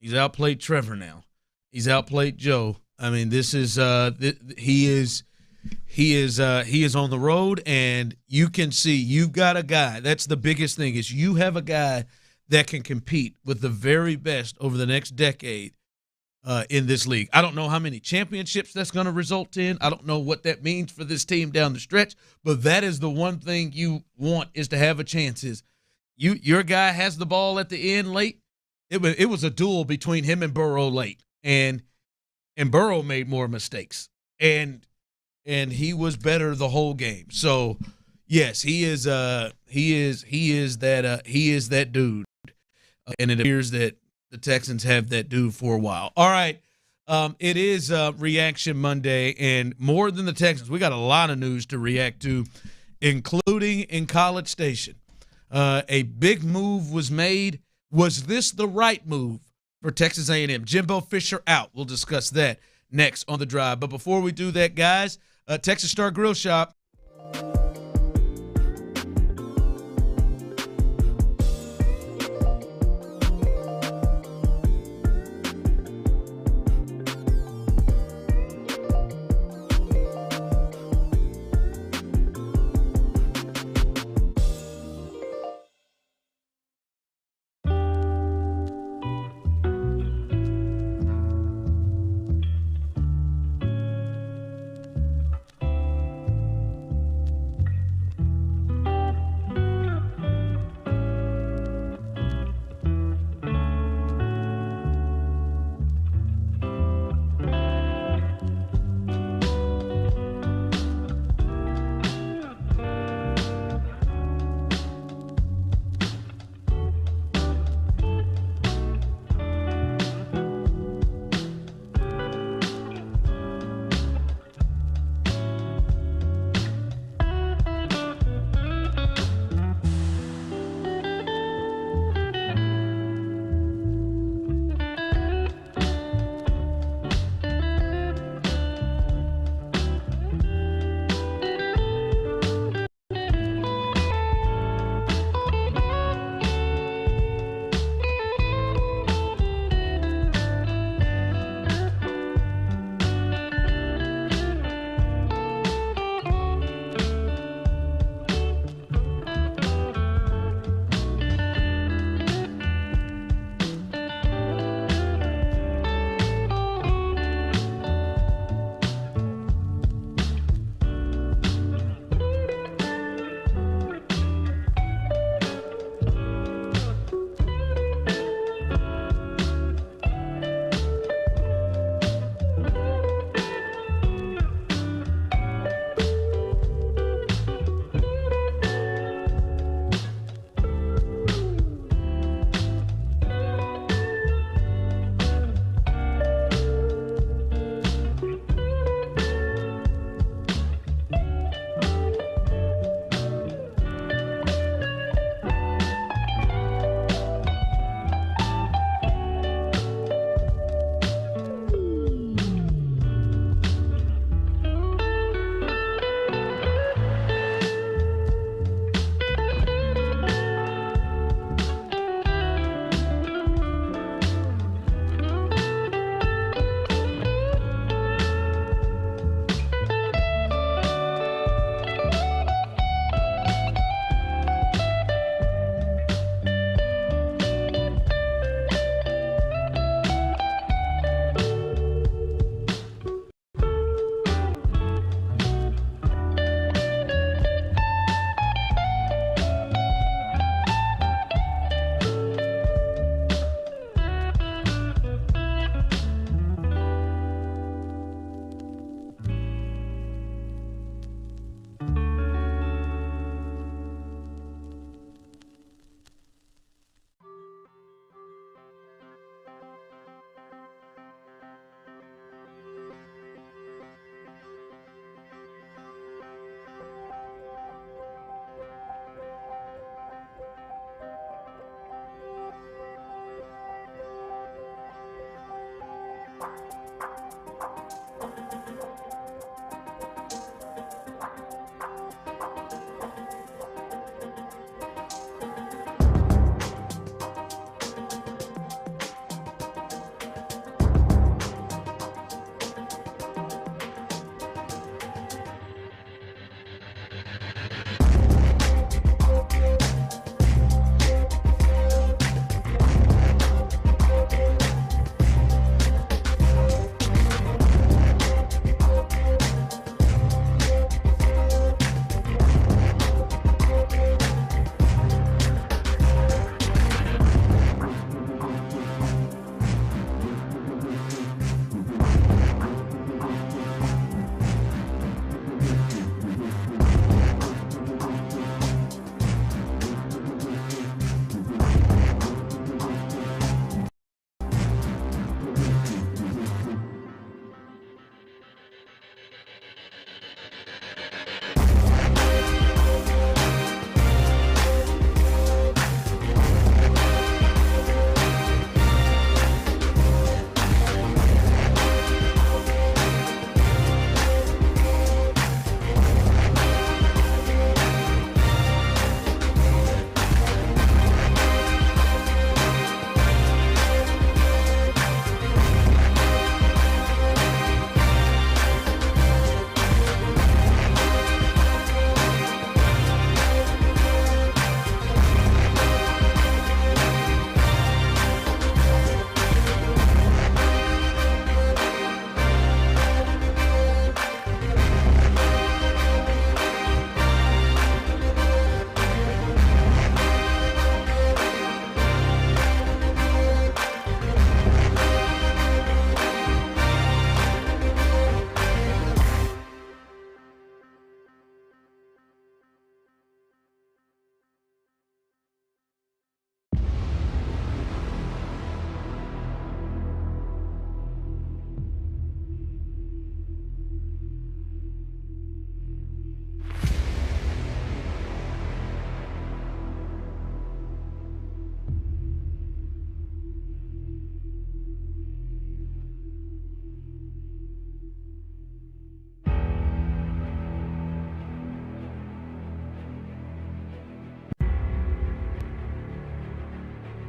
S20: He's outplayed Trevor now. He's outplayed Joe. I mean, this is he is on the road, and you can see you've got a guy. That's the biggest thing, is you have a guy that can compete with the very best over the next decade in this league. I don't know how many championships that's going to result in. I don't know what that means for this team down the stretch, but that is the one thing you want, is to have a chance. Is your guy has the ball at the end late. It was a duel between him and Burrow late, and Burrow made more mistakes. And and he was better the whole game. So, yes, he is that dude, and it appears that the Texans have that dude for a while. All right, it is Reaction Monday, and more than the Texans, we got a lot of news to react to, including in College Station. A big move was made. Was this the right move for Texas A&M? Jimbo Fisher out. We'll discuss that next on The Drive. But before we do that, guys, Texas Star Grill Shop.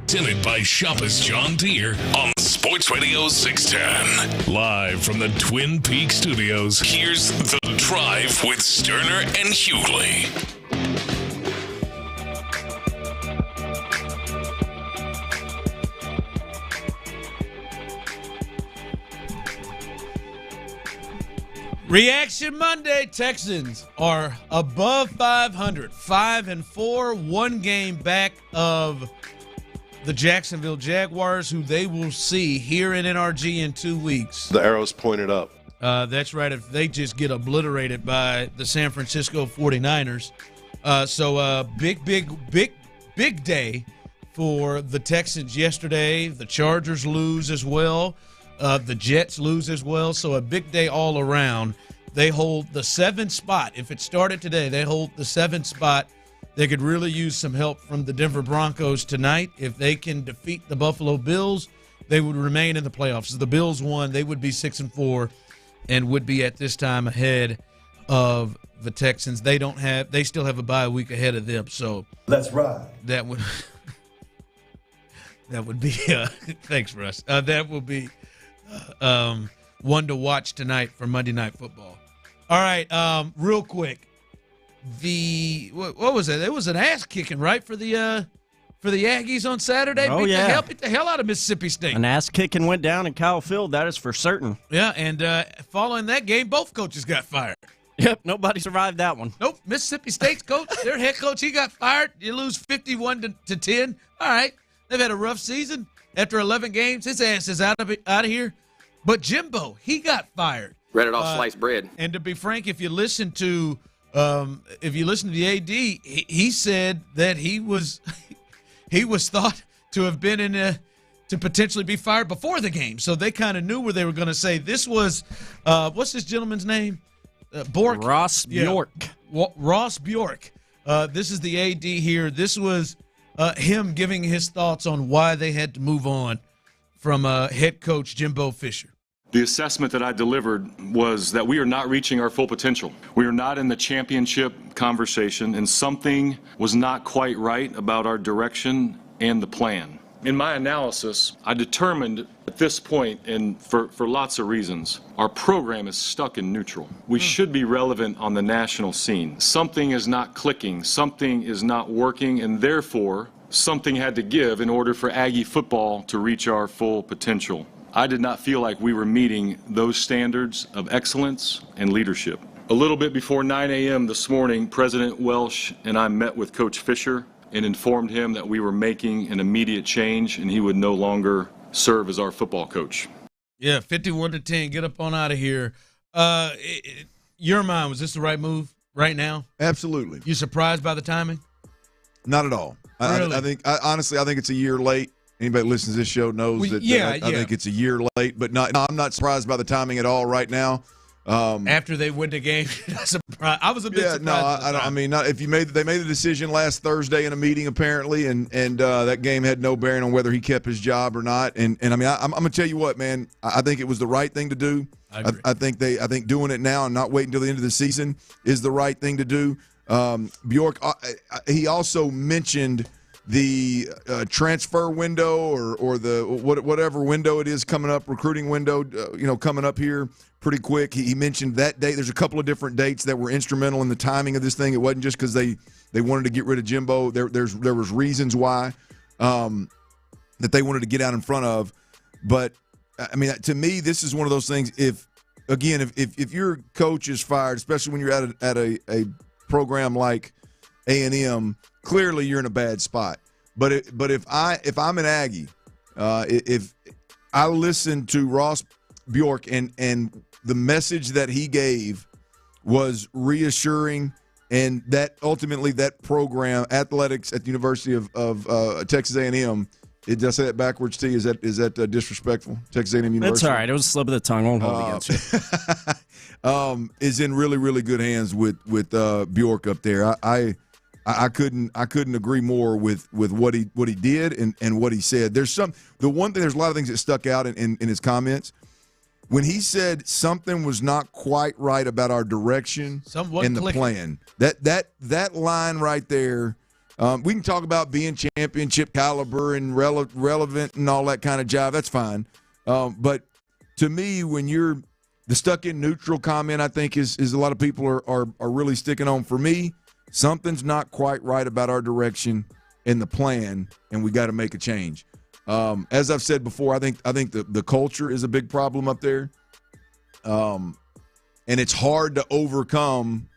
S7: Presented by Shoppers John Deere on Sports Radio 610. Live from the Twin Peaks studios, here's The Drive with Stoerner and Hughley.
S20: Reaction Monday. Texans are above 500, 5-4, one game back of the Jacksonville Jaguars, who they will see here in NRG in 2 weeks.
S4: The arrow's pointed up.
S20: That's right. If they just get obliterated by the San Francisco 49ers. So big day for the Texans yesterday. The Chargers lose as well. The Jets lose as well. So a big day all around. They hold the 7th spot. If it started today, they hold the 7th spot. They could really use some help from the Denver Broncos tonight. If they can defeat the Buffalo Bills, they would remain in the playoffs. If the Bills won, they would be 6-4 and would be at this time ahead of the Texans. They still have a bye week ahead of them. So
S4: let's ride.
S20: That would be thanks, Russ. That will be one to watch tonight for Monday Night Football. All right, real quick. What was it? It was an ass kicking, right, for the Aggies on Saturday.
S21: Oh,
S20: Beat the hell out of Mississippi State.
S21: An ass kicking went down in Kyle Field. That is for certain.
S20: Yeah, and following that game, both coaches got fired.
S21: Yep, nobody survived that one.
S20: Nope, Mississippi State's coach, their head coach, he got fired. You lose 51-10. All right, they've had a rough season. After 11 games, his ass is out of here. But Jimbo, he got fired.
S16: Read it off sliced bread.
S20: And to be frank, if you listen to the AD, he said that he was thought to have been to potentially be fired before the game. So they kind of knew where they were going to say. This was what's this gentleman's name? Bork.
S21: Ross Bjork.
S20: Yeah. Ross Bjork. This is the AD here. This was him giving his thoughts on why they had to move on from head coach Jimbo Fisher.
S22: The assessment that I delivered was that we are not reaching our full potential. We are not in the championship conversation, and something was not quite right about our direction and the plan. In my analysis, I determined at this point, and for lots of reasons, our program is stuck in neutral. We should be relevant on the national scene. Something is not clicking, something is not working, and therefore, something had to give in order for Aggie football to reach our full potential. I did not feel like we were meeting those standards of excellence and leadership. A little bit before 9 a.m. this morning, President Welsh and I met with Coach Fisher and informed him that we were making an immediate change and he would no longer serve as our football coach.
S20: Yeah, 51-10, get up on out of here. Your mind, was this the right move right now?
S19: Absolutely.
S20: You surprised by the timing?
S19: Not at all.
S20: Really?
S19: I think it's a year late. Anybody that listens to this show knows that I think it's a year late, but I'm not surprised by the timing at all right now.
S20: After they win the game, I was a bit surprised.
S19: They made the decision last Thursday in a meeting apparently, and that game had no bearing on whether he kept his job or not. And I mean, I'm gonna tell you what, man, I think it was the right thing to do. I think doing it now and not waiting until the end of the season is the right thing to do. Bjork, he also mentioned the transfer window or the whatever window it is coming up, recruiting window, coming up here pretty quick. He mentioned that date. There's a couple of different dates that were instrumental in the timing of this thing. It wasn't just because they wanted to get rid of Jimbo. There was reasons why that they wanted to get out in front of. But I mean, to me, this is one of those things. If your coach is fired, especially when you're at a program like A&M, clearly you're in a bad spot. But if I'm an Aggie, if I listen to Ross Bjork and the message that he gave was reassuring, and that ultimately that program, athletics at the University of Texas A&M, did I say that backwards, T? Is that disrespectful? Texas A&M University.
S21: That's all right. It was a slip of the tongue. Won't hold it against you.
S19: Is in really, really good hands with Bjork up there. I couldn't agree more with what he did and what he said. There's a lot of things that stuck out in his comments. When he said something was not quite right about our direction and the plan, that line right there We can talk about being championship caliber and relevant and all that kind of jive. That's fine. But to me, when you're the stuck in neutral comment, I think is a lot of people are really sticking on. For me, something's not quite right about our direction and the plan, and we got to make a change. As I've said before, I think the culture is a big problem up there. And it's hard to overcome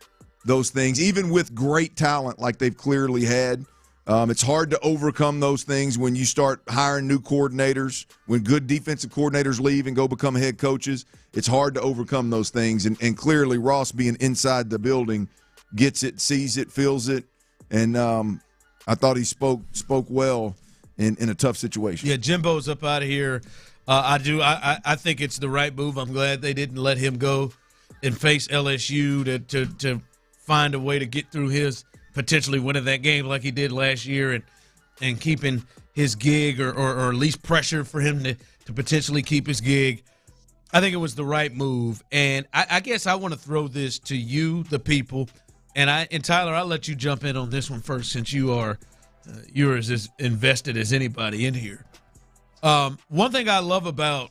S19: those things, even with great talent like they've clearly had. It's hard to overcome those things when you start hiring new coordinators, when good defensive coordinators leave and go become head coaches. It's hard to overcome those things. And clearly Ross, being inside the building, gets it, sees it, feels it. And I thought he spoke well in a tough situation.
S20: Yeah, Jimbo's up out of here. I think it's the right move. I'm glad they didn't let him go and face LSU to find a way to get through his potentially winning that game like he did last year and keeping his gig or at least pressure for him to potentially keep his gig. I think it was the right move. And I guess I want to throw this to you, the people. And Tyler, I'll let you jump in on this one first since you're as invested as anybody in here. One thing I love about,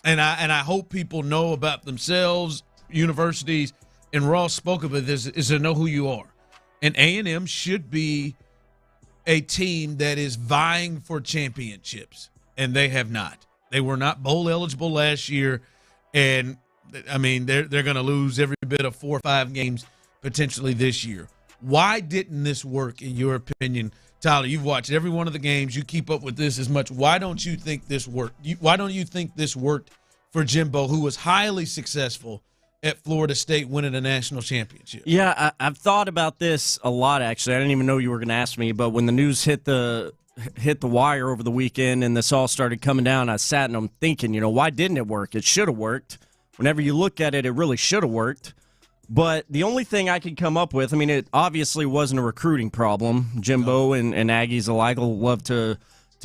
S20: and I hope people know about themselves, universities, and Ross spoke of it, is to know who you are. And A&M should be a team that is vying for championships, and they have not. They were not bowl eligible last year, and I mean they're going to lose every bit of 4 or 5 games potentially this year. Why didn't this work in your opinion? Tyler, you've watched every one of the games. You keep up with this as much. Why don't you think this worked? Why don't you think this worked for Jimbo, who was highly successful at Florida State winning a national championship?
S21: Yeah, I've thought about this a lot, actually. I didn't even know you were going to ask me, but when the news hit the wire over the weekend and this all started coming down, I sat and I'm thinking, why didn't it work? It should have worked. Whenever you look at it, it really should have worked. But the only thing I could come up with, it obviously wasn't a recruiting problem. Jimbo and Aggies alike will love to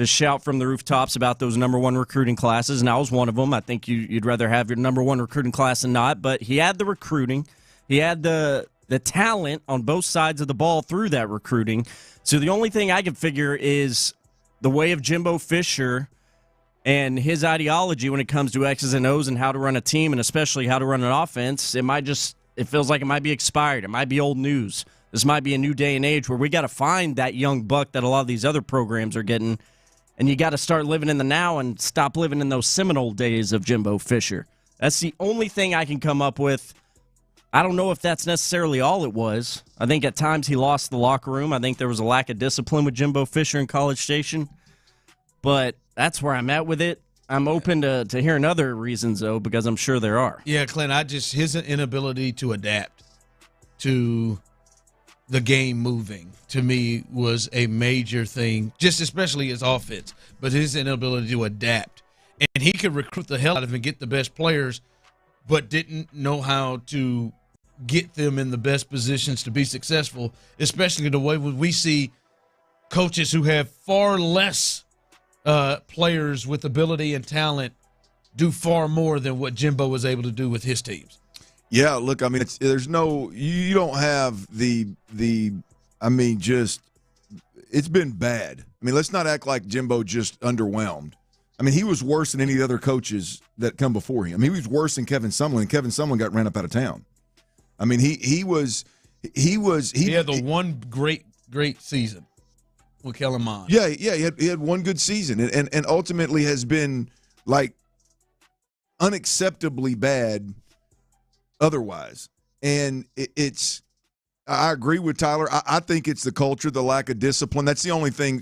S21: shout from the rooftops about those number one recruiting classes, and I was one of them. I think you'd rather have your number one recruiting class than not, but he had the recruiting. He had the talent on both sides of the ball through that recruiting. So the only thing I could figure is the way of Jimbo Fisher and his ideology when it comes to X's and O's and how to run a team and especially how to run an offense. It feels like it might be expired. It might be old news. This might be a new day and age where we got to find that young buck that a lot of these other programs are getting. And you got to start living in the now and stop living in those Seminole days of Jimbo Fisher. That's the only thing I can come up with. I don't know if that's necessarily all it was. I think at times he lost the locker room. I think there was a lack of discipline with Jimbo Fisher in College Station. But that's where I'm at with it. I'm open to hearing other reasons, though, because I'm sure there are.
S20: Yeah, Clint, his inability to adapt to the game moving, to me, was a major thing, just especially his offense, but his inability to adapt. And he could recruit the hell out of and get the best players, but didn't know how to get them in the best positions to be successful, especially the way when we see coaches who have far less players with ability and talent do far more than what Jimbo was able to do with his teams.
S19: Yeah, look, you don't have it's been bad. Let's not act like Jimbo just underwhelmed. He was worse than any of the other coaches that come before him. He was worse than Kevin Sumlin, and Kevin Sumlin got ran up out of town. He had
S20: the one great season with Kellen Mond.
S19: Yeah, he had one good season, and ultimately has been unacceptably bad otherwise. And I agree with Tyler. I think it's the culture, the lack of discipline. That's the only thing.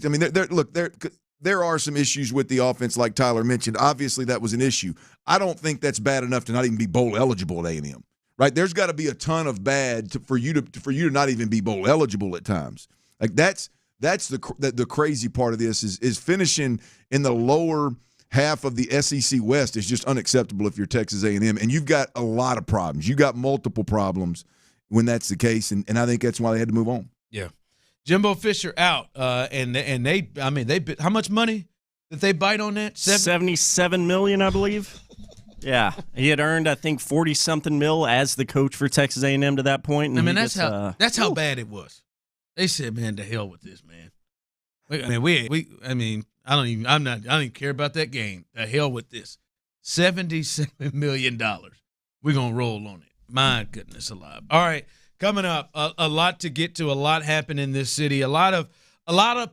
S19: There are some issues with the offense, like Tyler mentioned. Obviously, that was an issue. I don't think that's bad enough to not even be bowl eligible at A&M. Right? There's got to be a ton of bad for you to not even be bowl eligible at times. That's the crazy part of this is finishing in the lower half of the SEC West is just unacceptable if you're Texas A&M, and you've got a lot of problems. You've got multiple problems when that's the case, and I think that's why they had to move on.
S20: Yeah. Jimbo Fisher out, and they how much money did they bite on that?
S21: $77 million, I believe. Yeah, he had earned, I think, 40-something mil as the coach for Texas A&M to that point.
S20: And that's how bad it was. They said, man, to hell with this, man. I don't even care about that game. To hell with this. $77 million. We're going to roll on it. My goodness alive. All right, coming up, a lot to get to, a lot happened in this city, a lot of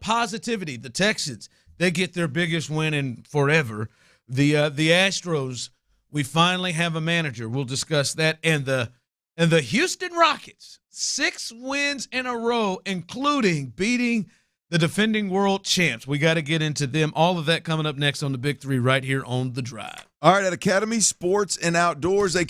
S20: positivity. The Texans, they get their biggest win in forever. The Astros, we finally have a manager. We'll discuss that. And the Houston Rockets, 6 wins in a row, including beating the defending world champs. We got to get into them. All of that coming up next on the Big Three right here on The Drive.
S19: All right, at Academy Sports and Outdoors, they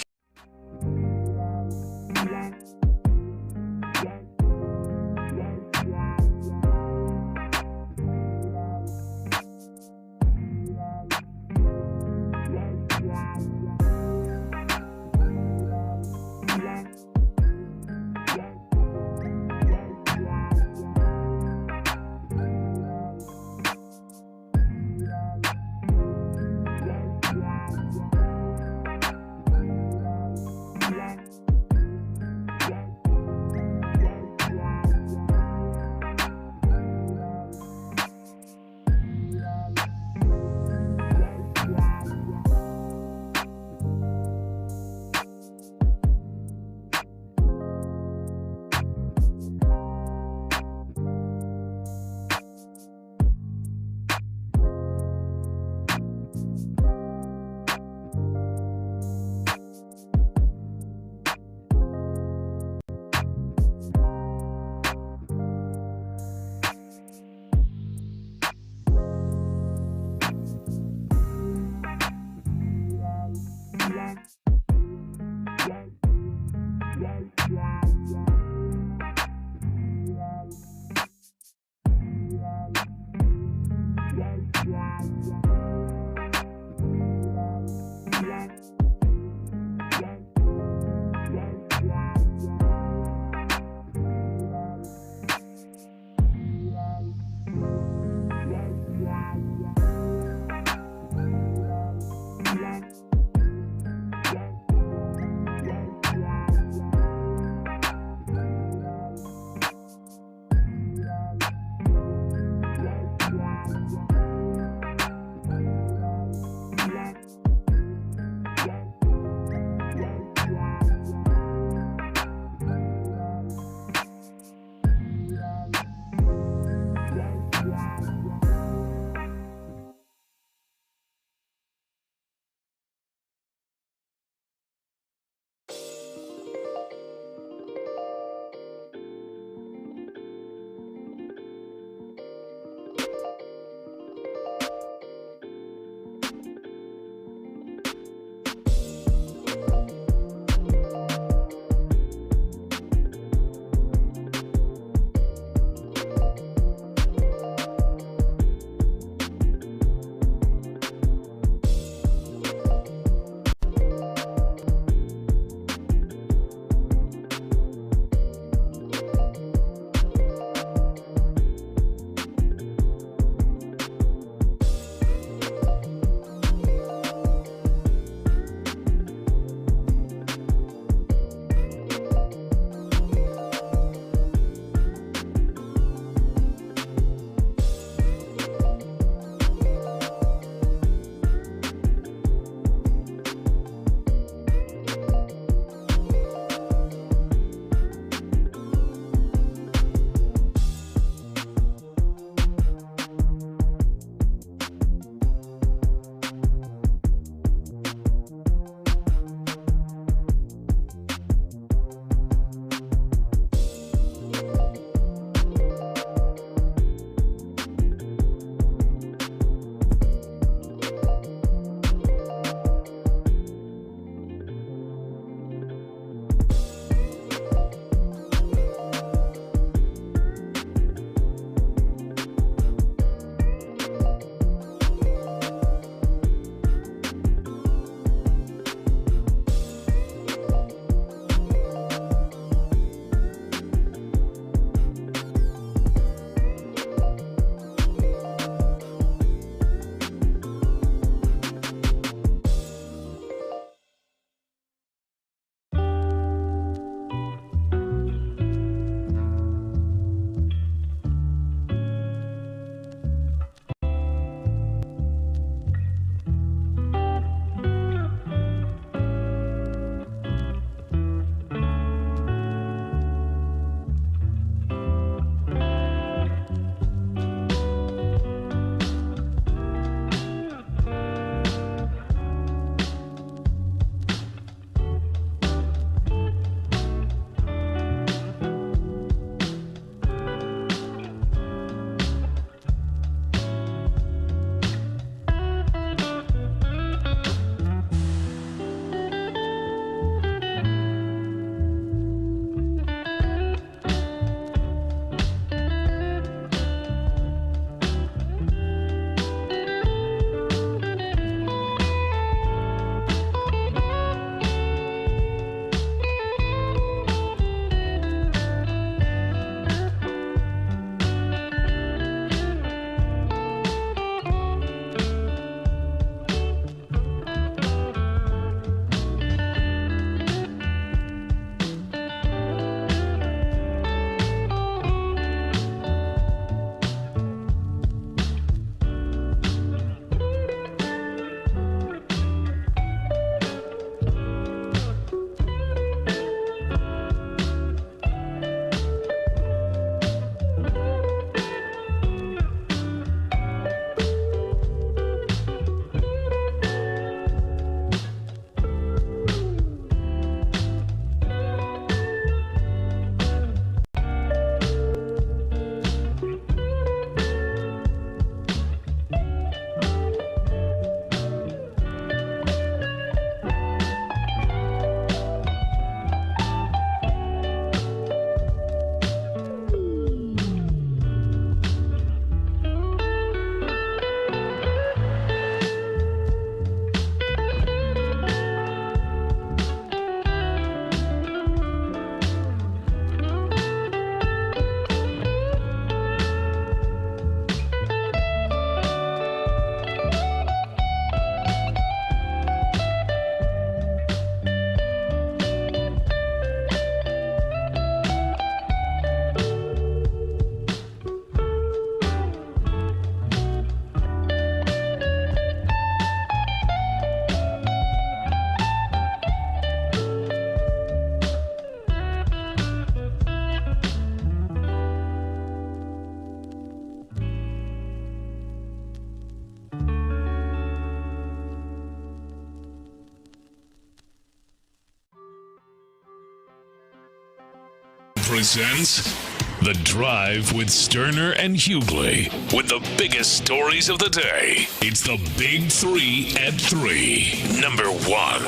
S7: presents The Drive with Stoerner and Hughley. With the biggest stories of the day, it's the Big 3 at 3. Number 1.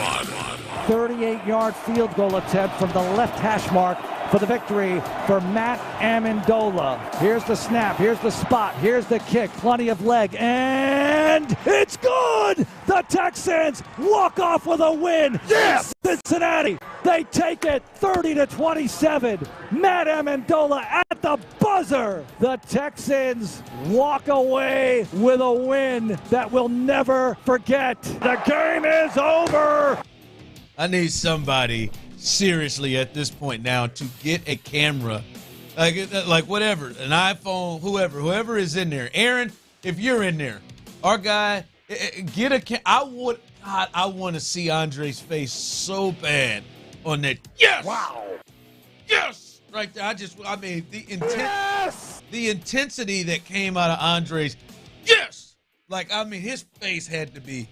S17: 38-yard field goal attempt from the left hash mark for the victory for Matt Amendola. Here's the snap, here's the spot, here's the kick, plenty of leg, and it's good! The Texans walk off with a win. Yes! Cincinnati, they take it 30-27. Matt Amendola at the buzzer. The Texans walk away with a win that we'll never forget. The game is over.
S20: I need somebody seriously at this point now to get a camera, like whatever, an iPhone, whoever is in there. Aaron, if you're in there, our guy, get a I want to see Andre's face so bad on that. Yes! Wow! Yes! Right there. The intensity that came out of Andre's. Yes! His face had to be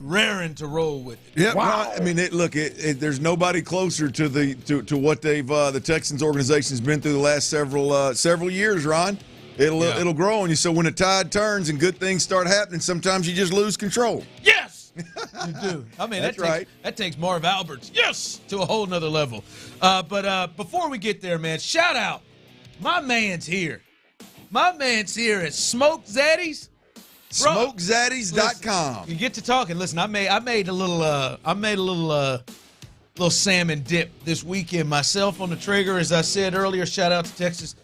S20: raring to roll with it.
S19: Yeah,
S20: wow.
S19: There's nobody closer to what they've the Texans organization's been through the last several years, Ron. It'll grow on you. So when the tide turns and good things start happening, sometimes you just lose control.
S20: Yes, you do.
S19: That's right.
S20: That takes Marv Alberts, yes, to a whole nother level. But before we get there, man, shout out, my man's here. My man's here at Smoke Zaddies.
S19: SmokeZaddies.com.
S20: You get to talking. Listen, I made a little salmon dip this weekend myself on the Traeger. As I said earlier, shout out to Texas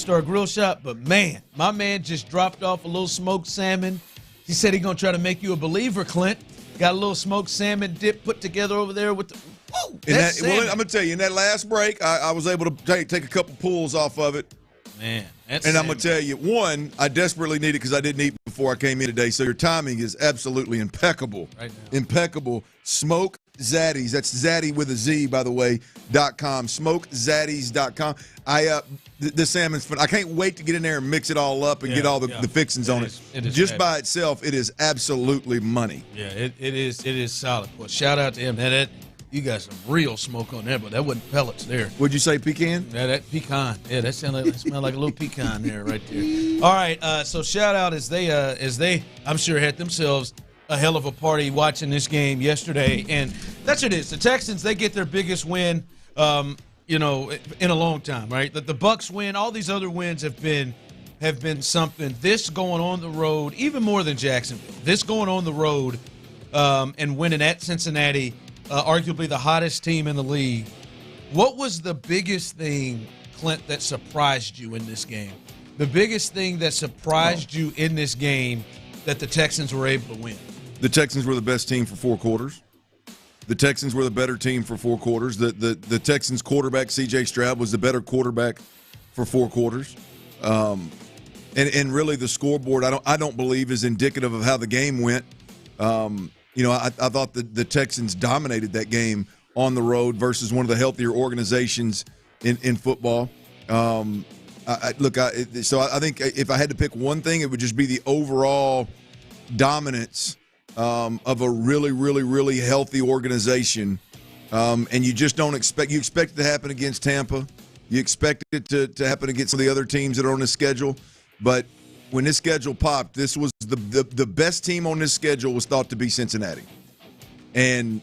S20: Star Grill Shop. But man, my man just dropped off a little smoked salmon. He said he's gonna try to make you a believer, Clint. Got a little smoked salmon dip put together over there with the. Woo,
S19: I'm gonna tell you, in that last break, I was able to take a couple pulls off of it.
S20: Man,
S19: I'm going to tell you, one, I desperately need it because I didn't eat before I came in today, so your timing is absolutely impeccable.
S20: Right now.
S19: Impeccable. Smoke Zaddies. That's Zaddy with a Z, by the way, .com. SmokeZaddies.com. The salmon's fun. I can't wait to get in there and mix it all up and get all the fixings on it. Just by itself, it is absolutely money.
S20: Yeah, it is solid. Well, shout out to him. You got some real smoke on there, but that wasn't pellets there.
S19: Would you say pecan?
S20: Yeah, that pecan. Yeah, that smelled like a little pecan there, right there. All right, so shout out as they I'm sure had themselves a hell of a party watching this game yesterday, and that's what it is. The Texans, they get their biggest win, in a long time, right? The Bucs win. All these other wins have been something. This going on the road, even more than Jacksonville. This going on the road and winning at Cincinnati. Arguably the hottest team in the league. What was the biggest thing, Clint, that surprised you in this game? The biggest thing that surprised you in this game that the Texans were able to win?
S19: The Texans were the best team for 4 quarters. The Texans were the better team for 4 quarters. The Texans quarterback, C.J. Stroud, was the better quarterback for 4 quarters. And really the scoreboard, I don't believe is indicative of how the game went. I thought the Texans dominated that game on the road versus one of the healthier organizations in football. So I think if I had to pick one thing, it would just be the overall dominance of a really, really, really healthy organization. And you just don't expect – you expect it to happen against Tampa. You expect it to happen against some of the other teams that are on the schedule. But – when this schedule popped, this was the best team on this schedule was thought to be Cincinnati. And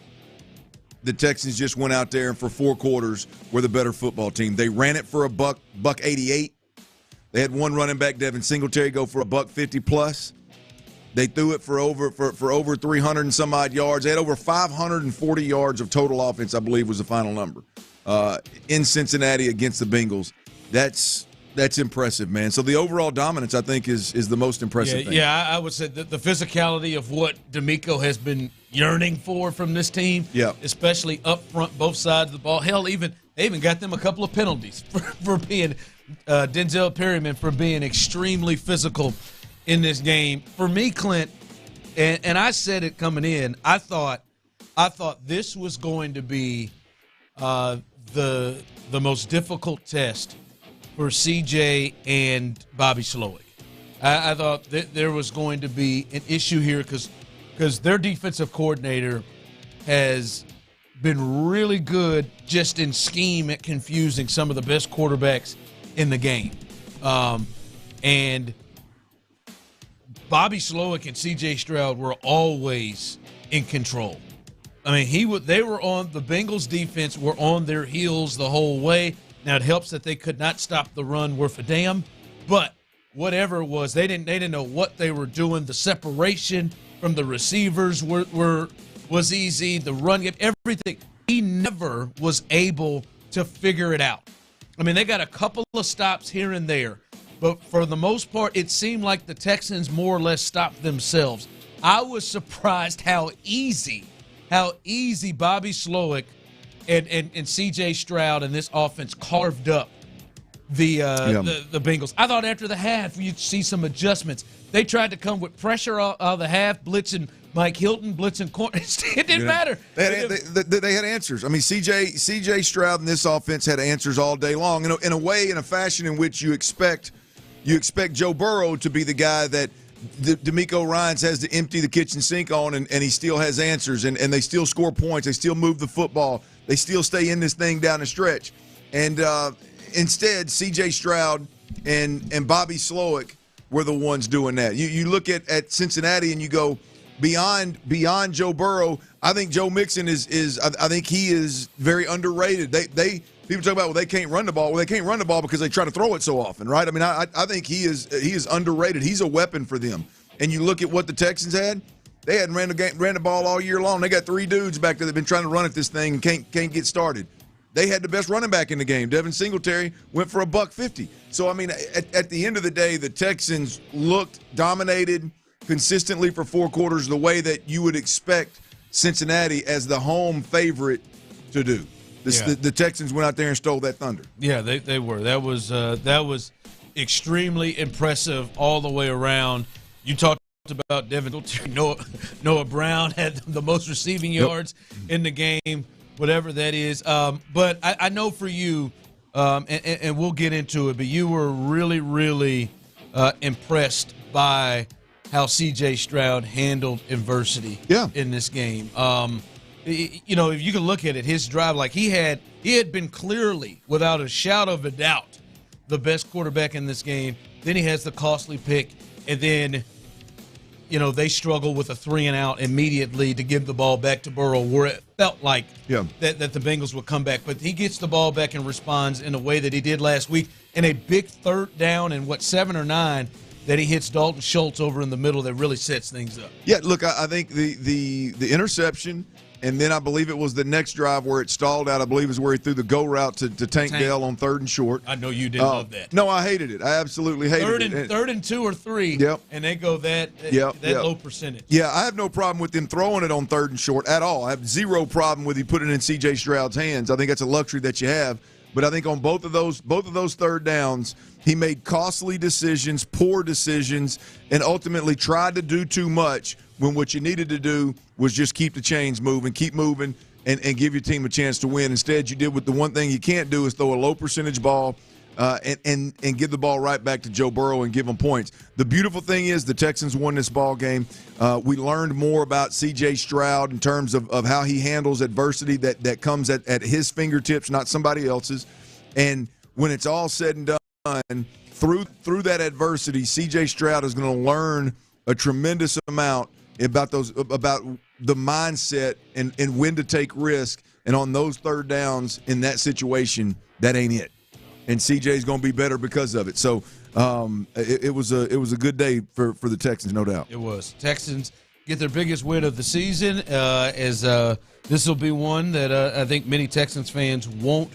S19: the Texans just went out there and for 4 quarters were the better football team. They ran it for $188. They had one running back, Devin Singletary, go for $150 plus. They threw it for over 300 and some odd yards. They had over 540 yards of total offense, I believe was the final number, in Cincinnati against the Bengals. That's impressive, man. So the overall dominance, I think, is the most impressive thing.
S20: Yeah, I would say the physicality of what D'Amico has been yearning for from this team, especially up front, both sides of the ball. Hell, they even got them a couple of penalties for being Denzel Perryman for being extremely physical in this game. For me, Clint, and I said it coming in, I thought this was going to be the most difficult test for CJ and Bobby Slowick. I thought that there was going to be an issue here because their defensive coordinator has been really good just in scheme at confusing some of the best quarterbacks in the game. And Bobby Slowick and C.J. Stroud were always in control. I mean, they were on the Bengals defense were on their heels the whole way. Now it helps that they could not stop the run worth a damn, but whatever it was, they didn't know what they were doing. The separation from the receivers was easy. The run game, everything. He never was able to figure it out. I mean, they got a couple of stops here and there, but for the most part, it seemed like the Texans more or less stopped themselves. I was surprised how easy Bobby Slowick and C.J. Stroud and this offense carved up the Bengals. I thought after the half you'd see some adjustments. They tried to come with pressure out of the half, blitzing Mike Hilton, blitzing corner. It didn't matter.
S19: They had answers. I mean, C.J. Stroud and this offense had answers all day long. In a fashion in which you expect Joe Burrow to be the guy that D'Amico Ryans has to empty the kitchen sink on, and he still has answers, and they still score points. They still move the football. They still stay in this thing down the stretch. And instead, C.J. Stroud and Bobby Slowick were the ones doing that. You look at Cincinnati and you go, beyond Joe Burrow, I think Joe Mixon is I think he is very underrated. People talk about, well, they can't run the ball. Well, they can't run the ball because they try to throw it so often, right? I mean, I think he is underrated. He's a weapon for them. And you look at what the Texans had. They hadn't ran the ball all year long. They got 3 dudes back there that have been trying to run at this thing and can't get started. They had the best running back in the game. Devin Singletary went for $150. So, I mean, at the end of the day, the Texans looked dominated consistently for 4 quarters the way that you would expect Cincinnati as the home favorite to do. The Texans went out there and stole that thunder.
S20: Yeah, they were. That was extremely impressive all the way around. You talked about Devin. Noah Brown had the most receiving yards in the game, whatever that is. But I know for you, and we'll get into it, but you were really, really impressed by how C.J. Stroud handled adversity in this game. If you can look at it, his drive, like he had been clearly, without a shadow of a doubt, the best quarterback in this game. Then he has the costly pick, and then, they struggle with a 3-and-out immediately to give the ball back to Burrow, where it felt like that the Bengals would come back. But he gets the ball back and responds in a way that he did last week, in a big 3rd down and 7 or 9 that he hits Dalton Schultz over in the middle that really sets things up.
S19: Yeah, look, I think the interception, and then I believe it was the next drive where it stalled out, I believe is where he threw the go route to Tank Dell on 3rd and short.
S20: I know you didn't love that.
S19: No, I hated it. I absolutely hated it.
S20: 3rd and 2 or 3, and they go that low percentage.
S19: Yeah, I have no problem with them throwing it on 3rd and short at all. I have zero problem with you putting it in C.J. Stroud's hands. I think that's a luxury that you have. But I think on both of those 3rd downs, he made costly decisions, poor decisions, and ultimately tried to do too much when what you needed to do was just keep the chains moving, keep moving, and give your team a chance to win. Instead, you did what the one thing you can't do is throw a low-percentage ball and give the ball right back to Joe Burrow and give him points. The beautiful thing is the Texans won this ball game. We learned more about C.J. Stroud in terms of how he handles adversity that comes at his fingertips, not somebody else's. And when it's all said and done, through that adversity, C.J. Stroud is going to learn a tremendous amount about the mindset and when to take risk. And on those 3rd downs in that situation, that ain't it. And CJ's going to be better because of it. So it was a good day for the Texans, no doubt.
S20: It was. Texans get their biggest win of the season, as this will be one that I think many Texans fans won't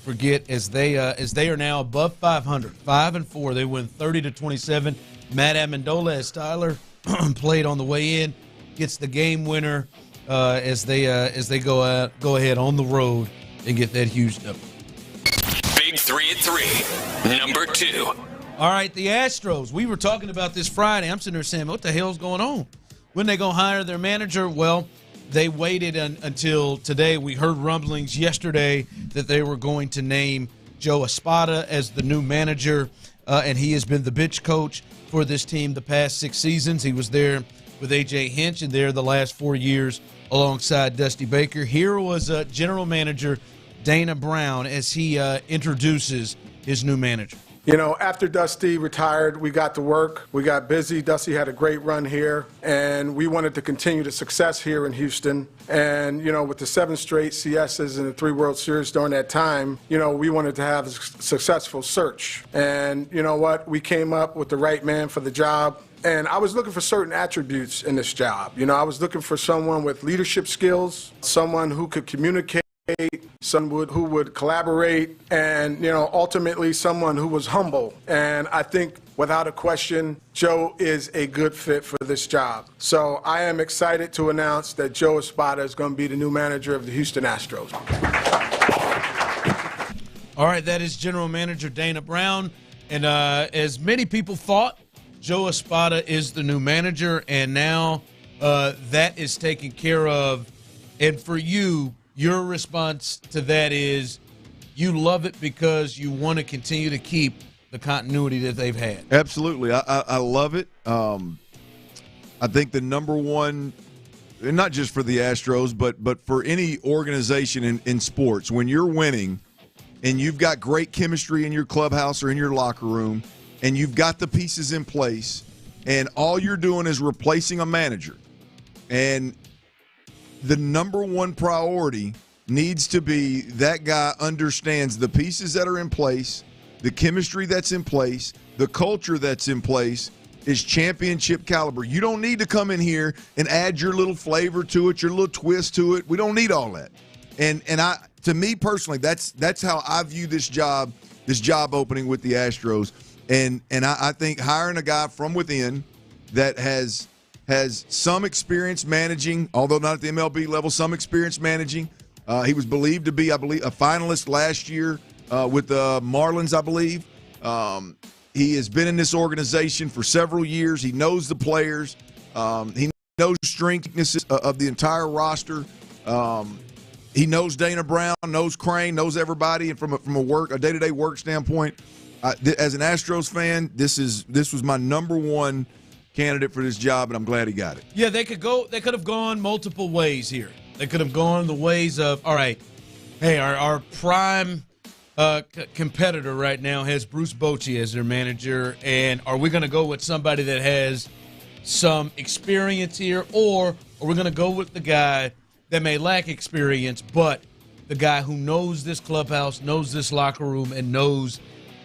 S20: forget, as they are now above 500, 5-4. They win 30-27. Matt Amendola, as Tyler played on the way in, gets the game winner as they go ahead on the road and get that huge W.
S7: Big 3 at 3, number 2.
S20: All right, the Astros. We were talking about this Friday. I'm sitting there saying, what the hell's going on? When they going to hire their manager? Well, they waited until today. We heard rumblings yesterday that they were going to name Joe Espada as the new manager, and he has been the bench coach for this team the past 6 seasons. He was there
S4: with A.J. Hinch, and there the last 4 years alongside Dusty Baker. Here was General Manager Dana Brown as he introduces his new manager.
S11: You know, after Dusty retired, we got to work. We got busy. Dusty had a great run here, and we wanted to continue the success here in Houston. And, you know, with the 7 straight CSs and the 3 World Series during that time, you know, we wanted to have a successful search. And you know what? We came up with the right man for the job. And I was looking for certain attributes in this job. You know, I was looking for someone with leadership skills, someone who could communicate, someone who would collaborate, and, you know, ultimately someone who was humble. And I think, without a question, Joe is a good fit for this job. So I am excited to announce that Joe Espada is going to be the new manager of the Houston Astros.
S4: All right, that is General Manager Dana Brown. And as many people thought, Joe Espada is the new manager, and now that is taken care of. And for you, your response to that is you love it because you want to continue to keep the continuity that they've had.
S19: Absolutely. I love it. I think the number one, and not just for the Astros, but for any organization in sports, when you're winning and you've got great chemistry in your clubhouse or in your locker room and you've got the pieces in place and all you're doing is replacing a manager, and the number one priority needs to be that guy understands the pieces that are in place, the chemistry that's in place, the culture that's in place is championship caliber. You don't need to come in here and add your little flavor to it, your little twist to it. We don't need all that. And to me personally, that's how I view this job opening with the Astros. And I think hiring a guy from within that has some experience managing, although not at the MLB level, some experience managing. He was believed to be, I believe, a finalist last year with the Marlins, I believe. He has been in this organization for several years. He knows the players. He knows strengths, weaknesses of the entire roster. He knows Dana Brown, knows Crane, knows everybody, and from a day-to-day work standpoint, as an Astros fan, this was my number one candidate for this job, and I'm glad he got it.
S4: Yeah, they could have gone multiple ways here. They could have gone the ways of, all right, hey, our prime competitor right now has Bruce Bochy as their manager, and are we going to go with somebody that has some experience here, or are we going to go with the guy that may lack experience, but the guy who knows this clubhouse, knows this locker room, and knows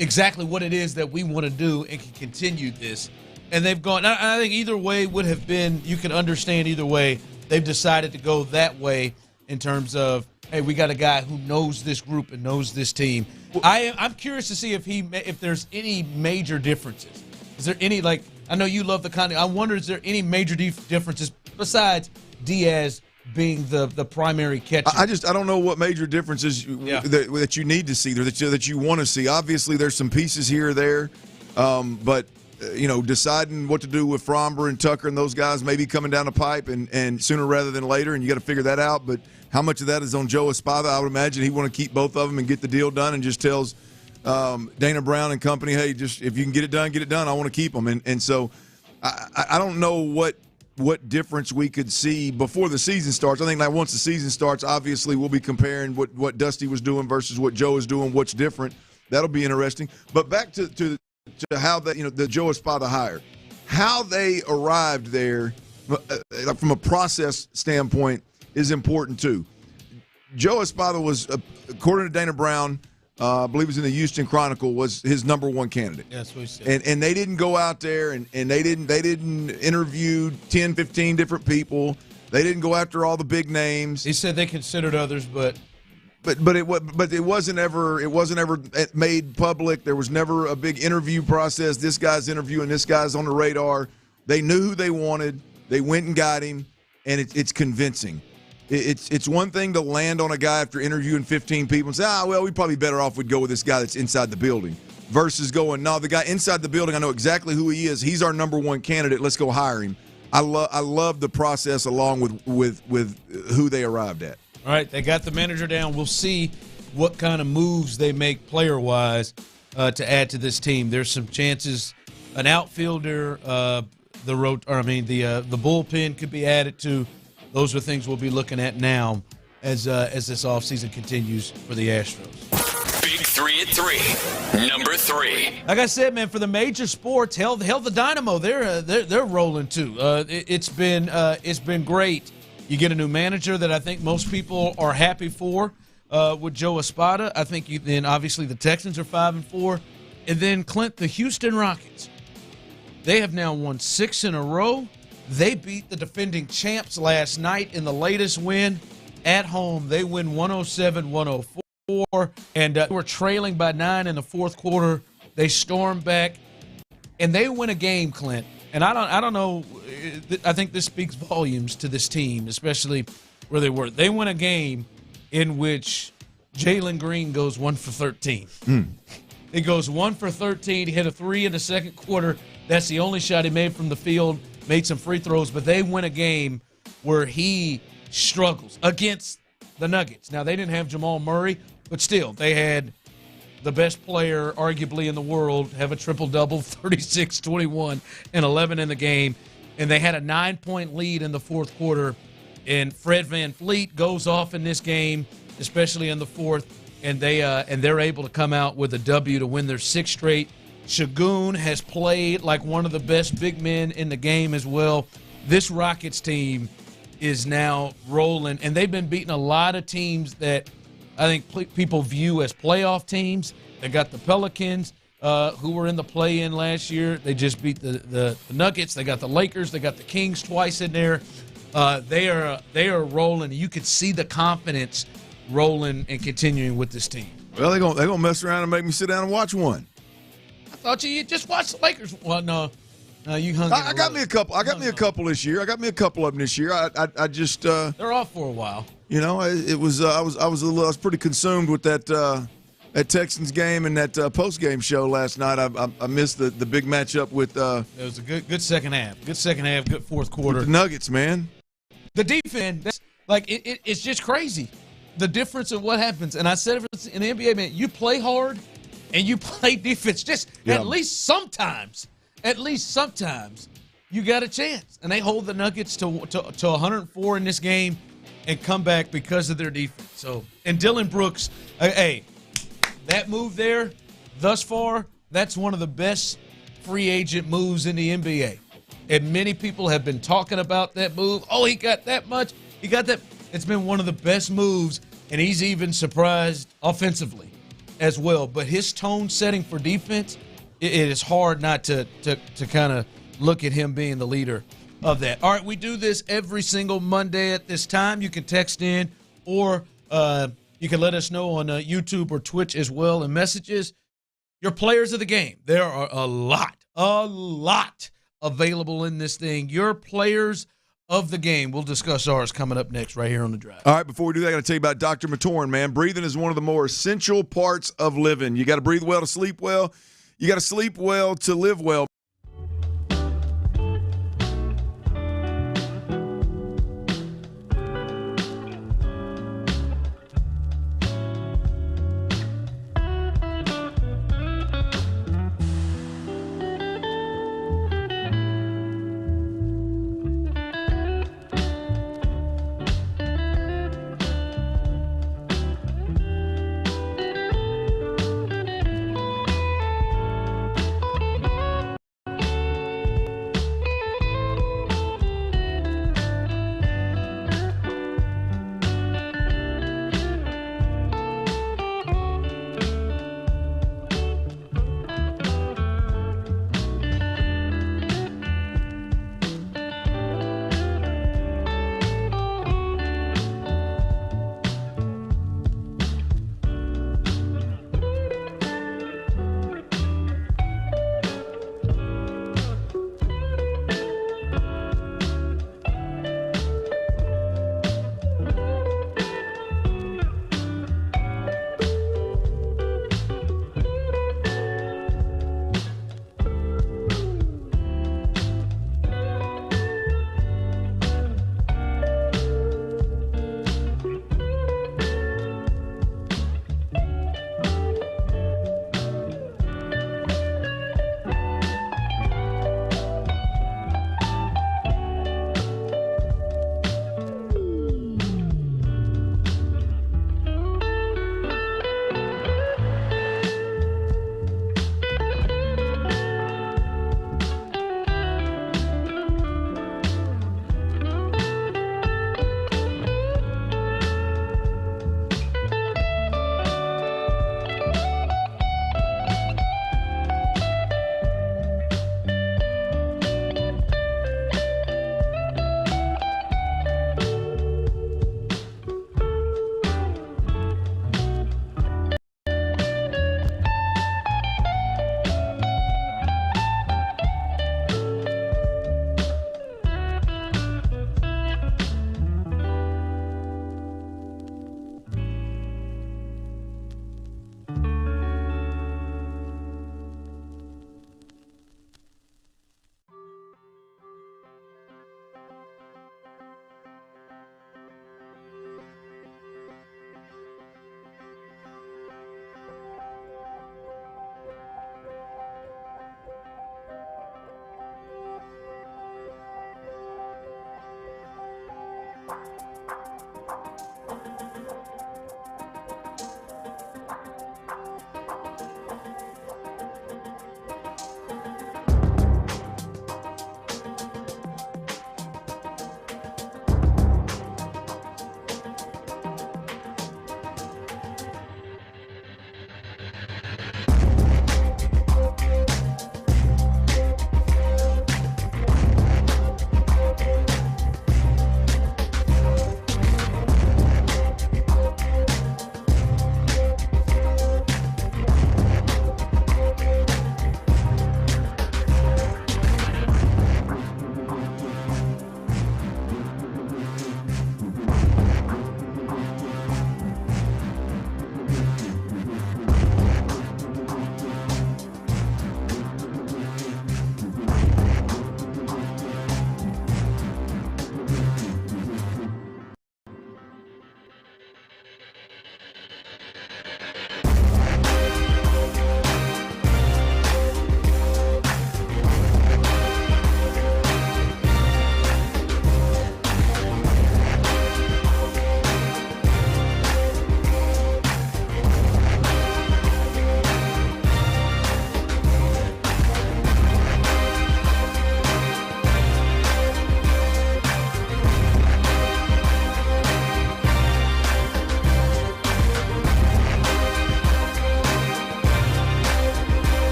S4: exactly what it is that we want to do and can continue this? And they've gone, I think either way would have been, you can understand either way. They've decided to go that way in terms of, hey, we got a guy who knows this group and knows this team. I'm curious to see if there's any major differences. Is there any, like, I know you love the content. I wonder, is there any major differences besides Diaz being the primary catcher?
S19: I don't know what major differences that you need to see, or that you want to see. Obviously, there's some pieces here or there, but deciding what to do with Fromber and Tucker and those guys maybe coming down the pipe and sooner rather than later, and you got to figure that out. But how much of that is on Joe Espada? I would imagine he want to keep both of them and get the deal done, and just tells Dana Brown and company, hey, just if you can get it done, get it done. I want to keep them. And so I don't know what difference we could see before the season starts. I think like once the season starts, obviously we'll be comparing what Dusty was doing versus what Joe is doing, what's different. That'll be interesting. But back to how that, the Joe Espada hire, how they arrived there from a process standpoint is important too. Joe Espada was, according to Dana Brown, I believe it was in the Houston Chronicle, was his number one candidate.
S4: That's what he said.
S19: And they didn't go out there and they didn't interview 10, 15 different people. They didn't go after all the big names.
S4: He said they considered others, but
S19: it wasn't ever made public. There was never a big interview process. This guy's interviewing, this guy's on the radar. They knew who they wanted. They went and got him, and it's convincing. It's one thing to land on a guy after interviewing 15 people and say, we'd probably better off we'd go with this guy that's inside the building, versus going, no, the guy inside the building, I know exactly who he is. He's our number one candidate. Let's go hire him. I love the process along with who they arrived at.
S4: All right, they got the manager down. We'll see what kind of moves they make player-wise to add to this team. There's some chances, an outfielder, the bullpen could be added to. Those are things we'll be looking at now as this offseason continues for the Astros.
S7: Big 3 at 3. Number 3.
S4: Like I said, man, for the major sports, hell the Dynamo, they're rolling too. It's been great. You get a new manager that I think most people are happy for with Joe Espada. I think then obviously the Texans are 5-4, and then Clint, the Houston Rockets. They have now won 6 in a row. They beat the defending champs last night in the latest win at home. They win 107-104, and they were trailing by 9 in the fourth quarter. They stormed back, and they win a game, Clint. And I don't know. I think this speaks volumes to this team, especially where they were. They win a game in which Jalen Green goes 1 for 13. He goes 1 for 13. He hit a 3 in the second quarter. That's the only shot he made from the field. Made some free throws, but they win a game where he struggles against the Nuggets. Now, they didn't have Jamal Murray, but still, they had the best player, arguably, in the world have a triple-double, 36, 21, and 11 in the game. And they had a 9-point lead in the fourth quarter. And Fred VanVleet goes off in this game, especially in the fourth, and they're able to come out with a W to win their 6th straight. Şengün has played like one of the best big men in the game as well. This Rockets team is now rolling, and they've been beating a lot of teams that I think people view as playoff teams. They got the Pelicans, who were in the play-in last year. They just beat the Nuggets. They got the Lakers. They got the Kings twice in there. They are rolling. You could see the confidence rolling and continuing with this team.
S19: Well, they're gonna mess around and make me sit down and watch one.
S4: I thought you just watched the Lakers. Well, no, you hung.
S19: I got me a couple. I got me a couple this year. I got me a couple of them this year. I just
S4: they're off for a while.
S19: You know, it was I was pretty consumed with that Texans game and that post game show last night. I missed the big matchup with. It
S4: was a good second half. Good second half. Good fourth quarter.
S19: The Nuggets, man.
S4: The defense, it's just crazy. The difference of what happens, and I said it in the NBA, man. You play hard. And you play defense at least sometimes you got a chance. And they hold the Nuggets to 104 in this game and come back because of their defense. So, and Dillon Brooks, hey, that move there thus far, that's one of the best free agent moves in the NBA. And many people have been talking about that move. Oh, he got that much. He got that. It's been one of the best moves, and he's even surprised offensively as well. But his tone setting for defense, it is hard not to kind of look at him being the leader of that. All right, we do this every single Monday at this time. You can text in or you can let us know on YouTube or Twitch as well in messages. Your players of the game. There are a lot available in this thing. Your players of the game. We'll discuss ours coming up next right here on The Drive.
S19: All right, before we do that, I got to tell you about Dr. Matoran, man. Breathing is one of the more essential parts of living. You got to breathe well to sleep well. You got to sleep well to live well.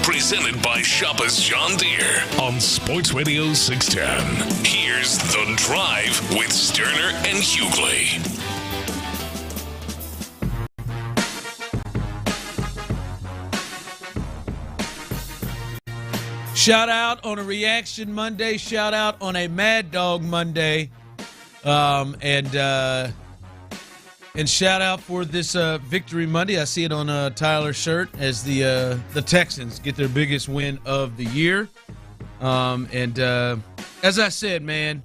S7: presented by Shopper's John Deere on Sports Radio 610. Here's The Drive with Stoerner and Hughley.
S4: Shout out on a Reaction Monday. Shout out on a Mad Dog Monday. And shout out for this Victory Monday. I see it on Tyler's shirt as the Texans get their biggest win of the year. As I said, man,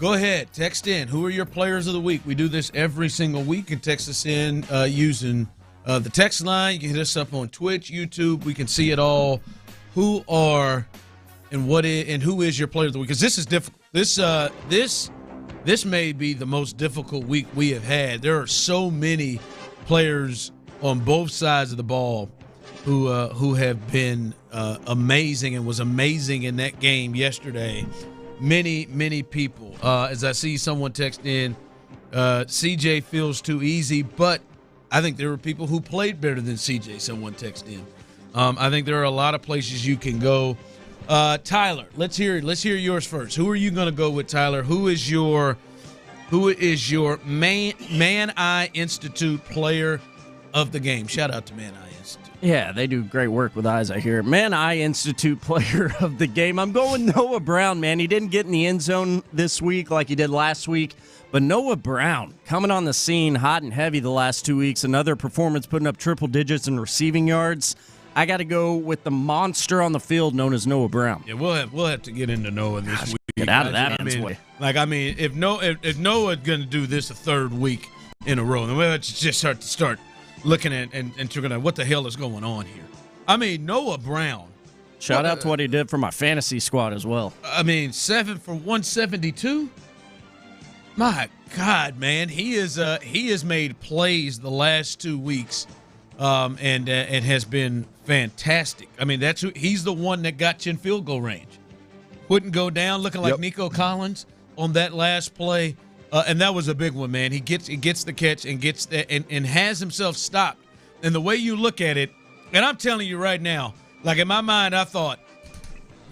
S4: go ahead, text in. Who are your players of the week? We do this every single week, and text us in using the text line. You can hit us up on Twitch, YouTube. We can see it all. Who are and what is and who is your player of the week? Because this is difficult. This may be the most difficult week we have had. There are so many players on both sides of the ball who have been amazing and was amazing in that game yesterday. Many people. As I see someone text in, CJ feels too easy, but I think there were people who played better than CJ. Someone text in. I think there are a lot of places you can go. Tyler, let's hear yours first. Who are you going to go with, Tyler? Who is your Man Eye Institute player of the game? Shout out to Man Eye Institute.
S21: Yeah, they do great work with eyes, I hear. Man Eye Institute player of the game. I'm going Noah Brown, man. He didn't get in the end zone this week like he did last week. But Noah Brown coming on the scene hot and heavy the last 2 weeks. Another performance putting up triple digits in receiving yards. I got to go with the monster on the field known as Noah Brown.
S4: Yeah, we'll have to get into Noah this week.
S21: Get out of that man's way.
S4: If Noah's going to do this a third week in a row, then we'll just start looking at and figuring out what the hell is going on here. I mean, Noah Brown.
S21: Shout out to what he did for my fantasy squad as well.
S4: 7 for 172. My God, man, he has made plays the last 2 weeks, and has been fantastic. I mean, he's the one that got you in field goal range. Wouldn't go down looking like Nico Collins on that last play, and that was a big one, man. He gets the catch and gets that and has himself stopped. And the way you look at it, and I'm telling you right now, like in my mind, I thought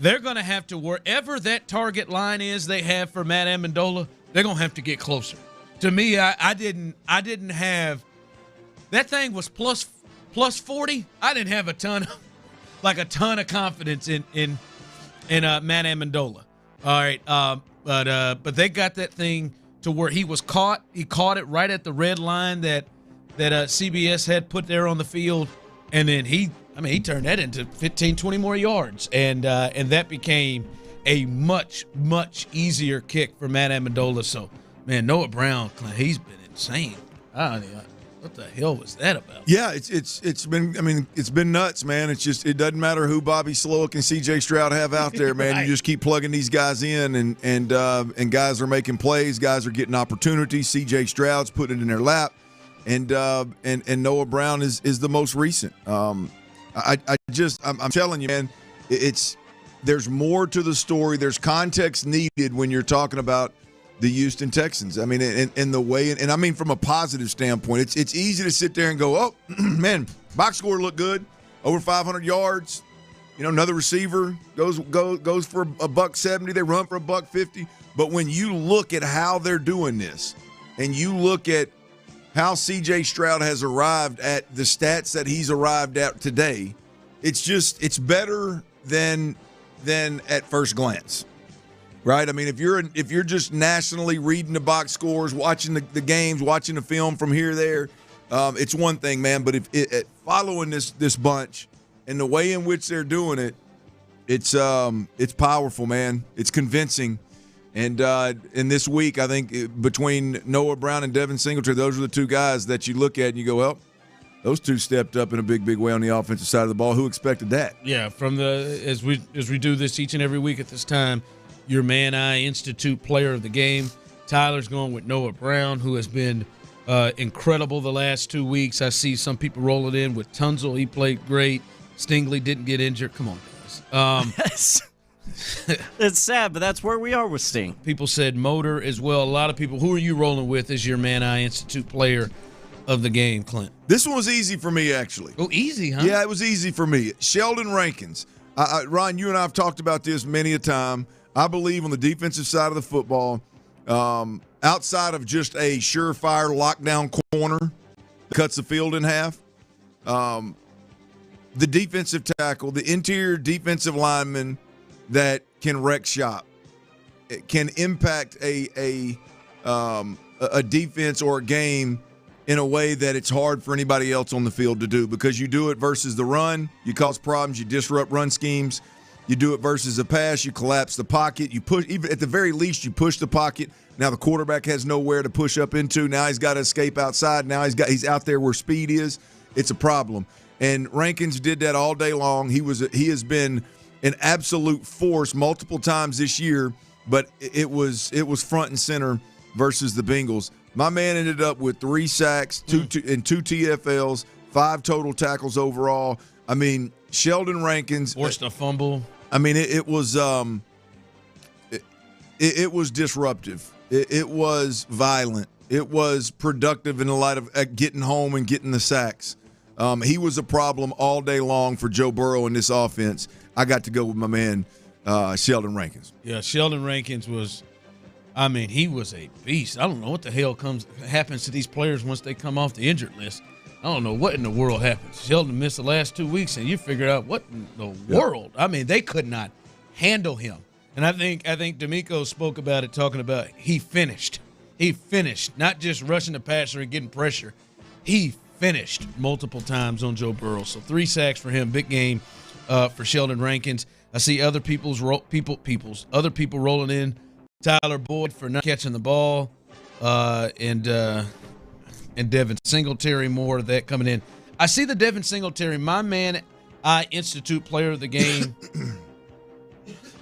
S4: they're going to have to wherever that target line is they have for Matt Amendola. They're going to have to get closer. To me, I didn't have – that thing was plus 40. I didn't have a ton of confidence in Matt Amendola. All right, but they got that thing to where he was caught. He caught it right at the red line that CBS had put there on the field, and then he turned that into 15, 20 more yards, and that became – a much easier kick for Matt Amendola. So, man, Noah Brown, he's been insane. I don't know what the hell was that about.
S19: Yeah, it's been nuts, man. It's just it doesn't matter who Bobby Slowick and C.J. Stroud have out there, man. You just keep plugging these guys in, and guys are making plays. Guys are getting opportunities. C.J. Stroud's putting it in their lap, and Noah Brown is the most recent. I'm telling you, man, there's more to the story. There's context needed when you're talking about the Houston Texans. I mean, in the way, and I mean from a positive standpoint, it's easy to sit there and go, oh, man, box score looked good, over 500 yards. You know, another receiver goes for $170. They run for $150. But when you look at how they're doing this, and you look at how C.J. Stroud has arrived at the stats that he's arrived at today, it's better than at first glance, right? I mean, if you're just nationally reading the box scores, watching the games, watching the film from here there, it's one thing, man. But if following this bunch and the way in which they're doing it, it's powerful, man. It's convincing. And in this week, I think between Noah Brown and Devin Singletary, those are the two guys that you look at and you go, well, those two stepped up in a big way on the offensive side of the ball. Who expected that?
S4: Yeah, as we do this each and every week at this time, your Man Eye Institute player of the game, Tyler's going with Noah Brown, who has been incredible the last 2 weeks. I see some people rolling in with Tunzel. He played great. Stingley didn't get injured. Come on, guys.
S21: It's sad, but that's where we are with Sting.
S4: People said Motor as well. A lot of people. Who are you rolling with as your Man Eye Institute player of the game, Clint?
S19: This one was easy for me, actually.
S4: Oh, easy, huh?
S19: Yeah, it was easy for me. Sheldon Rankins. Ryan, you and I have talked about this many a time. I believe on the defensive side of the football, outside of just a surefire lockdown corner that cuts the field in half, the defensive tackle, the interior defensive lineman that can wreck shop, it can impact a defense or a game in a way that it's hard for anybody else on the field to do, because you do it versus the run, you cause problems, you disrupt run schemes. You do it versus a pass, you collapse the pocket, you push, even at the very least, you push the pocket. Now the quarterback has nowhere to push up into. Now he's got to escape outside. Now he's out there where speed is. It's a problem. And Rankins did that all day long. He has been an absolute force multiple times this year, but it was front and center versus the Bengals. My man ended up with 3 sacks, and 2 TFLs, 5 total tackles overall. I mean, Sheldon Rankins
S4: forced a fumble.
S19: I mean, it was disruptive. It was violent. It was productive in the light of getting home and getting the sacks. He was a problem all day long for Joe Burrow in this offense. I got to go with my man Sheldon Rankins.
S4: Yeah, Sheldon Rankins was. I mean, he was a beast. I don't know what the hell happens to these players once they come off the injured list. I don't know what in the world happened. Sheldon missed the last 2 weeks, and you figure out what in the world. I mean, they could not handle him. And I think D'Amico spoke about it, talking about he finished. He finished, not just rushing the passer and getting pressure. He finished multiple times on Joe Burrow. So 3 sacks for him, big game for Sheldon Rankins. I see other people rolling in. Tyler Boyd for not catching the ball, and Devin Singletary, more of that coming in. I see the Devin Singletary, my man, Institute player of the game.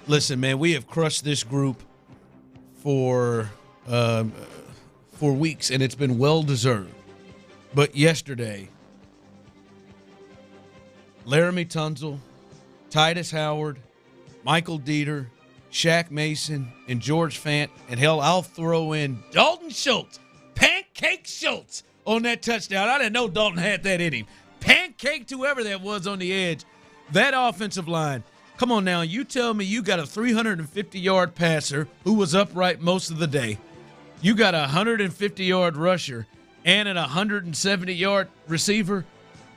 S4: Listen, man, we have crushed this group for weeks, and it's been well-deserved. But yesterday, Laramie Tunzel, Titus Howard, Michael Dieter, Shaq Mason, and George Fant, and hell, I'll throw in Dalton Schultz. Pancake Schultz on that touchdown. I didn't know Dalton had that in him. Pancake whoever that was on the edge. That offensive line. Come on now, you tell me you got a 350-yard passer who was upright most of the day. You got a 150-yard rusher and an 170-yard receiver,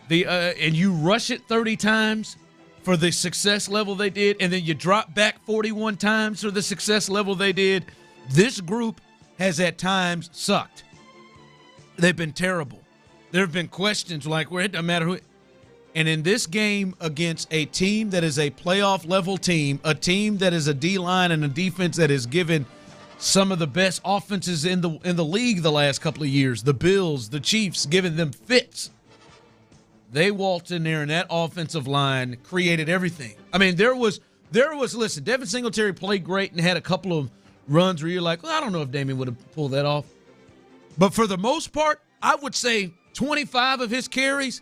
S4: and you rush it 30 times for the success level they did, and then you drop back 41 times for the success level they did. This group has at times sucked. They've been terrible. There have been questions like, well, it doesn't matter who. And in this game against a team that is a playoff-level team, a team that is a D-line and a defense that has given some of the best offenses in the league the last couple of years, the Bills, the Chiefs, giving them fits, they waltzed in there, and that offensive line created everything. I mean, there was listen, Devin Singletary played great and had a couple of runs where you're like, well, I don't know if Damien would have pulled that off. But for the most part, I would say 25 of his carries,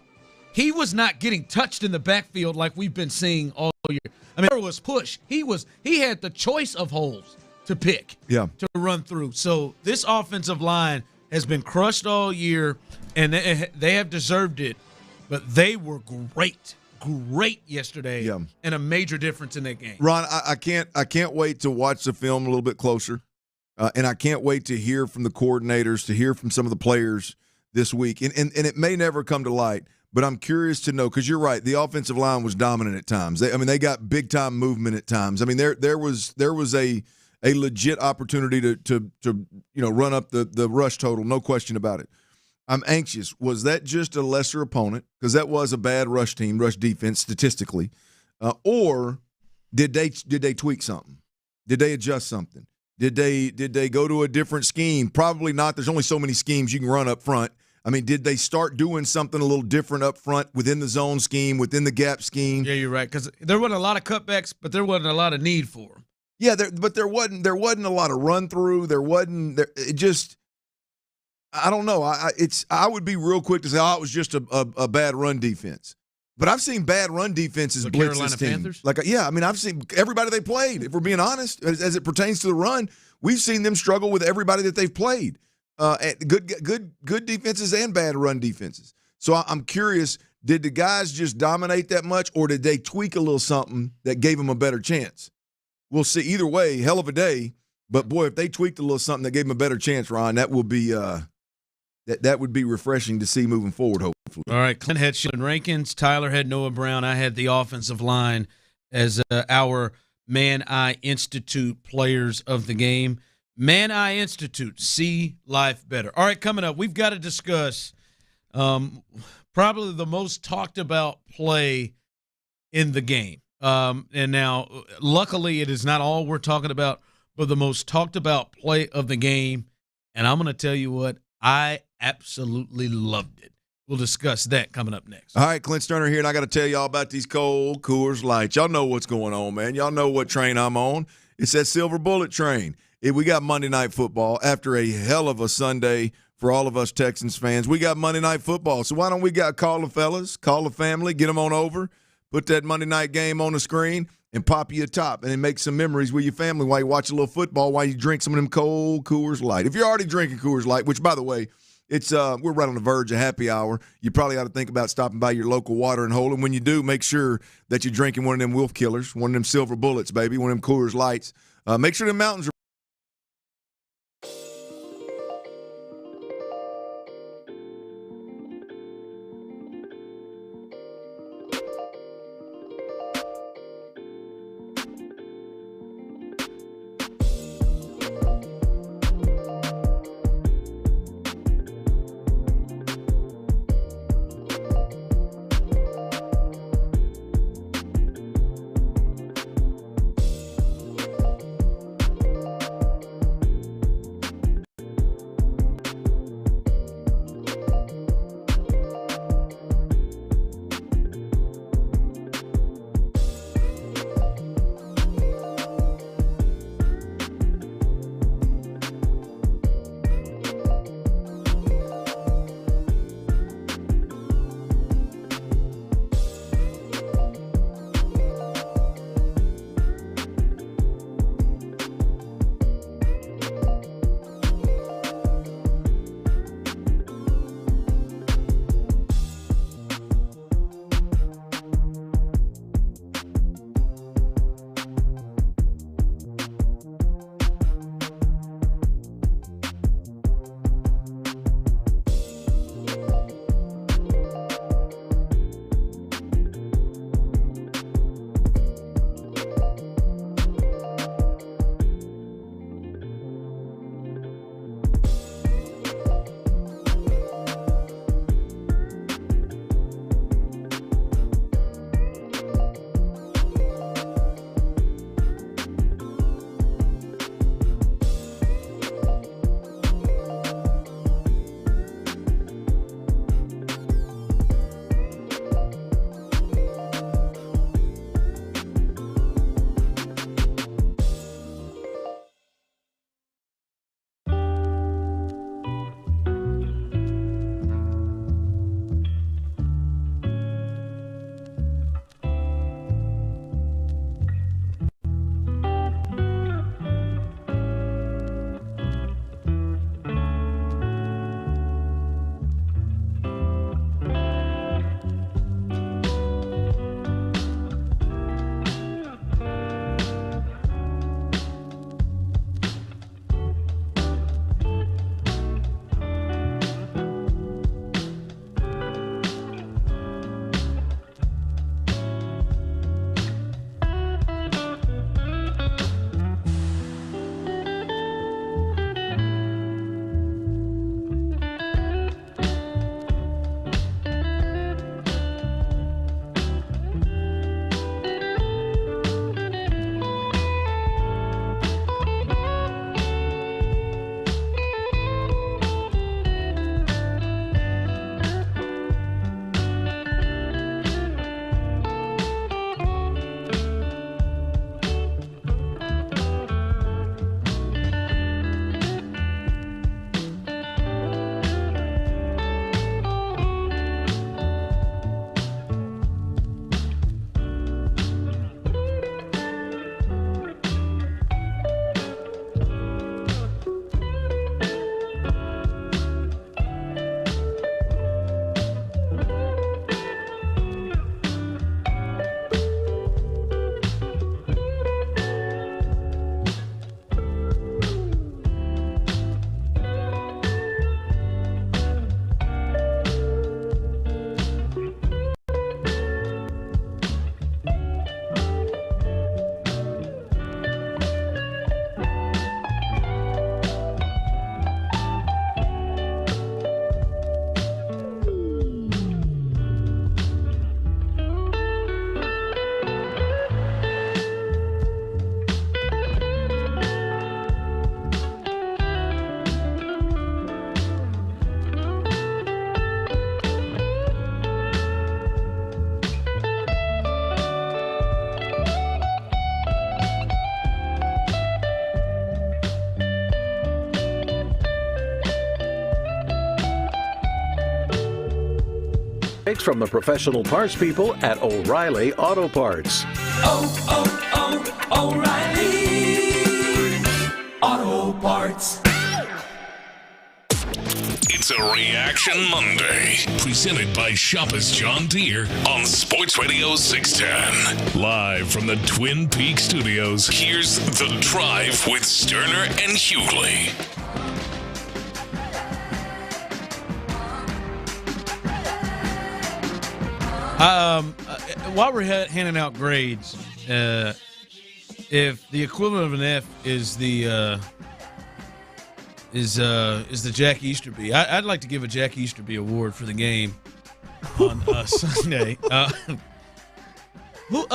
S4: he was not getting touched in the backfield like we've been seeing all year. I mean, there was push. He had the choice of holes to pick, to run through. So this offensive line has been crushed all year, and they have deserved it. But they were great yesterday, and a major difference in that game.
S19: Ron, I can't wait to watch the film a little bit closer. And I can't wait to hear from the coordinators, to hear from some of the players this week. And it may never come to light, but I'm curious to know, because you're right, the offensive line was dominant at times. They got big-time movement at times. I mean, there was a legit opportunity to run up the rush total, no question about it. I'm anxious. Was that just a lesser opponent? Because that was a bad rush defense statistically. Or did they tweak something? Did they adjust something? Did they go to a different scheme? Probably not. There's only so many schemes you can run up front. I mean, did they start doing something a little different up front within the zone scheme, within the gap scheme?
S4: Yeah, you're right, because there wasn't a lot of cutbacks, but there wasn't a lot of need for them.
S19: Yeah, but there wasn't a lot of run through. I don't know. I would be real quick to say, it was just a bad run defense. But I've seen bad run defenses blitz this team.
S4: Panthers?
S19: I've seen everybody they played. If we're being honest, as it pertains to the run, we've seen them struggle with everybody that they've played. good defenses and bad run defenses. So I'm curious, did the guys just dominate that much, or did they tweak a little something that gave them a better chance? We'll see. Either way, hell of a day. But, boy, if they tweaked a little something that gave them a better chance, Ron, that would be that would be refreshing to see moving forward, hopefully.
S4: All right, Clint had Sheldon Rankins. Tyler had Noah Brown. I had the offensive line as our Man Eye Institute players of the game. Man Eye Institute, see life better. All right, coming up, we've got to discuss probably the most talked about play in the game. And now, luckily, it is not all we're talking about, but the most talked about play of the game. And I'm going to tell you what, I absolutely loved it. We'll discuss that coming up next.
S19: All right, Clint Stoerner here, and I got to tell y'all about these cold Coors Lights. Y'all know what's going on, man. Y'all know what train I'm on. It's that Silver Bullet train. We got Monday Night Football after a hell of a Sunday for all of us Texans fans. We got Monday Night Football. So why don't we call the fellas, call the family, get them on over, put that Monday night game on the screen, and pop you a top, and then make some memories with your family while you watch a little football, while you drink some of them cold Coors Light. If you're already drinking Coors Light, which, by the way, it's we're right on the verge of happy hour, you probably ought to think about stopping by your local watering hole. And when you do, make sure that you're drinking one of them Wolf Killers, one of them Silver Bullets, baby, one of them Coors Lights. Make sure the mountains are
S5: It's from the professional parts people at O'Reilly Auto Parts.
S20: O'Reilly Auto Parts.
S7: It's a Reaction Monday, presented by Shoppers John Deere on Sports Radio 610. Live from the Twin Peaks studios, here's The Drive with Stoerner and Hughley.
S4: While we're handing out grades, if the equivalent of an F is the Jack Easterby, I'd like to give a Jack Easterby award for the game on Sunday. Who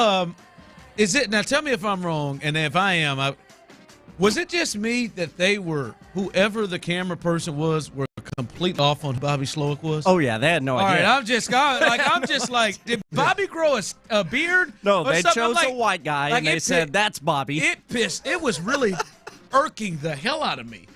S4: is it? Now tell me if I'm wrong, and if I am, was it just me that whoever the camera person was, were complete off on who Bobby Slowick was?
S21: Oh yeah, they had no idea.
S4: All right, I'm just like, did Bobby grow a beard?
S21: No,
S4: or
S21: they
S4: something?
S21: chose a white guy, and they said that's Bobby.
S4: It was really irking the hell out of me.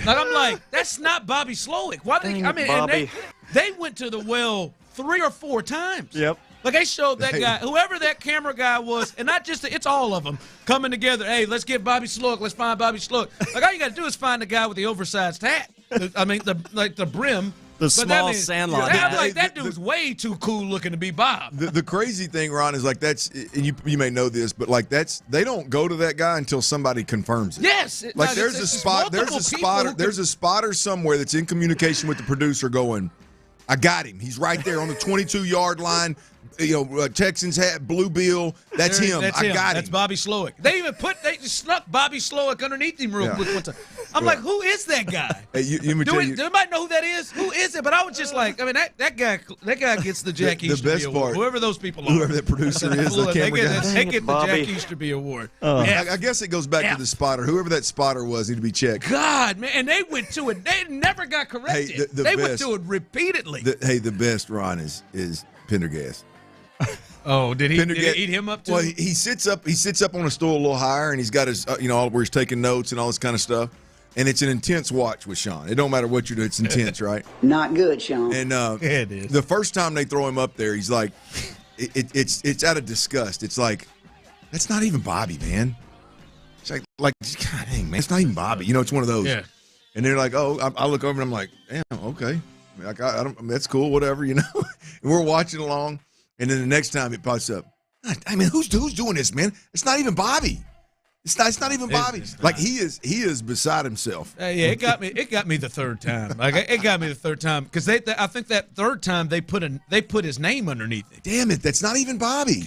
S4: Like I'm like, that's not Bobby Slowick. Why? And they went to the well 3 or 4 times.
S21: Yep.
S4: Like they showed that guy, whoever that camera guy was, and not just it's all of them coming together. Hey, let's get Bobby Slowick. Let's find Bobby Slowick. Like all you got to do is find the guy with the oversized hat. The brim.
S21: The small sandlot.
S4: I'm like, that dude's way too cool looking to be Bob.
S19: The crazy thing, Ron, is like you may know this, but like they don't go to that guy until somebody confirms it.
S4: Yes.
S19: There's a spotter somewhere that's in communication with the producer going, I got him. He's right there on the 22-yard line. Texans hat, blue bill. That's him. I got him.
S4: That's Bobby Slowick. They just snuck Bobby Slowick underneath him real quick one time. I'm like, who is that guy?
S19: Hey,
S4: Do anybody know who that is? Who is it? But I was just like, that guy gets the Jack Easterby Award. Whoever those people are.
S19: Whoever that producer is, the camera guy.
S4: They get the Jack Easterby Award.
S19: I guess it goes back to the spotter. Whoever that spotter was need to be checked.
S4: God, man. And they went to it. They never got corrected. They went to it repeatedly.
S19: The best, Ron, is Pendergast.
S4: Oh, did he eat him up too?
S19: Well, he sits up on a stool a little higher, and he's got his where he's taking notes and all this kind of stuff. And it's an intense watch with Sean. It don't matter what you do, it's intense, right?
S6: Not good, Sean.
S19: And
S4: it is.
S19: The first time they throw him up there, he's like, it's out of disgust. It's like, that's not even Bobby, man. It's like God dang, man, it's not even Bobby. It's one of those.
S4: Yeah.
S19: And they're like, oh, I look over and I'm like, damn, okay, like I don't, that's cool, whatever, And we're watching along. And then the next time it pops up, I mean, who's doing this, man? It's not even Bobby. It's not even Bobby. Like he is beside himself.
S4: Yeah, it got me the third time. Like it got me the third time because I think that third time they put his name underneath it.
S19: Damn it, that's not even Bobby.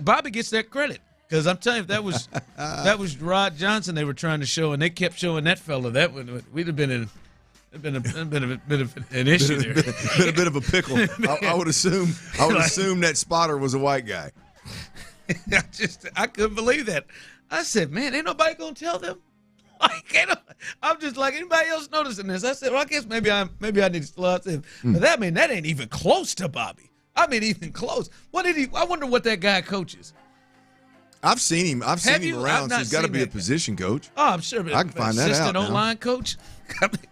S4: Bobby gets that credit because I'm telling you, that was Rod Johnson they were trying to show, and they kept showing that fella. That we'd have been in. Been a bit of an issue there.
S19: Been a bit of a pickle. I would assume that spotter was a white guy.
S4: I couldn't believe that. I said, man, ain't nobody gonna tell them. I'm just like, anybody else noticing this? I said, well, I guess maybe I need to slow out him. But that ain't even close to Bobby. I mean, even close. I wonder what that guy coaches.
S19: I've seen him around, so he's got to be a position coach.
S4: Oh, I'm sure.
S19: I can find that out.
S4: Assistant O-line coach.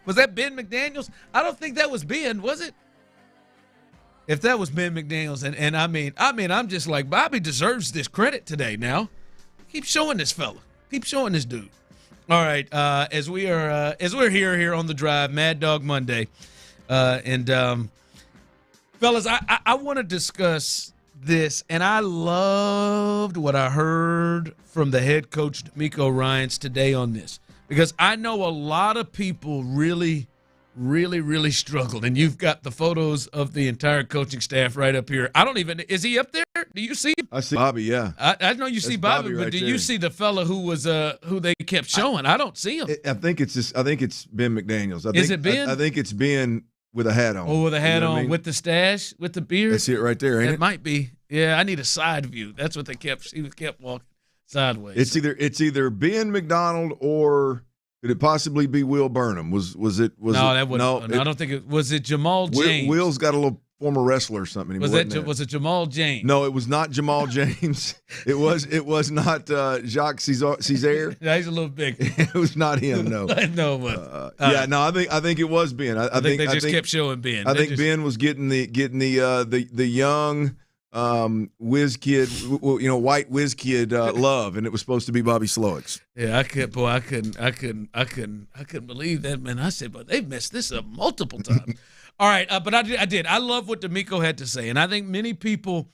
S4: Was that Ben McDaniels? I don't think that was Ben, was it? If that was Ben McDaniels, and I mean, I'm just like, Bobby deserves this credit today. Now, keep showing this fella. Keep showing this dude. All right, as we're here on the drive, Mad Dog Monday, and fellas, I want to discuss this, and I loved what I heard from the head coach D'Amico Ryans today on this, because I know a lot of people really struggled, and you've got the photos of the entire coaching staff right up here. Is he up there? Do you see him?
S19: I see Bobby, yeah.
S4: I know you see Bobby, but do you see the fella who was who they kept showing? I don't see him.
S19: I think it's Ben McDaniels.
S4: Is it Ben?
S19: I think it's Ben with a hat on.
S4: Oh, with a hat on, I mean? With the stash, with the beard.
S19: That's it right there, ain't it?
S4: It might be. Yeah, I need a side view. That's what they kept. He kept walking sideways.
S19: It's either Ben McDonald or could it possibly be Will Burnham? Was it?
S4: No, that wouldn't. No, I don't think it was. It Jamal James.
S19: Will's got a little former wrestler or something.
S4: Was it Jamal James?
S19: No, it was not Jamal James. it was not Jacques Caesar.
S4: Yeah, he's a little big.
S19: It was not him. No,
S4: no, it wasn't.
S19: I think it was Ben.
S4: I think they just kept showing Ben.
S19: Ben was getting the young whiz kid, white whiz kid love, and it was supposed to be Bobby Slowick's.
S4: Yeah, I couldn't believe that, man. I said, but they've messed this up multiple times. All right, but I did. I love what D'Amico had to say, and I think many people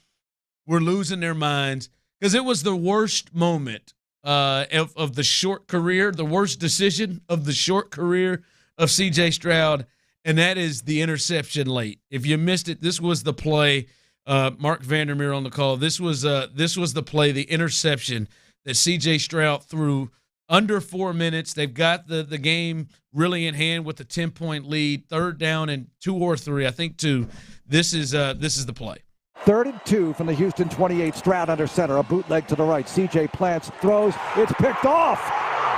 S4: were losing their minds because it was the worst moment of the short career, the worst decision of the short career of C.J. Stroud, and that is the interception late. If you missed it, this was the play. Mark Vandermeer on the call. This was the play, the interception that C.J. Stroud threw under 4 minutes. They've got the game really in hand with a 10-point lead, 3rd down and 2 or 3. I think 2. This is the play.
S17: 3rd and 2 from the Houston 28. Stroud under center, a bootleg to the right. C.J. plants, throws, it's picked off.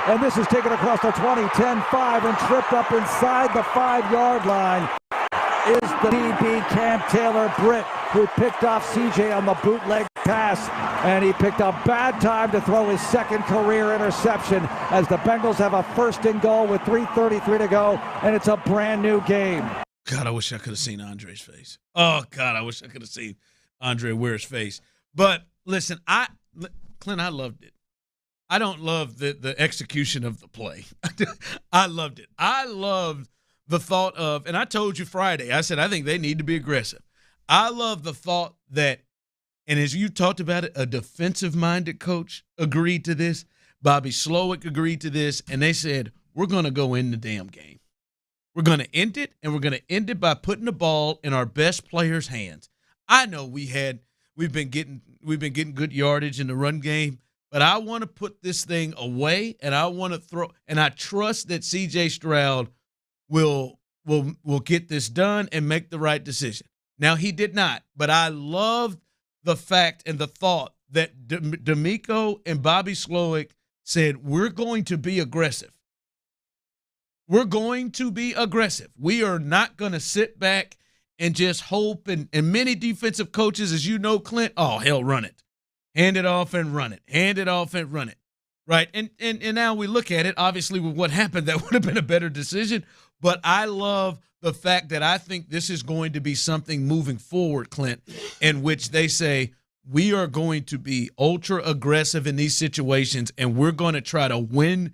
S17: And this is taken across the 20, 10-5, and tripped up inside the 5-yard line. Is the DB Cam Taylor-Britt, who picked off C.J. on the bootleg pass, and he picked a bad time to throw his 2nd career interception as the Bengals have a 1st and goal with 3:33 to go, and it's a brand new game.
S4: God, I wish I could have seen Andre's face. Oh, God, I wish I could have seen Andre Ware's face. But, listen, Clint, I loved it. I don't love the execution of the play. I loved it. I loved the thought of, and I told you Friday, I said I think they need to be aggressive. I love the thought that, and as you talked about it, a defensive-minded coach agreed to this. Bobby Slowick agreed to this, and they said, we're going to go in the damn game. We're going to end it, and we're going to end it by putting the ball in our best players' hands. I know we've been getting good yardage in the run game, but I want to put this thing away, and I want to throw, and I trust that C.J. Stroud will get this done and make the right decision. Now, he did not, but I love the fact and the thought that D'Amico and Bobby Slowick said, we're going to be aggressive. We're going to be aggressive. We are not going to sit back and just hope. And many defensive coaches, as you know, Clint, oh, hell, run it. Hand it off and run it. Hand it off and run it. Right? And now we look at it, obviously, with what happened, that would have been a better decision. But I love the fact that I think this is going to be something moving forward, Clint, in which they say we are going to be ultra aggressive in these situations, and we're going to try to win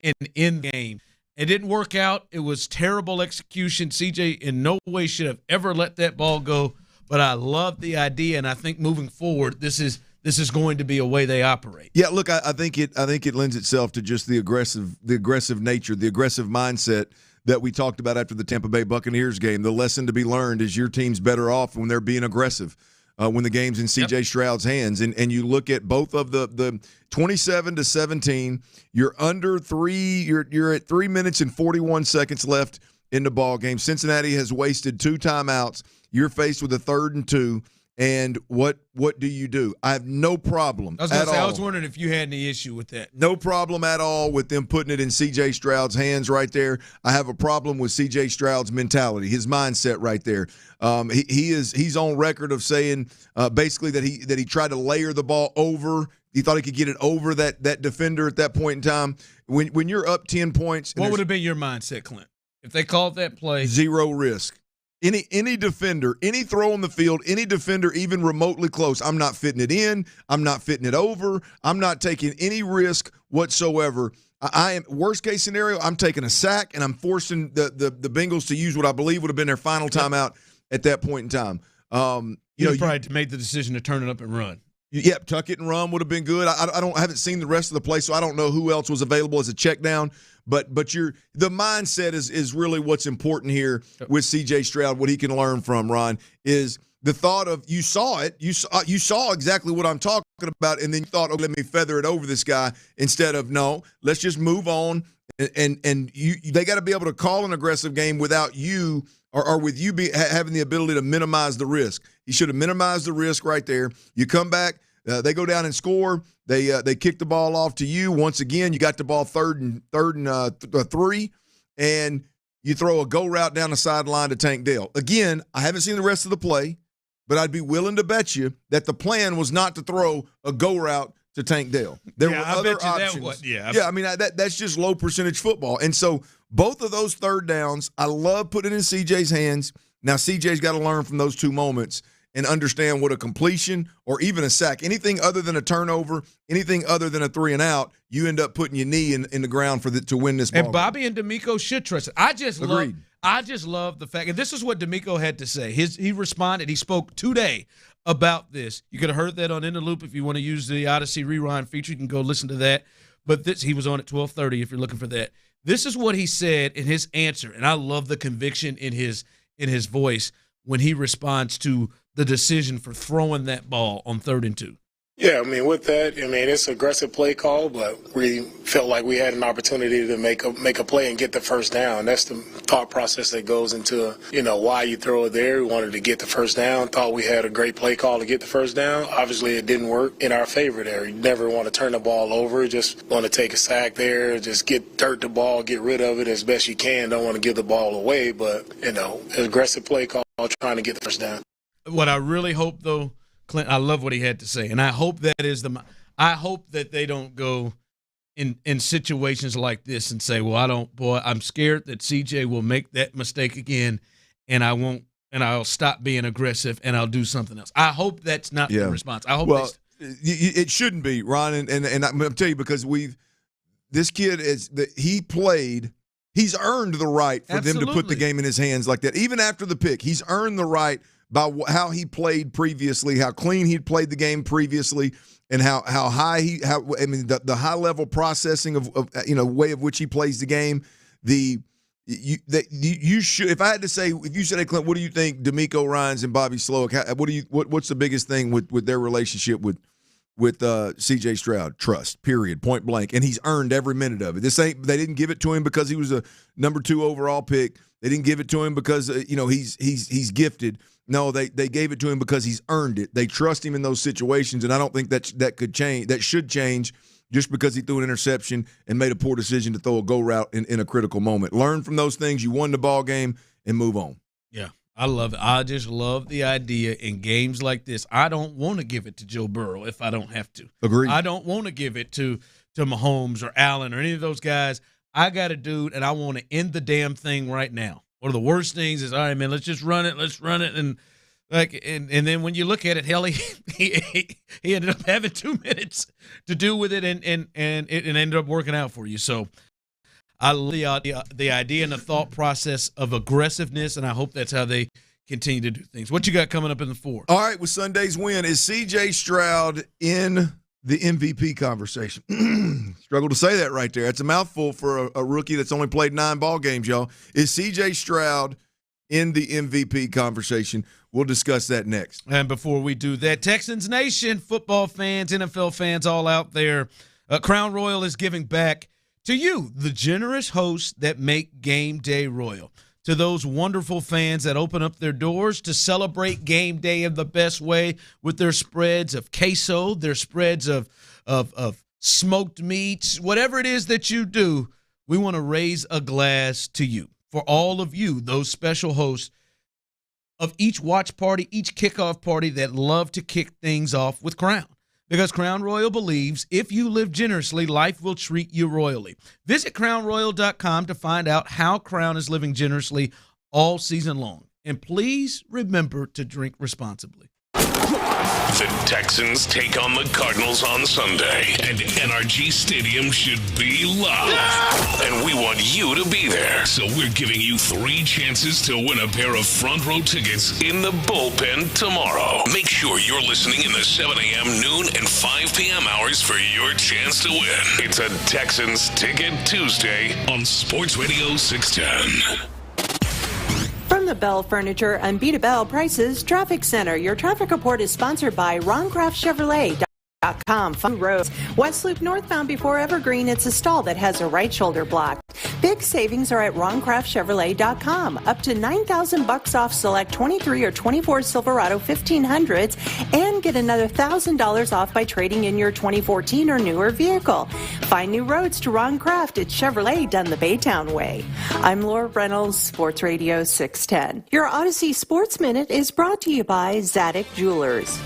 S4: an end game. It didn't work out. It was terrible execution. CJ in no way should have ever let that ball go, but I love the idea, and I think moving forward, this is going to be a way they operate.
S19: Yeah, look, I think it lends itself to just the aggressive nature, the aggressive mindset that we talked about after the Tampa Bay Buccaneers game. The lesson to be learned is your team's better off when they're being aggressive, when the game's in C.J. Stroud's hands. And you look at both of the 27-17, you're under 3, you're at 3 minutes and 41 seconds left in the ball game. Cincinnati has wasted 2 timeouts. You're faced with a 3rd and 2. And what do you do? I have no problem at all.
S4: I was wondering if you had any issue with that.
S19: No problem at all with them putting it in C.J. Stroud's hands right there. I have a problem with C.J. Stroud's mentality, his mindset right there. He's on record of saying basically that he tried to layer the ball over. He thought he could get it over that defender at that point in time. When you're up 10 points,
S4: what would have been your mindset, Clint, if they called that play?
S19: Zero risk. Any defender, any throw on the field, any defender even remotely close, I'm not fitting it in. I'm not fitting it over. I'm not taking any risk whatsoever. I am worst case scenario, I'm taking a sack and I'm forcing the Bengals to use what I believe would have been their final timeout at that point in time.
S4: You probably made the decision to turn it up and run.
S19: Yep, tuck it and run would have been good. I haven't seen the rest of the play, so I don't know who else was available as a check down. But the mindset is really what's important here with C.J. Stroud. What he can learn from, Ron, is the thought of you saw it, you saw exactly what I'm talking about, and then you thought, oh, let me feather it over this guy instead of no, let's just move on. And they got to be able to call an aggressive game without you or with you having the ability to minimize the risk. He should have minimized the risk right there. You come back. They go down and score. They kick the ball off to you. Once again, you got the ball third and 3, and you throw a go route down the sideline to Tank Dell. Again, I haven't seen the rest of the play, but I'd be willing to bet you that the plan was not to throw a go route to Tank Dell. There were other options. I mean, that's just low percentage football. And so both of those third downs, I love putting in CJ's hands. Now, CJ's got to learn from those two moments and understand what a completion or even a sack, anything other than a turnover, anything other than a 3-and-out, you end up putting your knee in the ground to win this ball.
S4: And Bobby and D'Amico should trust it. I just love the fact, and this is what D'Amico had to say. He responded. He spoke today about this. You could have heard that on In the Loop. If you want to use the Odyssey Rewind feature, you can go listen to that. But he was on at 12:30 if you're looking for that. This is what he said in his answer, and I love the conviction in his voice when he responds to the decision for throwing that ball on 3rd and 2.
S6: Yeah, I mean, with that, I mean, it's an aggressive play call, but we felt like we had an opportunity to make a play and get the first down. That's the thought process that goes into, why you throw it there. We wanted to get the first down, thought we had a great play call to get the first down. Obviously, it didn't work in our favor there. You never want to turn the ball over, just want to take a sack there, just dirt the ball, get rid of it as best you can. Don't want to give the ball away, but, aggressive play call trying to get the first down.
S4: What I really hope, though, Clint, I love what he had to say, and I hope I hope that they don't go in situations like this and say, well, I'm scared that CJ will make that mistake again, and I'll stop being aggressive and I'll do something else. I hope that's not the response. I hope
S19: it shouldn't be, Ron, and I'm going to tell you because this kid he's earned the right for them to put the game in his hands like that. Even after the pick, he's earned the right by how he played previously, how clean he'd played the game previously, and how high the high level processing of way of which he plays the game. You should, if I had to say, if you said, hey, Clint, what do you think D'Amico Ryans and Bobby Slowick, what's the biggest thing with their relationship with C.J. Stroud? Trust, period, point blank. And he's earned every minute of it. They didn't give it to him because he was a number 2 overall pick. They didn't give it to him because he's gifted. No, they gave it to him because he's earned it. They trust him in those situations, and I don't think that could change. That should change just because he threw an interception and made a poor decision to throw a go route in a critical moment. Learn from those things. You won the ball game and move on.
S4: Yeah, I love it. I just love the idea in games like this. I don't want to give it to Joe Burrow if I don't have to.
S19: Agreed.
S4: I don't want to give it to Mahomes or Allen or any of those guys. I got a dude, and I want to end the damn thing right now. One of the worst things is, all right, man, let's just run it. Let's run it. And then when you look at it, hell, he ended up having 2 minutes to do with it, and it ended up working out for you. So I love the idea and the thought process of aggressiveness, and I hope that's how they continue to do things. What you got coming up in the 4?
S19: All right, with Sunday's win, is C.J. Stroud in the MVP conversation? Struggle to say that right there. It's a mouthful for a rookie that's only played 9 ball games, y'all. Is C.J. Stroud in the MVP conversation? We'll discuss that next.
S4: And before we do that, Texans Nation, football fans, NFL fans all out there, Crown Royal is giving back to you, the generous hosts that make game day royal. To those wonderful fans that open up their doors to celebrate game day in the best way with their spreads of queso, their spreads of smoked meats, whatever it is that you do, we want to raise a glass to you. For all of you, those special hosts of each watch party, each kickoff party that love to kick things off with Crown. Because Crown Royal believes if you live generously, life will treat you royally. Visit crownroyal.com to find out how Crown is living generously all season long. And please remember to drink responsibly.
S7: The Texans take on the Cardinals on Sunday, and NRG Stadium should be live. And we want you to be there. So we're giving you 3 chances to win a pair of front row tickets in the bullpen tomorrow. Make sure you're listening in the 7 a.m., noon, and 5 p.m. hours for your chance to win. It's a Texans Ticket Tuesday on Sports Radio 610.
S9: From the Bell Furniture and Be to Bell Prices Traffic Center, your traffic report is sponsored by Ron Kraft Chevrolet, Fun roads. West Loop northbound before Evergreen, it's a stall that has a right shoulder blocked. Big savings are at RonCraftChevrolet.com. Up to $9,000 off select 23 or 24 Silverado 1500s and get another $1,000 off by trading in your 2014 or newer vehicle. Find new roads to Ron Craft at Chevrolet done the Baytown way. I'm Laura Reynolds, Sports Radio 610. Your Odyssey Sports Minute is brought to you by Zadig Jewelers.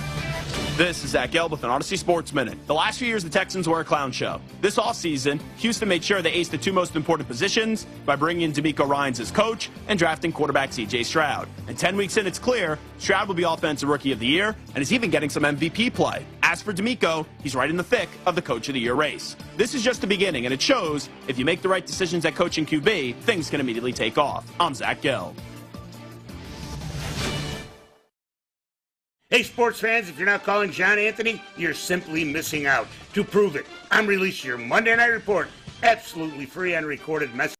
S10: This is Zach Gelb with an Odyssey Sports Minute. The last few years, the Texans were a clown show. This offseason, Houston made sure they aced the two most important positions by bringing in DeMeco Ryans as coach and drafting quarterback C.J. Stroud. And 10 weeks in, it's clear Stroud will be Offensive Rookie of the Year and is even getting some MVP play. As for DeMeco, he's right in the thick of the Coach of the Year race. This is just the beginning, and it shows if you make the right decisions at coaching QB, things can immediately take off. I'm Zach Gelb.
S12: Hey, sports fans, if you're not calling John Anthony, you're simply missing out. To prove it, I'm releasing your Monday Night Report absolutely free on recorded message.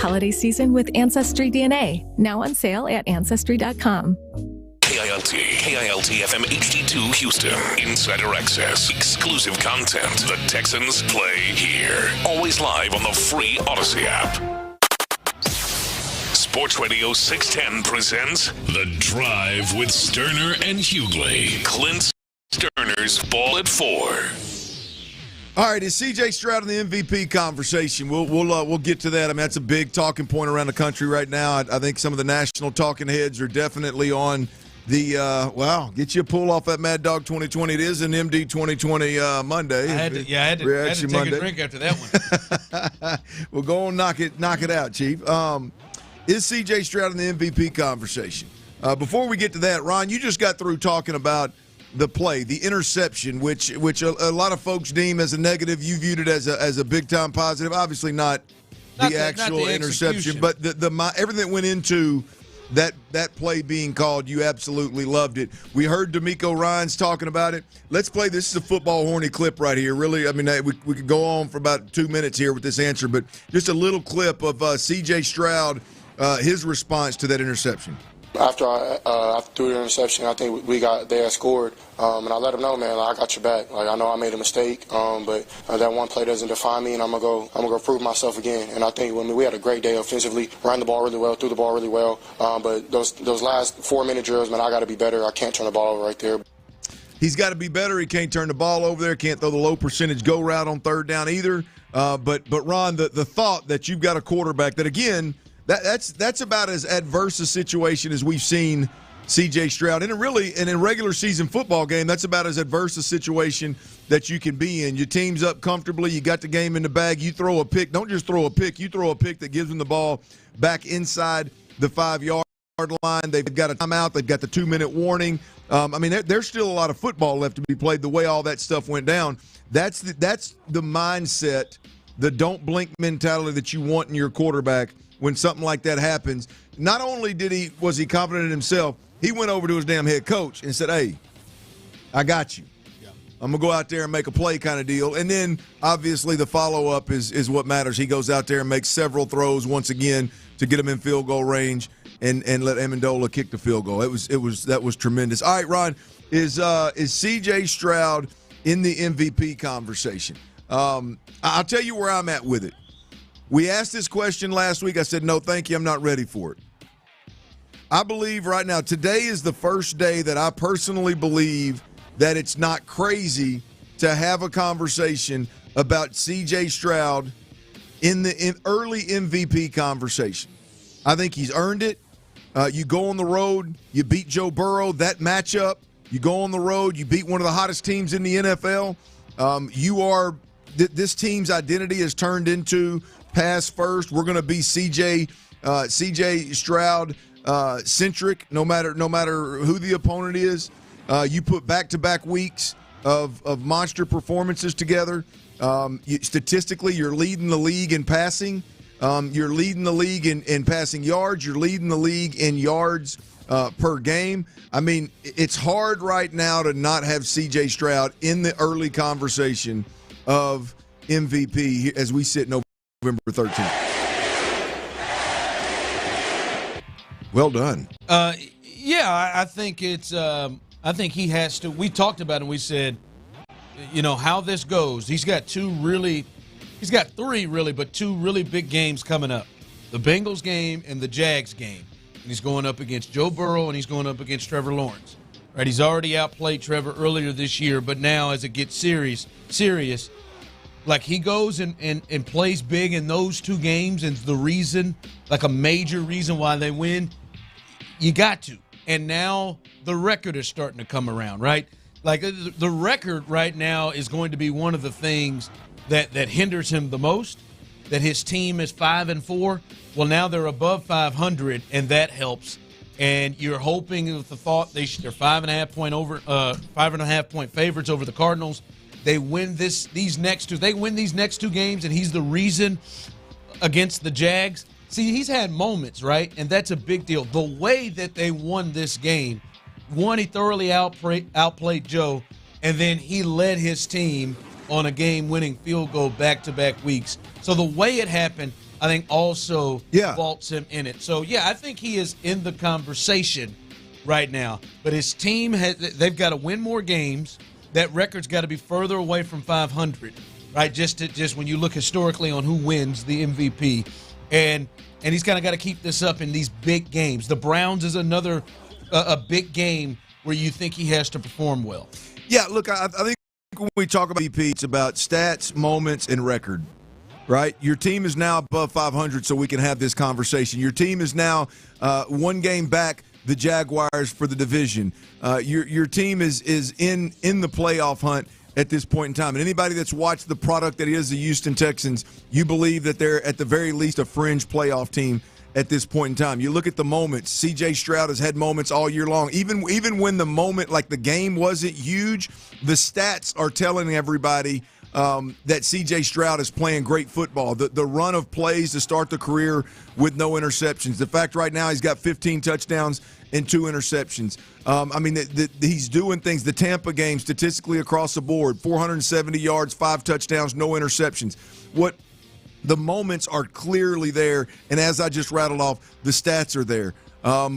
S13: holiday season with Ancestry DNA, now on sale at Ancestry.com.
S7: KILT FM HD2 Houston. Insider access. Exclusive content. The Texans play here. Always live on the free Odyssey app. Sports Radio 610 presents The Drive with Stoerner and Hughley. Clint Stoerner's Ball at 4.
S19: All right, is C.J. Stroud in the MVP conversation? We'll get to that. I mean, that's a big talking point around the country right now. I think some of the national talking heads are definitely on the get you a pull off that Mad Dog 2020. It is an MD 2020 Monday.
S4: I had to take
S19: Monday.
S4: a drink after that one.
S19: We'll go and knock it out, Chief. Is C.J. Stroud in the MVP conversation? Before we get to that, Ron, you just got through talking about the play, the interception, which a lot of folks deem as a negative. You viewed it as a big time positive. Obviously not the actual interception, but the everything that went into that play being called. You absolutely loved it. We heard D'Amico Ryans talking about it. Let's play. This is a football horny clip right here. Really, I mean, we could go on for about 2 minutes here with this answer, but just a little clip of C.J. Stroud, his response to that interception.
S6: After I threw the interception, I think they had scored, and I let them know, man, like, I got your back. Like, I know I made a mistake, but that one play doesn't define me, and I'm gonna go prove myself again. And I think we had a great day offensively, ran the ball really well, threw the ball really well. But those last 4-minute drills, man, I got to be better. I can't turn the ball over right there.
S19: He's got to be better. He can't turn the ball over there. Can't throw the low percentage go route on third down either. But Ron, the thought that you've got a quarterback that, again, That's about as adverse a situation as we've seen C.J. Stroud. And in a regular season football game, that's about as adverse a situation that you can be in. Your team's up comfortably. You got the game in the bag. You throw a pick. Don't just throw a pick. You throw a pick that gives them the ball back inside the 5-yard line. They've got a timeout. They've got the 2-minute warning. I mean, there's still a lot of football left to be played the way all that stuff went down. That's the mindset, the don't blink mentality that you want in your quarterback when something like that happens. Not only was he confident in himself, he went over to his damn head coach and said, hey, I got you. Yeah. I'm going to go out there and make a play kind of deal. And then, obviously, the follow-up is what matters. He goes out there and makes several throws once again to get him in field goal range and let Amendola kick the field goal. That was tremendous. All right, Ron, is C.J. Stroud in the MVP conversation? I'll tell you where I'm at with it. We asked this question last week. I said, no, thank you. I'm not ready for it. I believe right now, today is the first day that I personally believe that it's not crazy to have a conversation about C.J. Stroud in the early MVP conversation. I think he's earned it. You go on the road, you beat Joe Burrow, that matchup. You go on the road, you beat one of the hottest teams in the NFL. This team's identity has turned into pass first. We're going to be C.J. Stroud centric, no matter who the opponent is. You put back-to-back weeks of monster performances together. Statistically, you're leading the league in passing. You're leading the league in passing yards. You're leading the league in yards per game. I mean, it's hard right now to not have C.J. Stroud in the early conversation of MVP as we sit November 13th. Well done.
S4: Yeah, I think it's. I think he has to. We talked about it and we said, how this goes. He's got three really, but two really big games coming up: the Bengals game and the Jags game. And he's going up against Joe Burrow and he's going up against Trevor Lawrence. Right? He's already outplayed Trevor earlier this year, but now as it gets serious. Like he goes and plays big in those two games, and the reason, like a major reason why they win, you got to. And now the record is starting to come around, right? Like the record right now is going to be one of the things that hinders him the most. That his team is 5-4. Well, now they're above 500, and that helps. And you're hoping with the thought they're 5.5 point favorites over the Cardinals. They win these next two games, and he's the reason against the Jags. See, he's had moments, right? And that's a big deal. The way that they won this game, he thoroughly outplayed Joe, and then he led his team on a game-winning field goal back-to-back weeks. So the way it happened, I think also vaults him in it. So, yeah, I think he is in the conversation right now. But his team, they've got to win more games. That record's got to be further away from 500, right? Just when you look historically on who wins the MVP. And he's kind of got to keep this up in these big games. The Browns is another a big game where you think he has to perform well.
S19: Yeah, look, I think when we talk about MVP, it's about stats, moments, and record, right? Your team is now above 500, so we can have this conversation. Your team is now one game back the Jaguars for the division. Your team is in the playoff hunt at this point in time. And anybody that's watched the product that is the Houston Texans, you believe that they're at the very least a fringe playoff team at this point in time. You look at the moments. C.J. Stroud has had moments all year long. Even when the moment, like the game wasn't huge, the stats are telling everybody that C.J. Stroud is playing great football. The run of plays to start the career with no interceptions. The fact right now he's got 15 touchdowns and 2 interceptions. He's doing things. The Tampa game, statistically across the board, 470 yards, 5 touchdowns, no interceptions. The moments are clearly there, and as I just rattled off, the stats are there.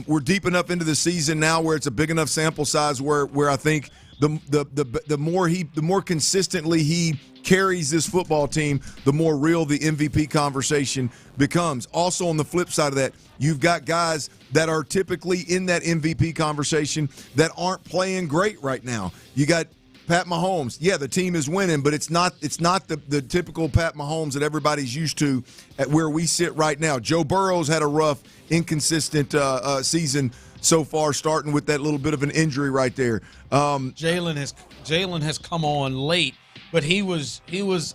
S19: We're deep enough into the season now where it's a big enough sample size where I think the more consistently he carries this football team, the more real the MVP conversation becomes. Also, on the flip side of that, you've got guys that are typically in that MVP conversation that aren't playing great right now. You got Pat Mahomes. Yeah, the team is winning, but it's not the typical Pat Mahomes that everybody's used to at where we sit right now. Joe Burrow's had a rough, inconsistent season so far, starting with that little bit of an injury right there.
S4: Jalen has come on late, but he was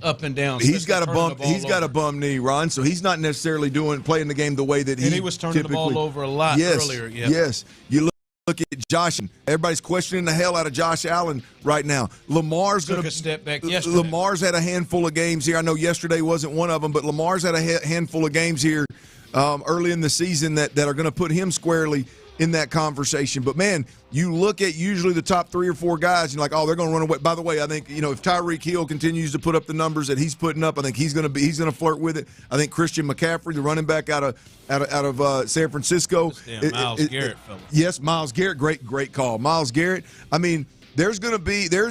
S4: up and down.
S19: He's got a bum knee, Ron. So he's not necessarily playing the game the way that
S4: he was turning the ball over a lot earlier. Yeah.
S19: Yes, you look at Josh. Everybody's questioning the hell out of Josh Allen right now. Lamar's
S4: took a step back yesterday.
S19: Lamar's had a handful of games here. I know yesterday wasn't one of them, but Lamar's had a handful of games here early in the season that are going to put him squarely in that conversation. But, man, you look at usually the top 3 or 4 guys, and you're like, oh, they're going to run away. By the way, I think, if Tyreek Hill continues to put up the numbers that he's putting up, I think he's going to flirt with it. I think Christian McCaffrey, the running back out of San Francisco.
S4: Myles Garrett, fellas.
S19: Yes, Myles Garrett, great call. Myles Garrett, there's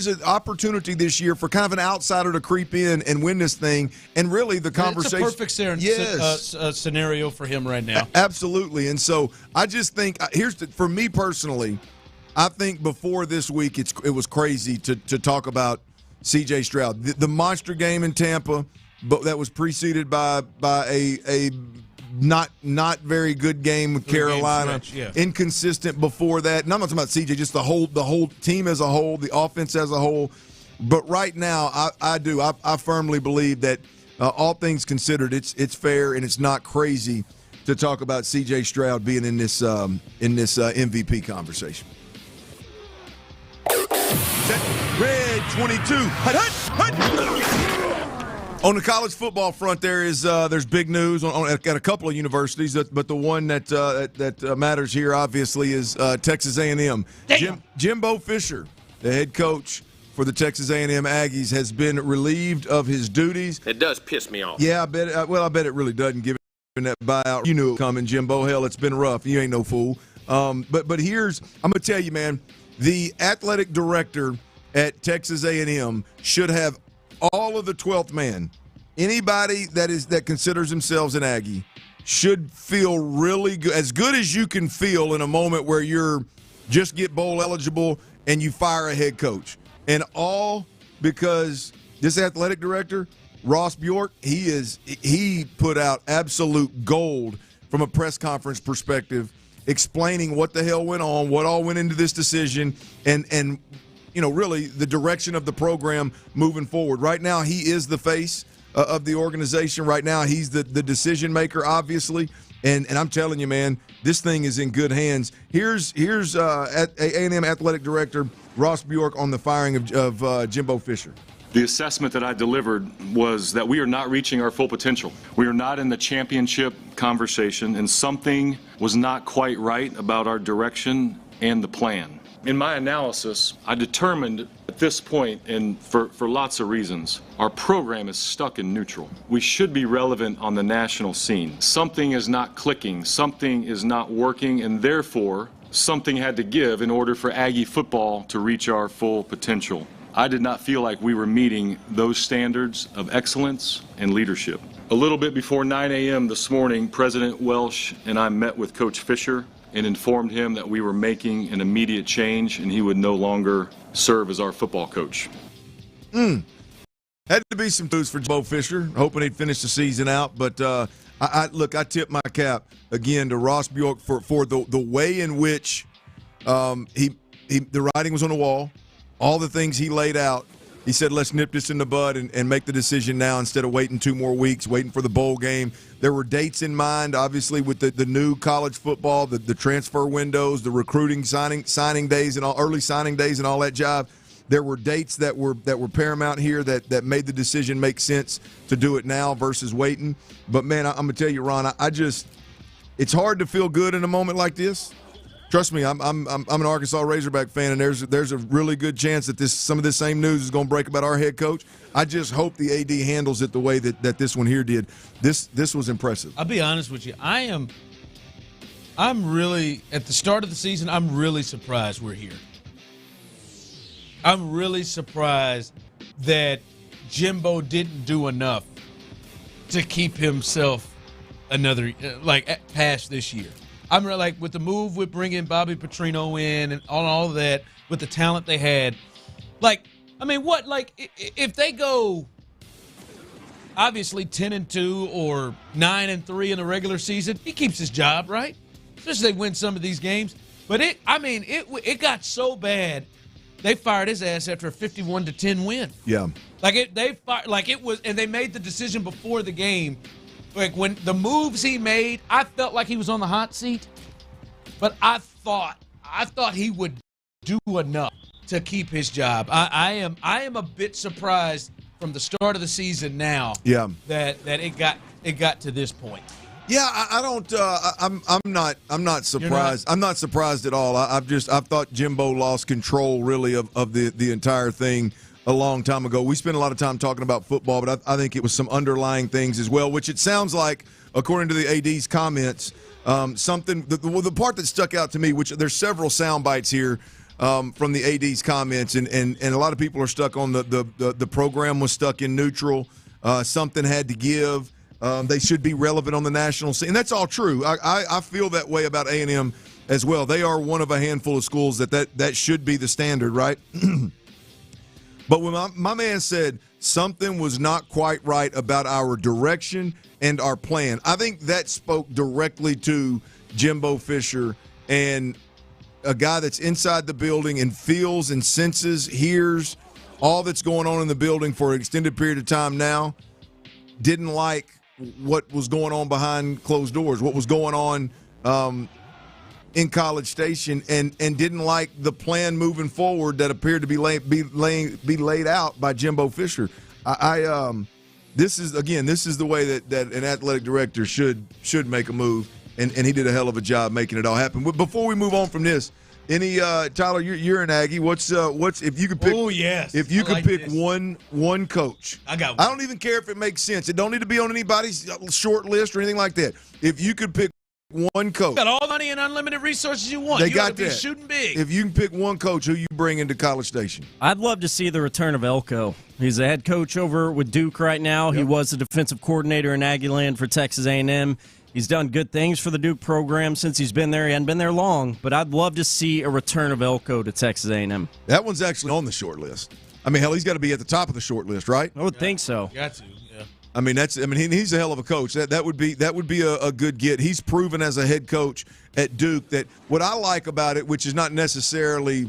S19: an opportunity this year for kind of an outsider to creep in and win this thing, and really the conversation.
S4: It's a perfect scenario for him right now.
S19: Absolutely, and so I just think for me personally, I think before this week it was crazy to talk about C.J. Stroud, the monster game in Tampa, but that was preceded by a not very good game with Carolina. Inconsistent before that. And I'm not talking about CJ, just the whole team as a whole, the offense as a whole. But right now, I firmly believe that all things considered, it's fair and it's not crazy to talk about CJ Stroud being in this MVP conversation. Red 22. On the college football front, there's big news at a couple of universities, but the one that matters here obviously is Texas A&M. Jimbo Fisher, the head coach for the Texas A&M Aggies, has been relieved of his duties.
S16: It does piss me off.
S19: Yeah, I bet it really doesn't, given that buyout. You knew it coming, Jimbo. Hell, it's been rough. You ain't no fool. But I'm going to tell you, man, the athletic director at Texas A&M should have all of the 12th man. Anybody that considers themselves an Aggie should feel really good, as good as you can feel in a moment where you're just get bowl eligible and you fire a head coach. And all because this athletic director, Ross Bjork, he put out absolute gold from a press conference perspective, explaining what the hell went on, what all went into this decision, and really the direction of the program moving forward. Right now, he is the face of the organization. Right now, he's the decision maker, obviously. And I'm telling you, man, this thing is in good hands. Here's A&M athletic director Ross Bjork on the firing of Jimbo Fisher.
S22: The assessment that I delivered was that we are not reaching our full potential. We are not in the championship conversation, and something was not quite right about our direction and the plan. In my analysis, I determined at this point, and for lots of reasons, our program is stuck in neutral. We should be relevant on the national scene. Something is not clicking, something is not working, and therefore, something had to give in order for Aggie football to reach our full potential. I did not feel like we were meeting those standards of excellence and leadership. A little bit before 9 a.m. this morning, President Welsh and I met with Coach Fisher and informed him that we were making an immediate change and he would no longer serve as our football coach.
S19: Had to be some news for Jimbo Fisher, hoping he'd finish the season out. But I tip my cap again to Ross Bjork for the way in which the writing was on the wall, all the things he laid out. He said, let's nip this in the bud and make the decision now instead of waiting 2 more weeks, waiting for the bowl game. There were dates in mind, obviously, with the new college football, the transfer windows, the recruiting signing days and all early signing days and all that jive. There were dates that were paramount here that made the decision make sense to do it now versus waiting. But, man, I'm going to tell you, Ron, it's hard to feel good in a moment like this. Trust me, I'm an Arkansas Razorback fan, and there's a really good chance that some of this same news is going to break about our head coach. I just hope the AD handles it the way that this one here did. This was impressive.
S4: I'll be honest with you. I'm really, at the start of the season, I'm really surprised we're here. I'm really surprised that Jimbo didn't do enough to keep himself past this year. I'm really with the move with bringing Bobby Petrino in and all of that with the talent they had. If they go obviously 10-2 or 9-3 in the regular season, he keeps his job, right? Especially if they win some of these games. But it got so bad, they fired his ass after a 51-10 win.
S19: Yeah.
S4: And they made the decision before the game. Like when the moves he made, I felt like he was on the hot seat, but I thought he would do enough to keep his job. I am a bit surprised from the start of the season now.
S19: Yeah.
S4: That it got to this point.
S19: Yeah, I'm not surprised. I'm not surprised at all. I thought Jimbo lost control really of the entire thing a long time ago. We spent a lot of time talking about football, but I think it was some underlying things as well, which it sounds like, according to the AD's comments, the part that stuck out to me, which there's several sound bites here from the AD's comments, and a lot of people are stuck on the program was stuck in neutral. Something had to give. They should be relevant on the national scene. And that's all true. I feel that way about A&M as well. They are one of a handful of schools that should be the standard, right? But when my man said something was not quite right about our direction and our plan, I think that spoke directly to Jimbo Fisher, and a guy that's inside the building and feels and senses, hears all that's going on in the building for an extended period of time now, didn't like what was going on behind closed doors, what was going on in College Station, and didn't like the plan moving forward that appeared to be laid out by Jimbo Fisher. This is the way that an athletic director should make a move, and he did a hell of a job making it all happen. But before we move on from this, Tyler, you're an Aggie. What's if you could pick? Oh yes, if you could pick one coach, I got one. I don't even care if it makes sense. It don't need to be on anybody's short list or anything like that. If you could pick one coach,
S4: got all the money and unlimited resources you want.
S19: They
S4: you
S19: got
S4: be
S19: that.
S4: Shooting big.
S19: If you can pick one coach, who you bring into College Station?
S21: I'd love to see the return of Elko. He's the head coach over with Duke right now. Yep. He was the defensive coordinator in Aggieland for Texas A&M. He's done good things for the Duke program since he's been there. He hadn't been there long, but I'd love to see a return of Elko to Texas A&M.
S19: That one's actually on the short list. I mean, hell, he's got to be at the top of the short list, right?
S21: I would think so.
S4: Got to, yeah.
S19: I mean, he's a hell of a coach. That would be a good get. He's proven as a head coach at Duke that what I like about it, which is not necessarily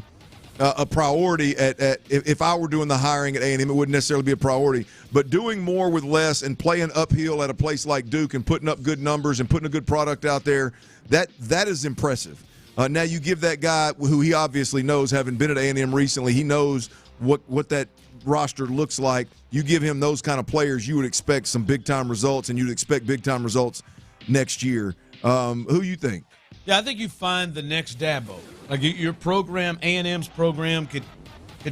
S19: a priority if I were doing the hiring at A&M, it wouldn't necessarily be a priority. But doing more with less and playing uphill at a place like Duke and putting up good numbers and putting a good product out there, that is impressive. Now you give that guy who he obviously knows, having been at A&M recently, he knows what that roster looks like. You give him those kind of players, you would expect some big-time results, and you'd expect big-time results next year. Who you think?
S4: Yeah, I think you find the next Dabo. Like your program, A&M's program, could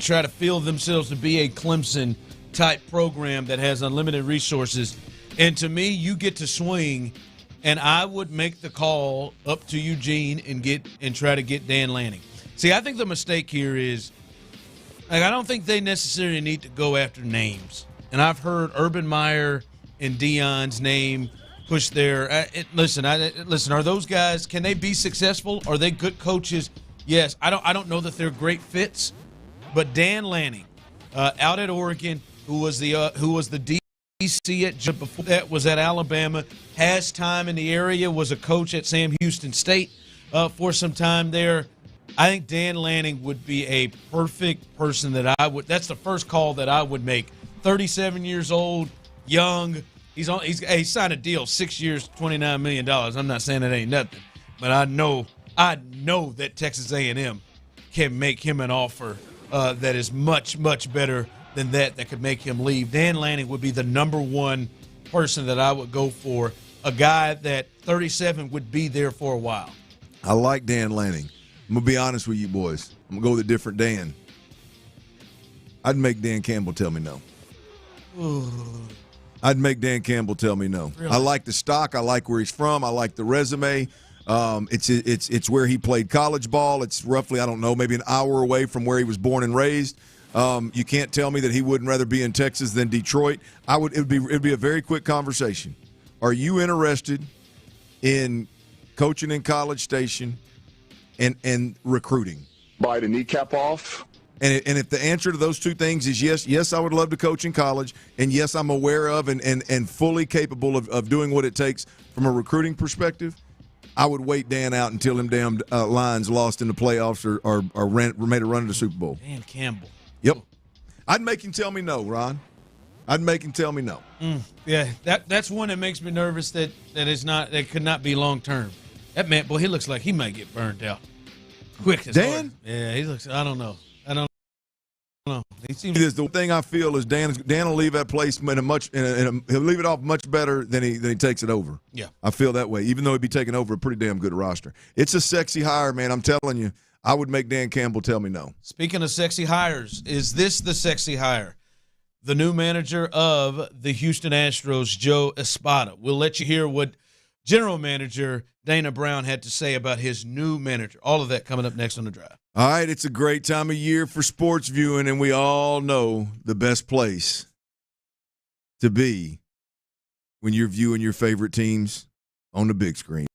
S4: try to feel themselves to be a Clemson-type program that has unlimited resources. And to me, you get to swing, and I would make the call up to Eugene and try to get Dan Lanning. See, I think the mistake here is, like, I don't think they necessarily need to go after names. And I've heard Urban Meyer and Deion's name push there. Listen, are those guys, can they be successful? Are they good coaches? Yes. I don't know that they're great fits, but Dan Lanning, out at Oregon, who was the DC at before that was at Alabama, has time in the area, was a coach at Sam Houston State for some time there. I think Dan Lanning would be a perfect person that's the first call that I would make. 37 years old, young. He signed a deal, 6 years, $29 million. I'm not saying it ain't nothing, but I know that Texas A&M can make him an offer that is much, much better than that could make him leave. Dan Lanning would be the number one person that I would go for, a guy that 37 would be there for a while.
S19: I like Dan Lanning. I'm going to be honest with you boys. I'm going to go with a different Dan. I'd make Dan Campbell tell me no.
S4: Ooh.
S19: I'd make Dan Campbell tell me no.
S4: Really?
S19: I like the stock. I like where he's from. I like the resume. It's where he played college ball. It's roughly, I don't know, maybe an hour away from where he was born and raised. You can't tell me that he wouldn't rather be in Texas than Detroit. It'd be a very quick conversation. Are you interested in coaching in College Station and recruiting?
S8: Bite the kneecap off.
S19: And if the answer to those two things is yes, I would love to coach in college, and yes, I'm aware of and fully capable of doing what it takes from a recruiting perspective, I would wait Dan out until them damn Lions lost in the playoffs or made a run to the Super Bowl.
S4: Dan Campbell.
S19: Yep. I'd make him tell me no, Ron. I'd make him tell me no.
S4: Yeah, that's one that makes me nervous that could not be long term. That man, boy, he looks like he might get burned out quick.
S19: Dan?
S4: Yeah, he looks. I don't know. He seems.
S19: The thing I feel is Dan will leave that place he'll leave it off much better than he takes it over.
S4: Yeah,
S19: I feel that way. Even though he'd be taking over a pretty damn good roster, it's a sexy hire, man. I'm telling you, I would make Dan Campbell tell me no.
S4: Speaking of sexy hires, is this the sexy hire? The new manager of the Houston Astros, Joe Espada. We'll let you hear what General Manager Dana Brown had to say about his new manager. All of that coming up next on The Drive.
S19: All right, it's a great time of year for sports viewing, and we all know the best place to be when you're viewing your favorite teams on the big screen.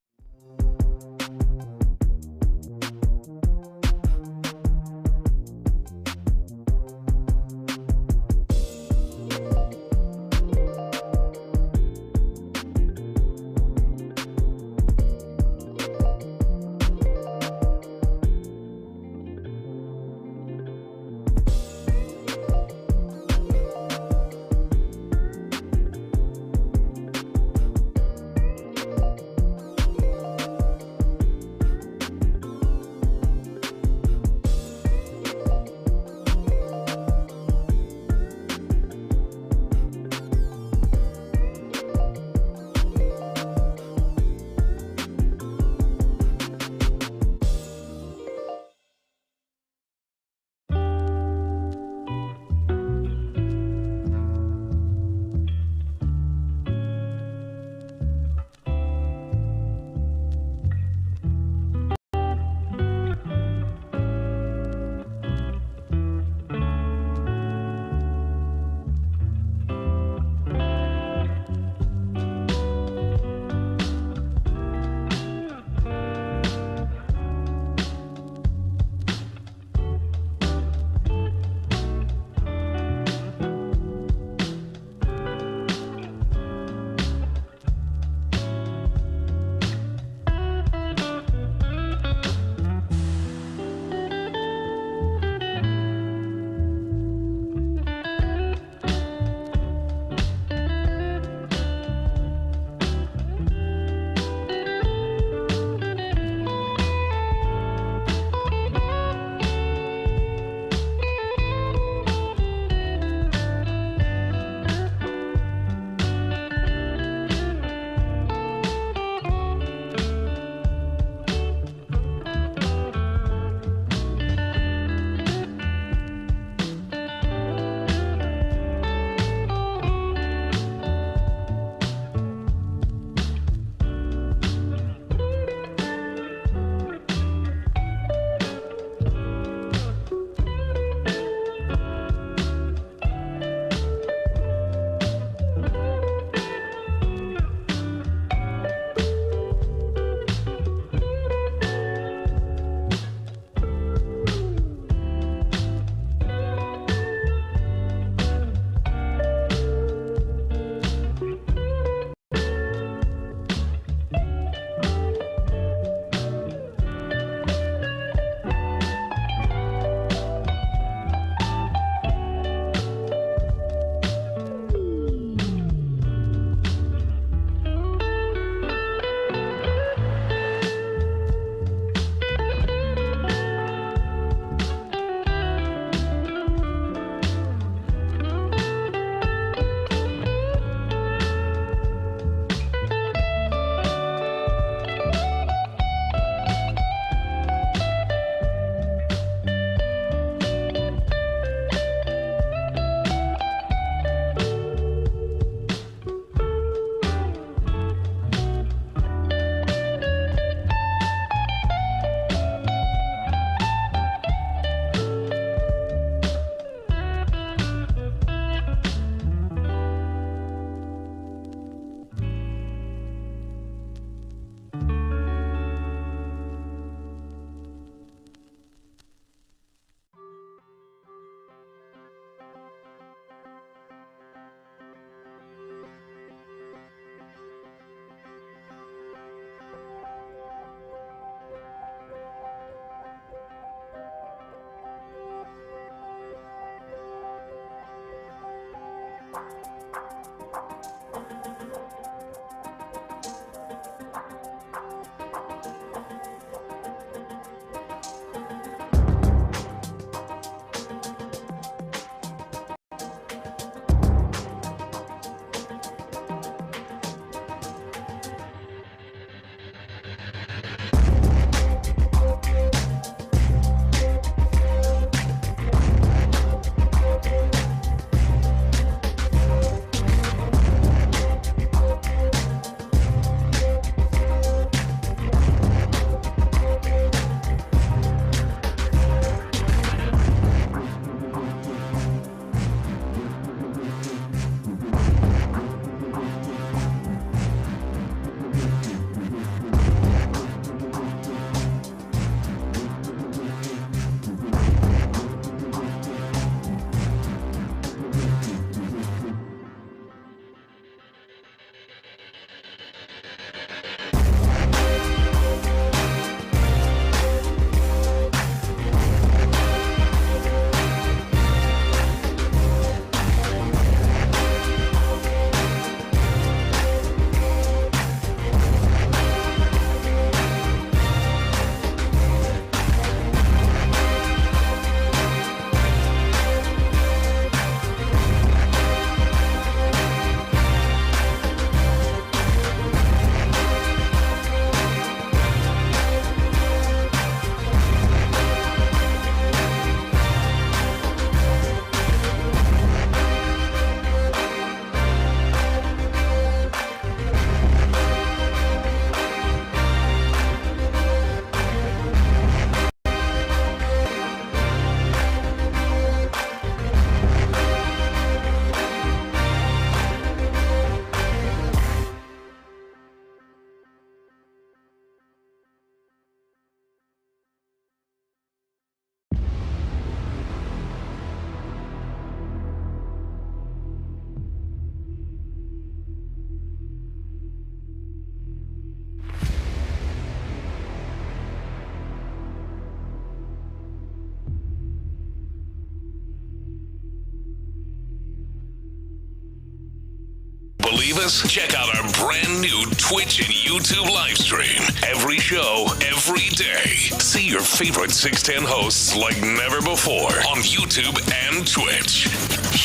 S7: believe us? Check out our brand new Twitch and YouTube live stream. Every show, every day. See your favorite 610 hosts like never before on YouTube and Twitch.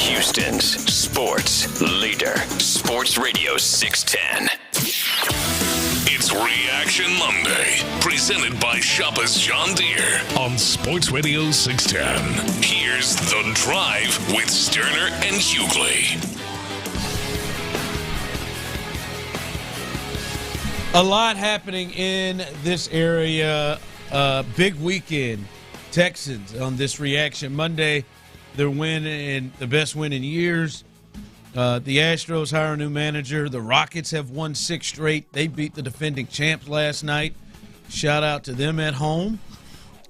S14: Houston's sports leader. Sports Radio 610.
S7: It's Reaction Monday, presented by Shopper's John Deere on Sports Radio 610. Here's The Drive with Stoerner and Hughley.
S4: A lot happening in this area. Big weekend. Texans on this Reaction Monday. Their win in the best win in years. The Astros hire a new manager. The Rockets have won 6 straight. They beat the defending champs last night. Shout out to them at home,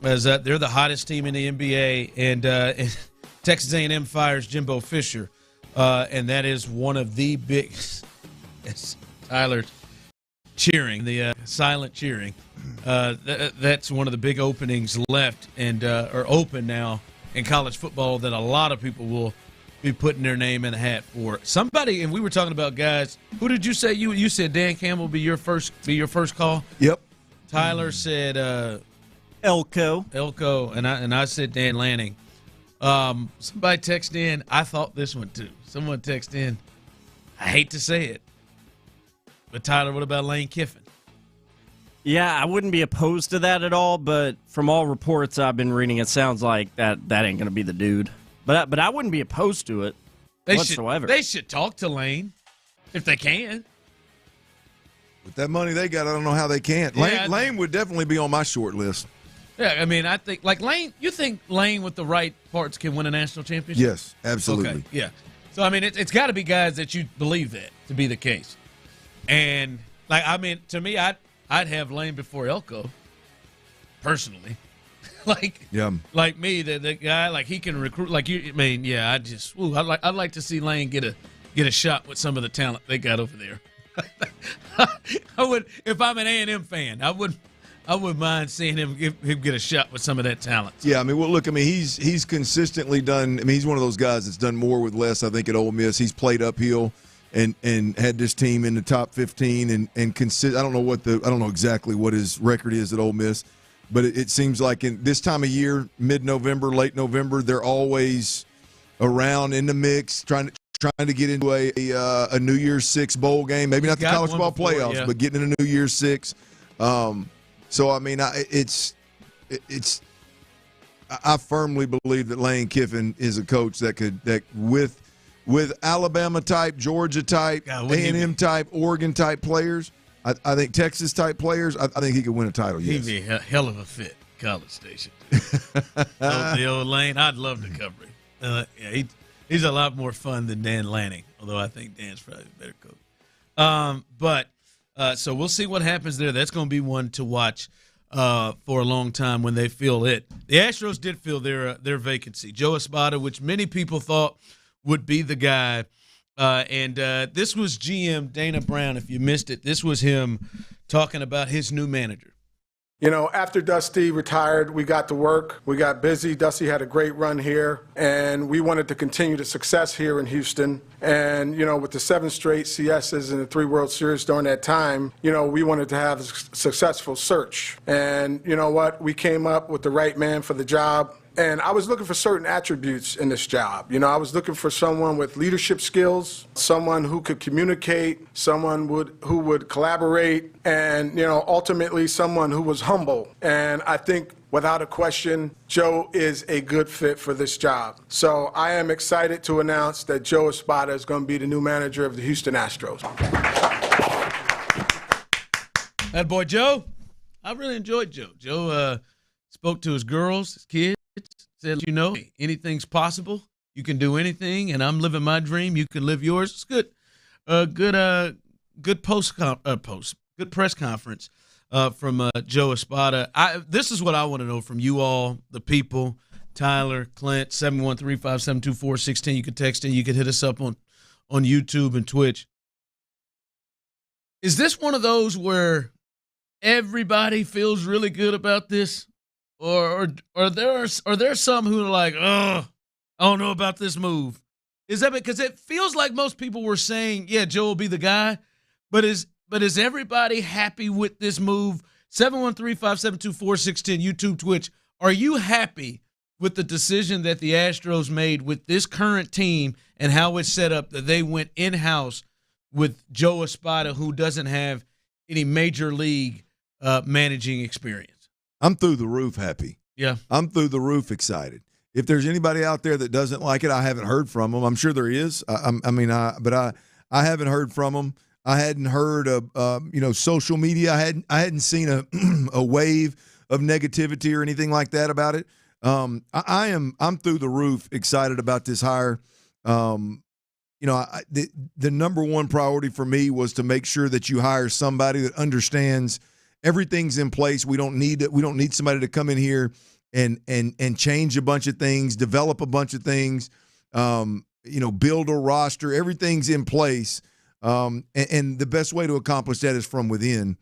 S4: as they're the hottest team in the NBA. And Texas A&M fires Jimbo Fisher, and that is one of the big. Tyler cheering, the silent cheering. That's one of the big openings left and are open now in college football that a lot of people will be putting their name in the hat for. Somebody, and we were talking about guys. Who did you say? You said Dan Campbell be your first call?
S19: Yep.
S4: Tyler said
S21: Elko,
S4: and I said Dan Lanning. Somebody texted in. I thought this one too. Someone texted in. I hate to say it, but Tyler, what about Lane Kiffin?
S21: Yeah, I wouldn't be opposed to that at all, but from all reports I've been reading, it sounds like that ain't going to be the dude. But I wouldn't be opposed to it whatsoever.
S4: They should talk to Lane if they can.
S19: With that money they got, I don't know how they can't. Lane would definitely be on my short list.
S4: Yeah, I mean, I think like Lane. You think Lane with the right parts can win a national championship?
S19: Yes, absolutely.
S4: Okay, yeah. So I mean, it's got to be guys that you believe that to be the case. And like, I mean, to me, I'd have Lane before Elko, personally. Like me, the guy, like he can recruit. Like you, I mean, yeah. I'd like to see Lane get a shot with some of the talent they got over there. I would, if I'm an A&M fan, I wouldn't mind seeing him get a shot with some of that talent.
S19: Yeah, I mean, well, look, I mean, he's consistently done. I mean, he's one of those guys that's done more with less. I think at Ole Miss, he's played uphill and had this team in the top 15 and I don't know exactly what his record is at Ole Miss. But it seems like in this time of year, mid-November, late November, they're always around in the mix, trying to get into a New Year's Six bowl game. Maybe not the college football playoffs, but getting into New Year's Six. So I mean, I firmly believe that Lane Kiffin is a coach that with Alabama type, Georgia type, A&M type, Oregon type players. I think Texas type players. I think he could win a title. Yes.
S4: He'd be a hell of a fit, College Station. The old Lane, I'd love to cover him. Yeah, he's a lot more fun than Dan Lanning, although I think Dan's probably a better coach. So we'll see what happens there. That's going to be one to watch for a long time when they fill it. The Astros did fill their vacancy. Joe Espada, which many people thought would be the guy. And this was GM Dana Brown. If you missed it, this was him talking about his new manager.
S15: You know, after Dusty retired, we got to work. We got busy. Dusty had a great run here, and we wanted to continue the success here in Houston. And, you know, with the 7 straight CSs and the 3 World Series during that time, you know, we wanted to have a successful search. And, you know what? We came up with the right man for the job. And I was looking for certain attributes in this job. You know, I was looking for someone with leadership skills, someone who could communicate, someone who would collaborate, and, you know, ultimately someone who was humble. And I think, without a question, Joe is a good fit for this job. So I am excited to announce that Joe Espada is going to be the new manager of the Houston Astros.
S4: That boy Joe, I really enjoyed Joe. Joe spoke to his girls, his kids. Said, you know, anything's possible. You can do anything, and I'm living my dream. You can live yours. It's good. Good press conference from Joe Espada. This is what I want to know from you all, the people. Tyler, Clint, 713-572-4610. You can text in. You can hit us up on YouTube and Twitch. Is this one of those where everybody feels really good about this? Or are there some who are like, oh, I don't know about this move. Is that because it feels like most people were saying, yeah, Joe will be the guy, but is everybody happy with this move? 713-572-4610, YouTube, Twitch. Are you happy with the decision that the Astros made with this current team and how it's set up, that they went in-house with Joe Espada, who doesn't have any major league managing experience?
S19: I'm through the roof happy.
S4: Yeah.
S19: I'm through the roof excited. If there's anybody out there that doesn't like it, I haven't heard from them. I'm sure there is. But I haven't heard from them. I hadn't heard of social media. I hadn't seen a wave of negativity or anything like that about it. I'm through the roof excited about this hire. The number one priority for me was to make sure that you hire somebody that understands everything's in place. We don't need somebody to come in here and change a bunch of things, develop a bunch of things, build a roster. Everything's in place. And the best way to accomplish that is from within.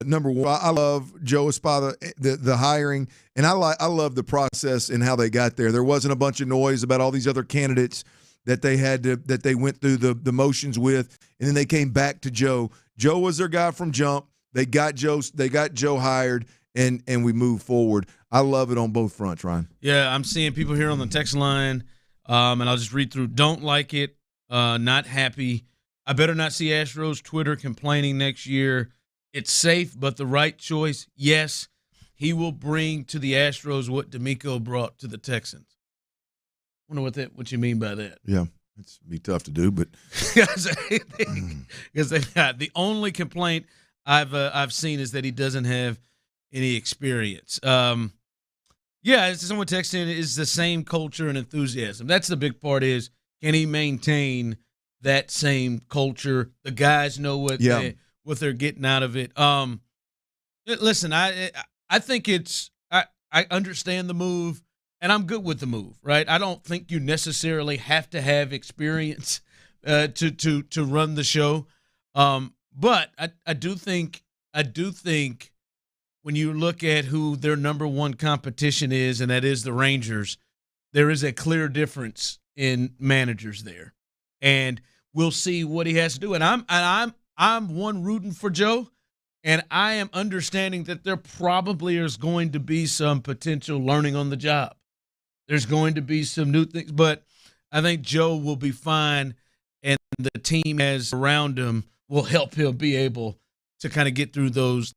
S19: Number one, I love Joe Espada, the hiring, and I love the process and how they got there. There wasn't a bunch of noise about all these other candidates that they went through the motions with, and then they came back to Joe. Joe was their guy from jump. They got Joe hired, and we moved forward. I love it on both fronts, Ryan.
S4: Yeah, I'm seeing people here on the text line, and I'll just read through. Don't like it, not happy. I better not see Astros Twitter complaining next year. It's safe, but the right choice. Yes, he will bring to the Astros what D'Amico brought to the Texans. I wonder what you mean by that.
S19: Yeah, it's be tough to do, but
S4: because the only complaint I've seen is that he doesn't have any experience. Yeah, someone texted in, is the same culture and enthusiasm. That's the big part. Is can he maintain that same culture? The guys know what they're getting out of it. Listen, I think I understand the move, and I'm good with the move, right? I don't think you necessarily have to have experience to run the show. But I do think when you look at who their number one competition is, and that is the Rangers, there is a clear difference in managers there. And we'll see what he has to do. And I'm one rooting for Joe, and I am understanding that there probably is going to be some potential learning on the job. There's going to be some new things, but I think Joe will be fine, and the team has around him will help him be able to kind of get through those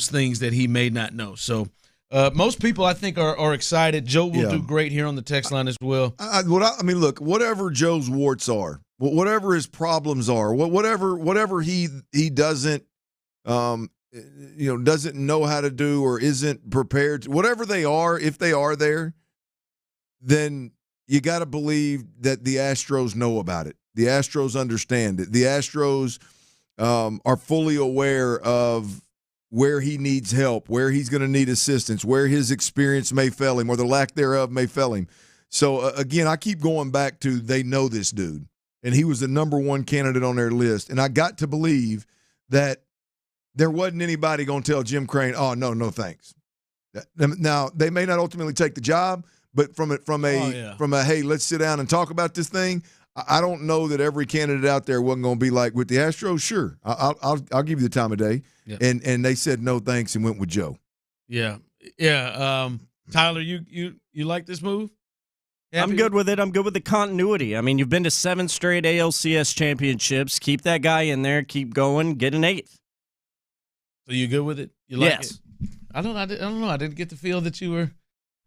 S4: things that he may not know. So most people, I think, are excited. Joe will do great here on the text line as well.
S19: Look, whatever Joe's warts are, whatever his problems are, whatever he doesn't doesn't know how to do or isn't prepared to, whatever they are, if they are there, then you got to believe that the Astros know about it. The Astros understand it. The Astros are fully aware of where he needs help, where he's going to need assistance, where his experience may fail him or the lack thereof may fail him. So, again, I keep going back to they know this dude, and he was the number one candidate on their list. And I got to believe that there wasn't anybody going to tell Jim Crane, oh, no, thanks. Now, they may not ultimately take the job, but from a hey, let's sit down and talk about this thing, I don't know that every candidate out there wasn't going to be like, with the Astros, sure, I'll give you the time of day. Yeah. And they said no thanks and went with Joe.
S4: Yeah. Tyler, you like this move?
S21: I'm good with it. I'm good with the continuity. I mean, you've been to 7 straight ALCS championships. Keep that guy in there. Keep going. Get an 8th.
S4: So you good with it? You like
S21: it?
S4: I don't know. I didn't get the feel that you were.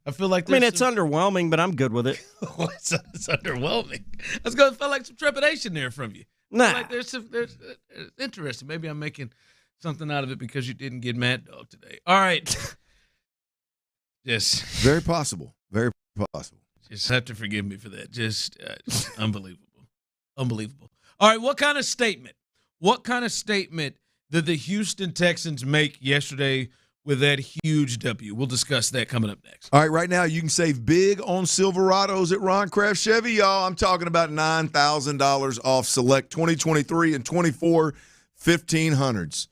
S4: I feel like
S21: it's underwhelming, but I'm good with it.
S4: It's underwhelming. I was going to feel like some trepidation there from you.
S21: Nah.
S4: Like there's interesting. Maybe I'm making something out of it because you didn't get Mad Dog today. All right. Yes.
S19: Very possible. Very possible.
S4: Just have to forgive me for that. Just unbelievable. Unbelievable. All right. What kind of statement did the Houston Texans make yesterday with that huge W? We'll discuss that coming up next.
S19: All right, right now you can save big on Silverados at Ron Kraft Chevy, y'all. I'm talking about $9,000 off select 2023 and 24 1500s.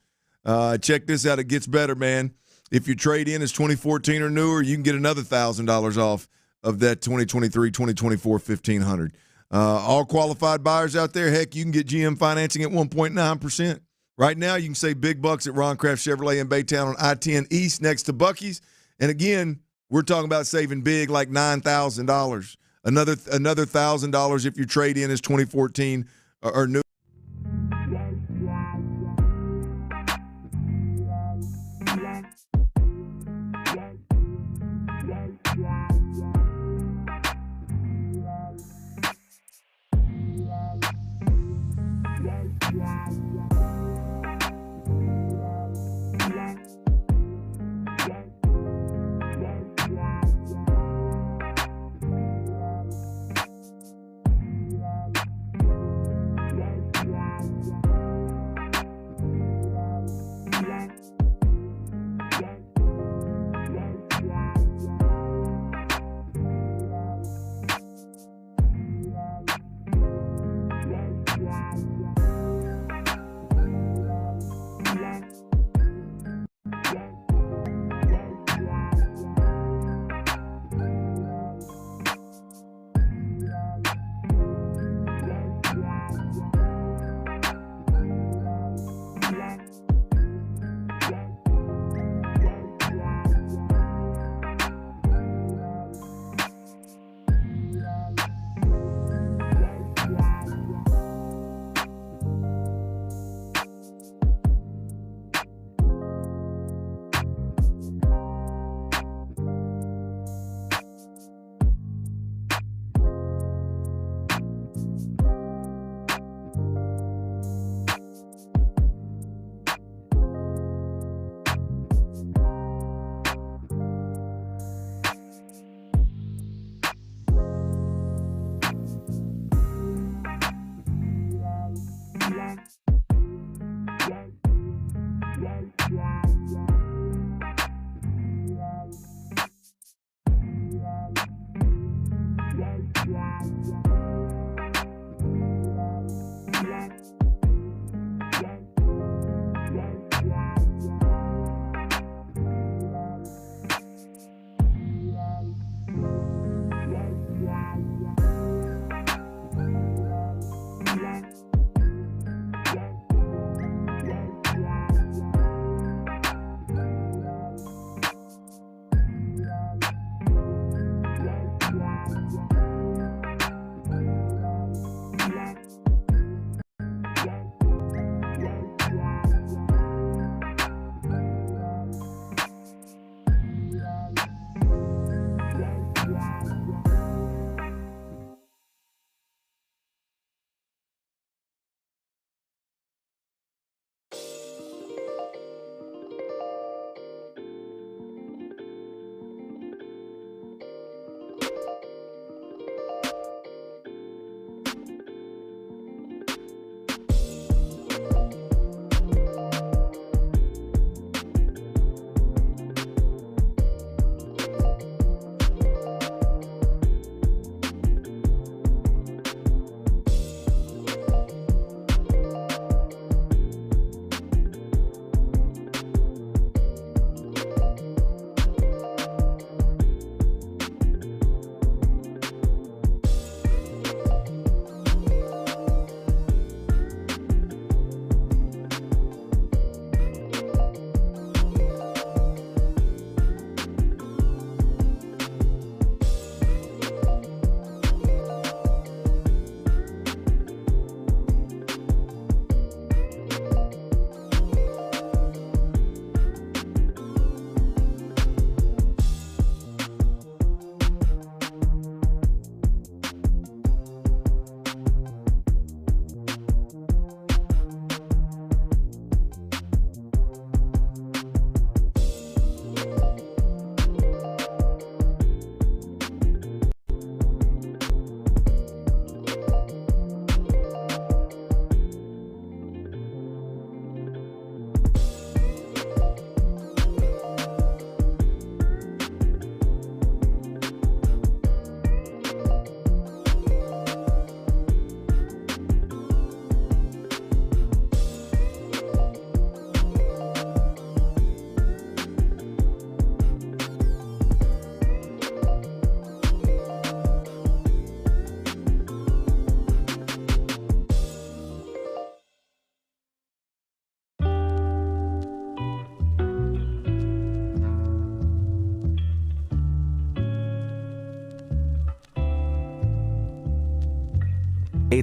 S19: Check this out. It gets better, man. If your trade-in is 2014 or newer, you can get another $1,000 off of that 2023, 2024 1500. All qualified buyers out there, heck, you can get GM financing at 1.9%. Right now, you can save big bucks at Ron Kraft Chevrolet in Baytown on I-10 East next to Buc-ee's. And again, we're talking about saving big, like $9,000. Another $1,000 if your trade-in is 2014 or new.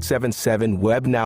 S3: 877-WEB-NOW.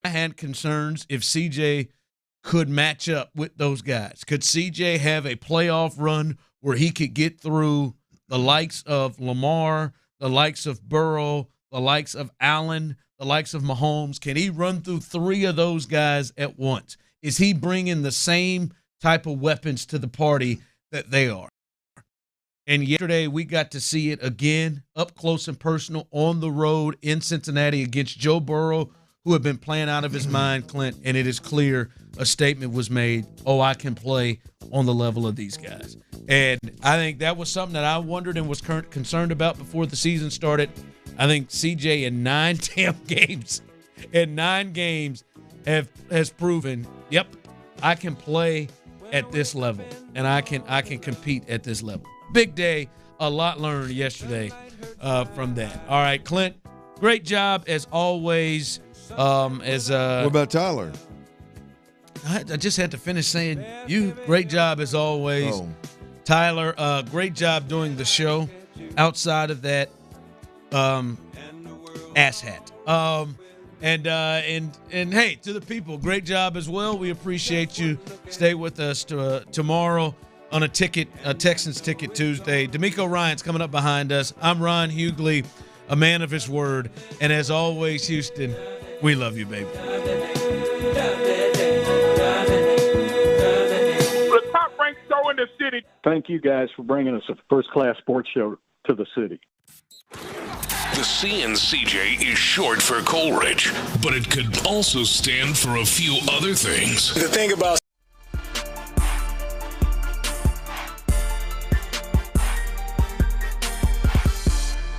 S4: had concerns if CJ could match up with those guys. Could CJ have a playoff run where he could get through the likes of Lamar, the likes of Burrow, the likes of Allen, the likes of Mahomes? Can he run through three of those guys at once? Is he bringing the same type of weapons to the party that they are? And yesterday we got to see it again, up close and personal, on the road in Cincinnati against Joe Burrow, who had been playing out of his mind, Clint, and it is clear a statement was made, I can play on the level of these guys. And I think that was something that I wondered and was concerned about before the season started. I think CJ in 9 games has proven, yep, I can play at this level, and I can compete at this level. Big day, a lot learned yesterday from that. All right, Clint, great job as always. What
S19: about Tyler?
S4: I just had to finish saying great job as always. Tyler, great job doing the show. Outside of that, asshat. And hey, to the people, great job as well. We appreciate you. Stay with us tomorrow on a Texans Ticket Tuesday. D'Amico Ryan's coming up behind us. I'm Ron Hughley, a man of his word. And as always, Houston, we love you, baby.
S3: The top-ranked show in the city. Thank you guys for bringing us a first-class sports show to the city.
S7: The CNCJ is short for Coleridge, but it could also stand for a few other things.
S6: The thing about